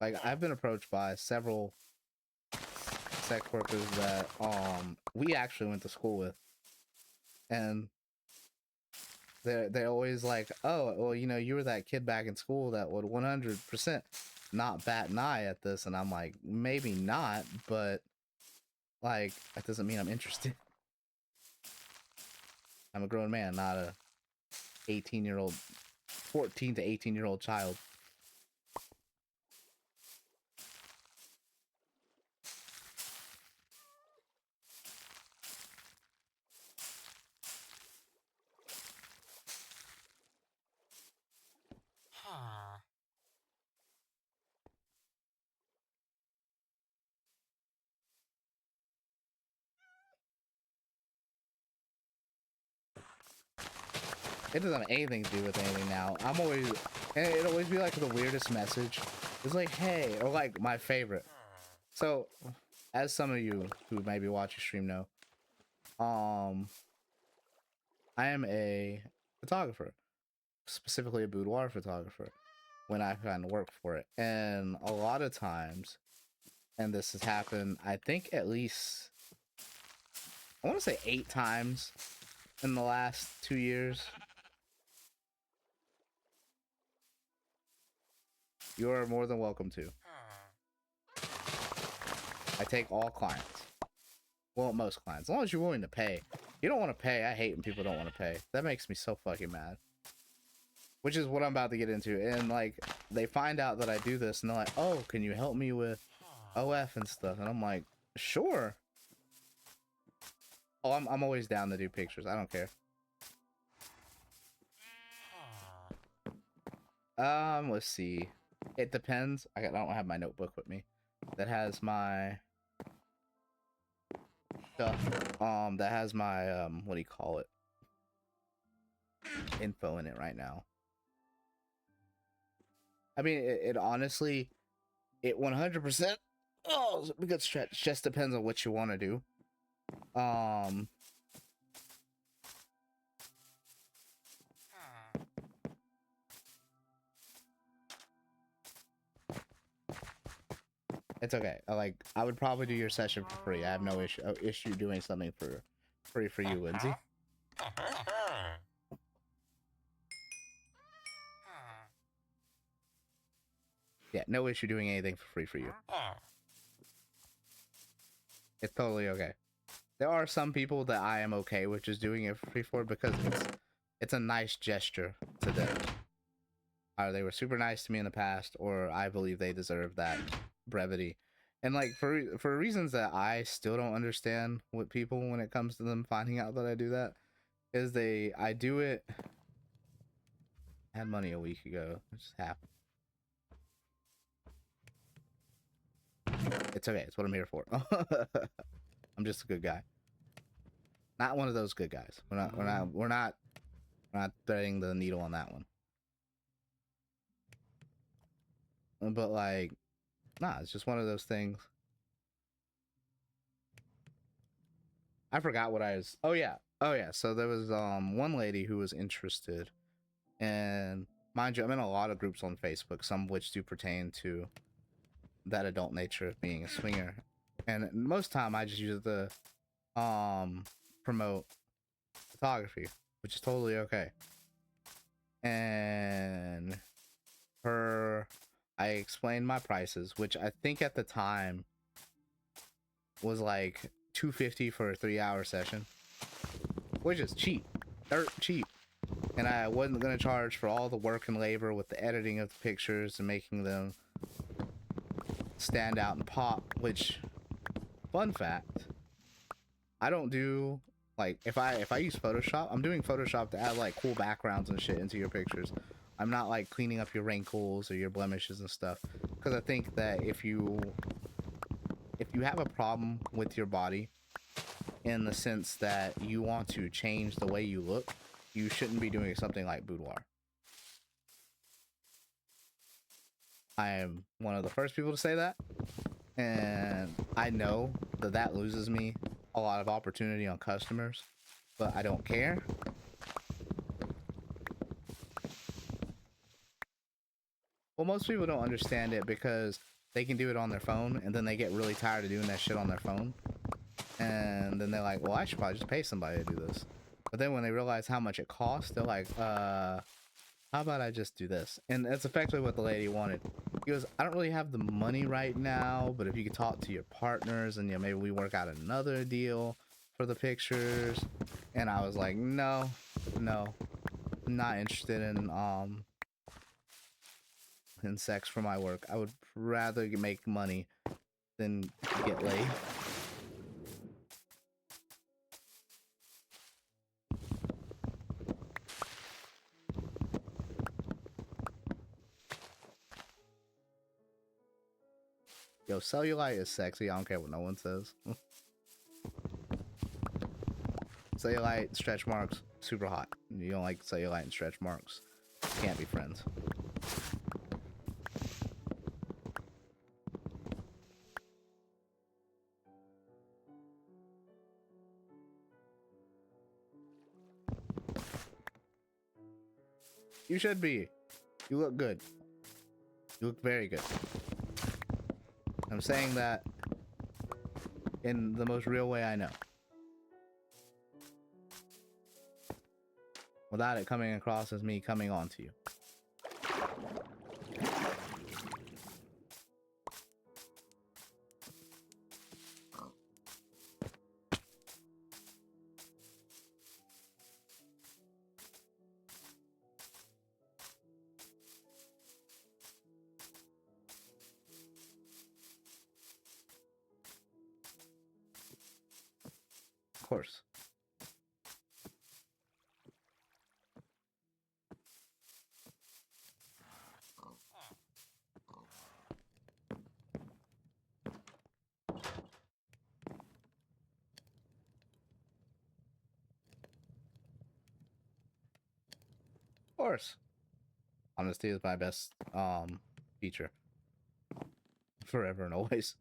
Like, I've been approached by several sex workers that we actually went to school with, and they're always like, oh, well, you know, you were that kid back in school that would 100% not bat an eye at this. And I'm like, maybe not, but like, that doesn't mean I'm interested. I'm a grown man, not a 18-year-old, 14 to 18-year-old child. Huh. It doesn't have anything to do with anything now. I'm always, and it'll always be like the weirdest message. It's like, hey, or like my favorite. So, as some of you who maybe watch your stream know, I am a photographer, specifically a boudoir photographer, when I kind of work for it. And a lot of times, and this has happened, I think at least, I want to say 8 times in the last 2 years. You are more than welcome to. I take all clients. Well, most clients. As long as you're willing to pay. You don't want to pay. I hate when people don't want to pay. That makes me so fucking mad. Which is what I'm about to get into. And, like, they find out that I do this, and they're like, oh, can you help me with OF and stuff? And I'm like, sure. Oh, I'm always down to do pictures. I don't care. Let's see. It depends. I don't have my notebook with me. That has my stuff. That has my what do you call it? Info in it right now. I mean, it honestly, it 100%. Oh, it's a good stretch. It just depends on what you want to do. It's okay. I would probably do your session for free. I have no issue doing something for free for you, Lindsay. Yeah, no issue doing anything for free for you. It's totally okay. There are some people that I am okay with just doing it for free for because it's a nice gesture to them. Either they were super nice to me in the past, or I believe they deserve that brevity. And like for reasons that I still don't understand with people when it comes to them finding out that I do that, is I do it. I had money a week ago. It just happened. It's okay. It's what I'm here for. I'm just a good guy. Not one of those good guys. We're not threading the needle on that one. But like, nah, it's just one of those things. I forgot what I was. Oh yeah. So there was one lady who was interested, and mind you, I'm in a lot of groups on Facebook, some of which do pertain to that adult nature of being a swinger, and most time I just use it to promote photography, which is totally okay. And I explained my prices, which I think at the time was like $250 for a 3-hour session, which is cheap, dirt cheap. And I wasn't gonna charge for all the work and labor with the editing of the pictures and making them stand out and pop. Which, fun fact, I don't do, like, if I use Photoshop, I'm doing Photoshop to add like cool backgrounds and shit into your pictures. I'm not like cleaning up your wrinkles or your blemishes and stuff, because I think that if you have a problem with your body in the sense that you want to change the way you look, you shouldn't be doing something like boudoir. I am one of the first people to say that, and I know that loses me a lot of opportunity on customers, but I don't care. Well, most people don't understand it because they can do it on their phone, and then they get really tired of doing that shit on their phone. And then they're like, well, I should probably just pay somebody to do this. But then when they realize how much it costs, they're like, how about I just do this? And that's effectively what the lady wanted. He goes, I don't really have the money right now, but if you could talk to your partners and maybe we work out another deal for the pictures. And I was like, no, I'm not interested in sex for my work. I would rather make money than get laid. Yo, cellulite is sexy. I don't care what no one says. Cellulite, stretch marks, super hot. You don't like cellulite and stretch marks, can't be friends. You should be. You look good. You look very good. I'm saying that in the most real way I know. Without it coming across as me coming on to you. Of course. Of course. Honesty is my best feature. Forever and always.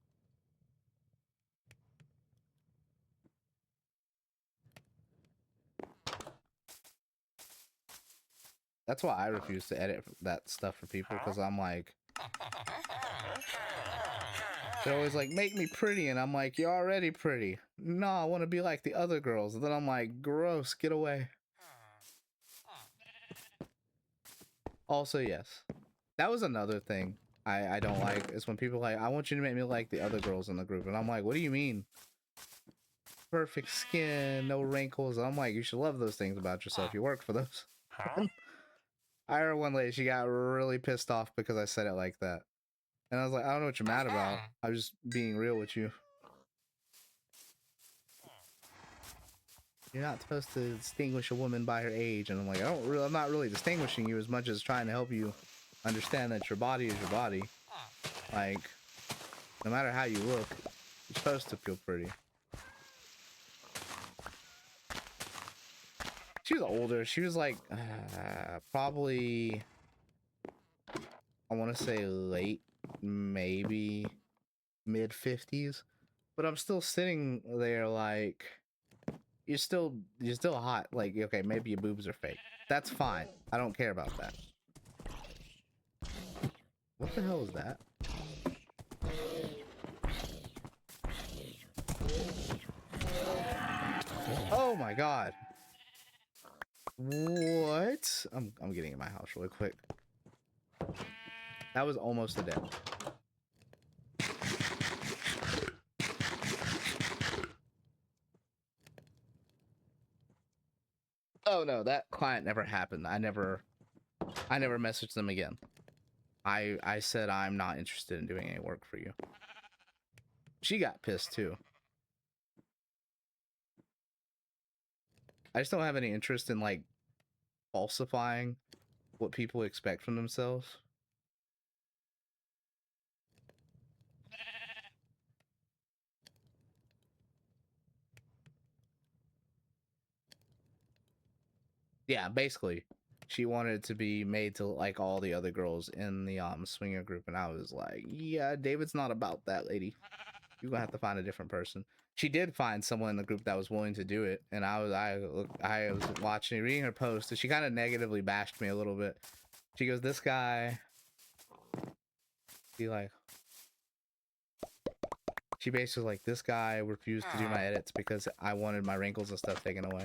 That's why I refuse to edit that stuff for people, because I'm like, they're always like, make me pretty, and I'm like, you're already pretty. No, I want to be like the other girls. And then I'm like, gross, get away. Also, yes, that was another thing I don't like, is when people are like, I want you to make me like the other girls in the group. And I'm like, what do you mean? Perfect skin, no wrinkles. And I'm like, you should love those things about yourself. You work for those. I heard one lady, she got really pissed off because I said it like that. And I was like, I don't know what you're mad about. I was just being real with you. You're not supposed to distinguish a woman by her age. And I'm like, I'm not really distinguishing you as much as trying to help you understand that your body is your body. Like, no matter how you look, you're supposed to feel pretty. She was older. She was like, probably, I want to say late, maybe mid 50s. But I'm still sitting there like, you're still hot. Like, okay, maybe your boobs are fake. That's fine. I don't care about that. What the hell is that? Oh my god. What? I'm getting in my house really quick. That was almost a death. Oh no, that client never happened. I never messaged them again. I said I'm not interested in doing any work for you. She got pissed too. I just don't have any interest in like falsifying what people expect from themselves. Yeah, basically, she wanted it to be made to like all the other girls in the swinger group, and I was like, yeah, David's not about that, lady. You're gonna have to find a different person. She did find someone in the group that was willing to do it, and I was watching, reading her post, and she kind of negatively bashed me a little bit. She goes, this guy, she basically like, this guy refused to do my edits because I wanted my wrinkles and stuff taken away.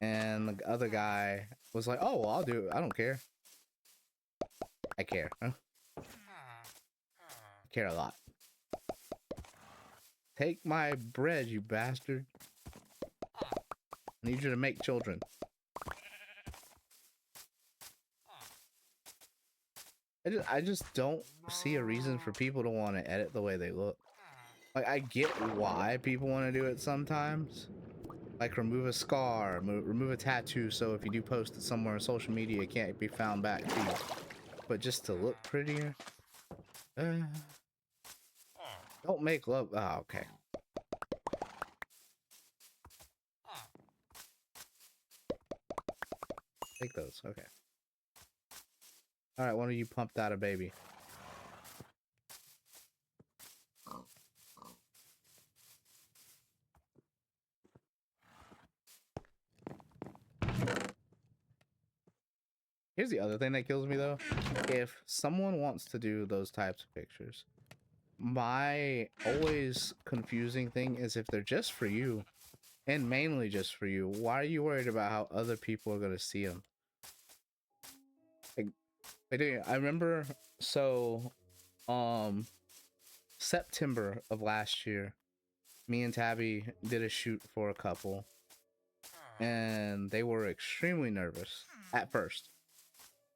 And the other guy was like, oh, well, I'll do it. I don't care. I care. Huh? I care a lot. Take my bread, you bastard. I need you to make children. I just don't see a reason for people to want to edit the way they look. Like, I get why people want to do it sometimes. Like, remove a scar, remove a tattoo, so if you do post it somewhere on social media, it can't be found back to you. But just to look prettier? Don't make love. Oh, okay. Take those. Okay. Alright, one of you pumped out a baby. Here's the other thing that kills me though. If someone wants to do those types of pictures, my always confusing thing is if they're just for you, and mainly just for you, why are you worried about how other people are gonna see them? Like, I remember, so, September of last year, me and Tabby did a shoot for a couple, and they were extremely nervous at first.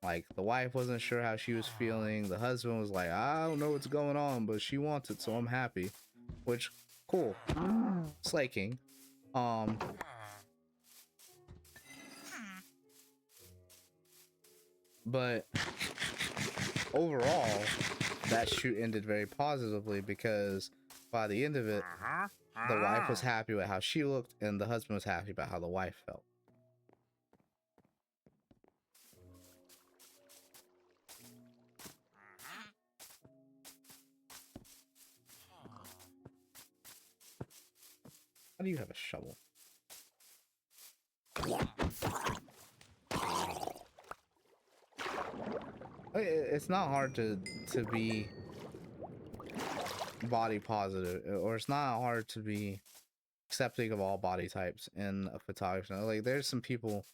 Like, the wife wasn't sure how she was feeling. The husband was like, I don't know what's going on, but she wants it, so I'm happy. Which, cool. Slaking. But overall, that shoot ended very positively because by the end of it, the wife was happy with how she looked and the husband was happy about how the wife felt. How do you have a shovel? It's not hard to be body positive, or it's not hard to be accepting of all body types in a photography. Like, there's some people,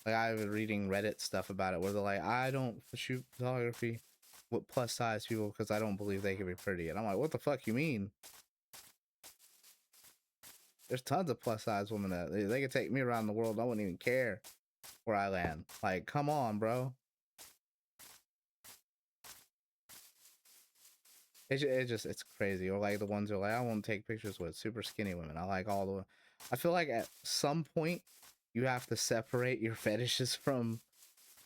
like, I was reading Reddit stuff about it where they're like, I don't shoot photography with plus size people because I don't believe they can be pretty. And I'm like, what the fuck you mean? There's tons of plus size women that they could take me around the world. I wouldn't even care where I land. Like, come on, bro. It's crazy. Or like the ones who are like, I won't take pictures with super skinny women. I like all the. I feel like at some point you have to separate your fetishes from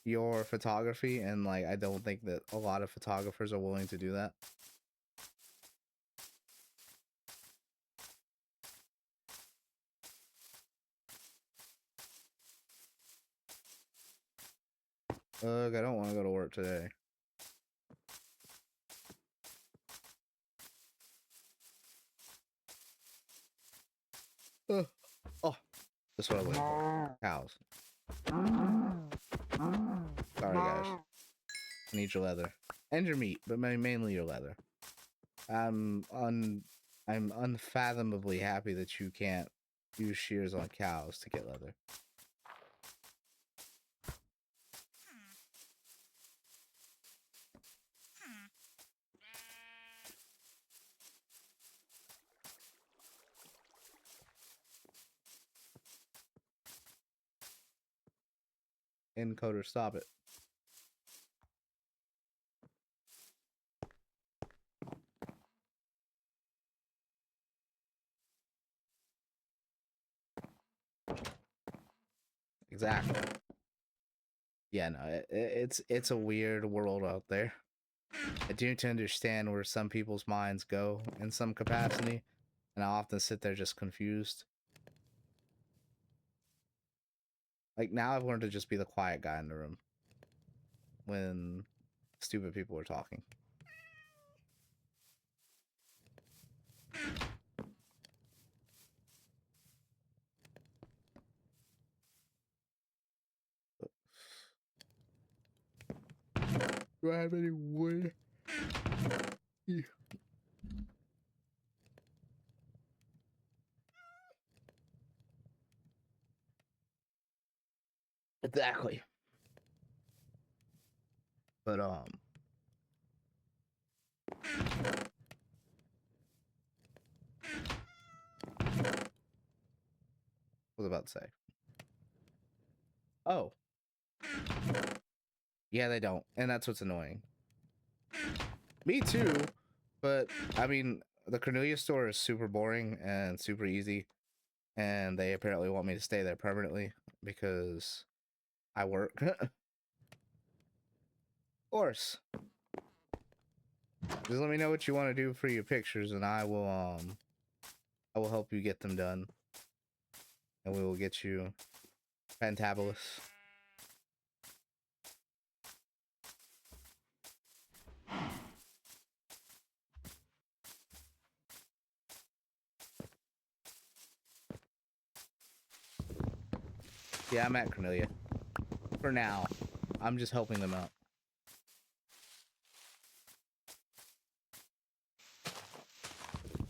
your photography, and like I don't think that a lot of photographers are willing to do that. Ugh, I don't want to go to work today. Oh, that's what I look for. Cows. Sorry, guys. I need your leather and your meat, but mainly your leather. I'm unfathomably happy that you can't use shears on cows to get leather. Encoder, stop it. Exactly. Yeah, no, it's a weird world out there. I do need to understand where some people's minds go in some capacity, and I often sit there just confused. Like, now I've learned to just be the quiet guy in the room when stupid people are talking. Do I have any wood? Yeah. Exactly. But what was I about to say? Oh. Yeah, they don't. And that's what's annoying. Me too. But, I mean, the Cornelia store is super boring and super easy. And they apparently want me to stay there permanently because I work. Of course. Just let me know what you want to do for your pictures and I will help you get them done. And we will get you fantabulous. Yeah, I'm at Cornelia. For now. I'm just helping them out.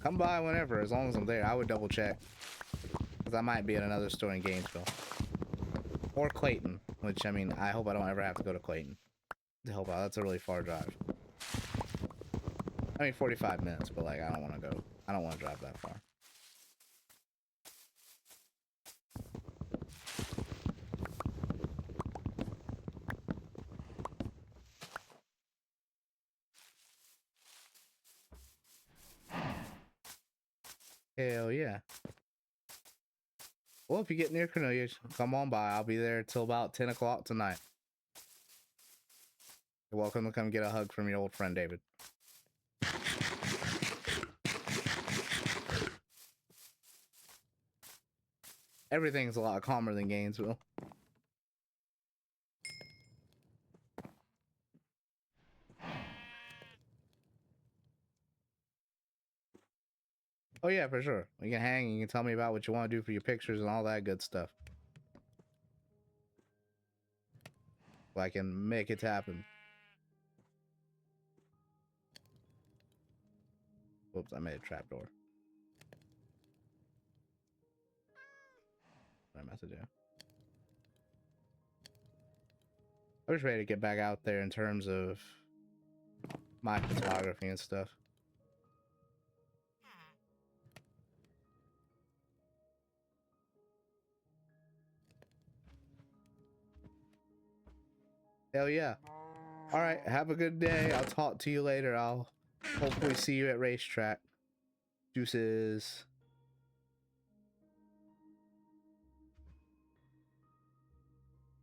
Come by whenever, as long as I'm there. I would double check. Because I might be at another store in Gainesville. Or Clayton, which, I mean, I hope I don't ever have to go to Clayton to help out. That's a really far drive. I mean, 45 minutes, but, like, I don't want to go. I don't want to drive that far. Hell yeah. Well, if you get near Cornelius, come on by. I'll be there till about 10 o'clock tonight. You're welcome to come get a hug from your old friend, David. Everything's a lot calmer than Gainesville. Oh yeah, for sure. We can hang, you can tell me about what you want to do for your pictures and all that good stuff. So I can make it happen. Whoops, I made a trapdoor. What am I meant to do? I'm just ready to get back out there in terms of my photography and stuff. Hell yeah. Alright, have a good day. I'll talk to you later. I'll hopefully see you at racetrack. Deuces.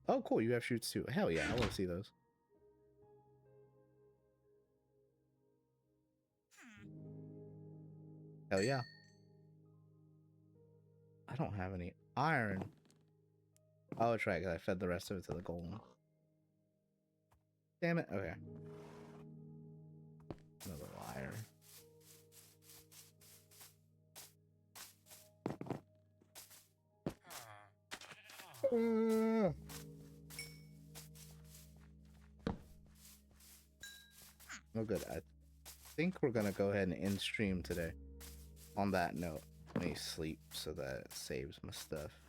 Oh, cool. You have shoots too. Hell yeah. I want to see those. Hell yeah. I don't have any iron. Oh, that's right, because I fed the rest of it to the golem. Damn it. Okay. Another liar. Oh, good. I think we're gonna go ahead and end stream today. On that note, let me sleep so that it saves my stuff.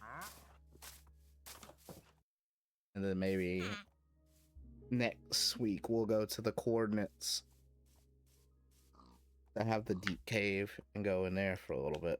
And then maybe next week we'll go to the coordinates that have the deep cave and go in there for a little bit.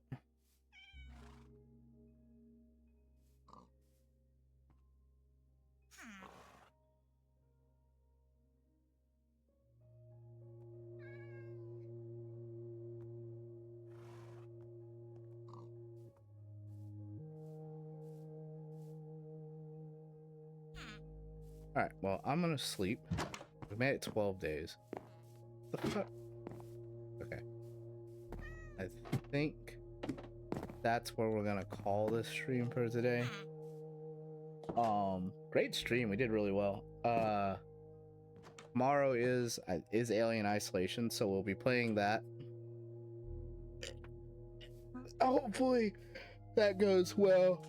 Alright, well, I'm gonna sleep. We made it 12 days. What the fuck? Okay. I think that's where we're gonna call this stream for today. Great stream. We did really well. Tomorrow is Alien Isolation, so we'll be playing that. Hopefully that goes well.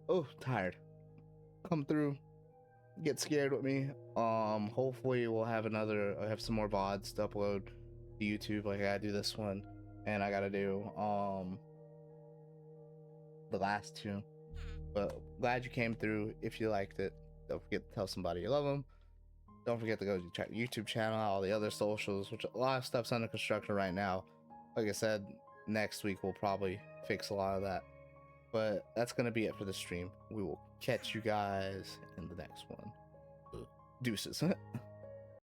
Oh, tired. Come through, get scared with me. Hopefully we'll have I have some more VODs to upload to YouTube. Like I gotta do this one, and I gotta do the last two. But glad you came through. If you liked it, don't forget to tell somebody you love them. Don't forget to go to the YouTube channel, all the other socials, which a lot of stuff's under construction right now. Like I said, next week we'll probably fix a lot of that. But that's going to be it for the stream. We will catch you guys in the next one. Deuces.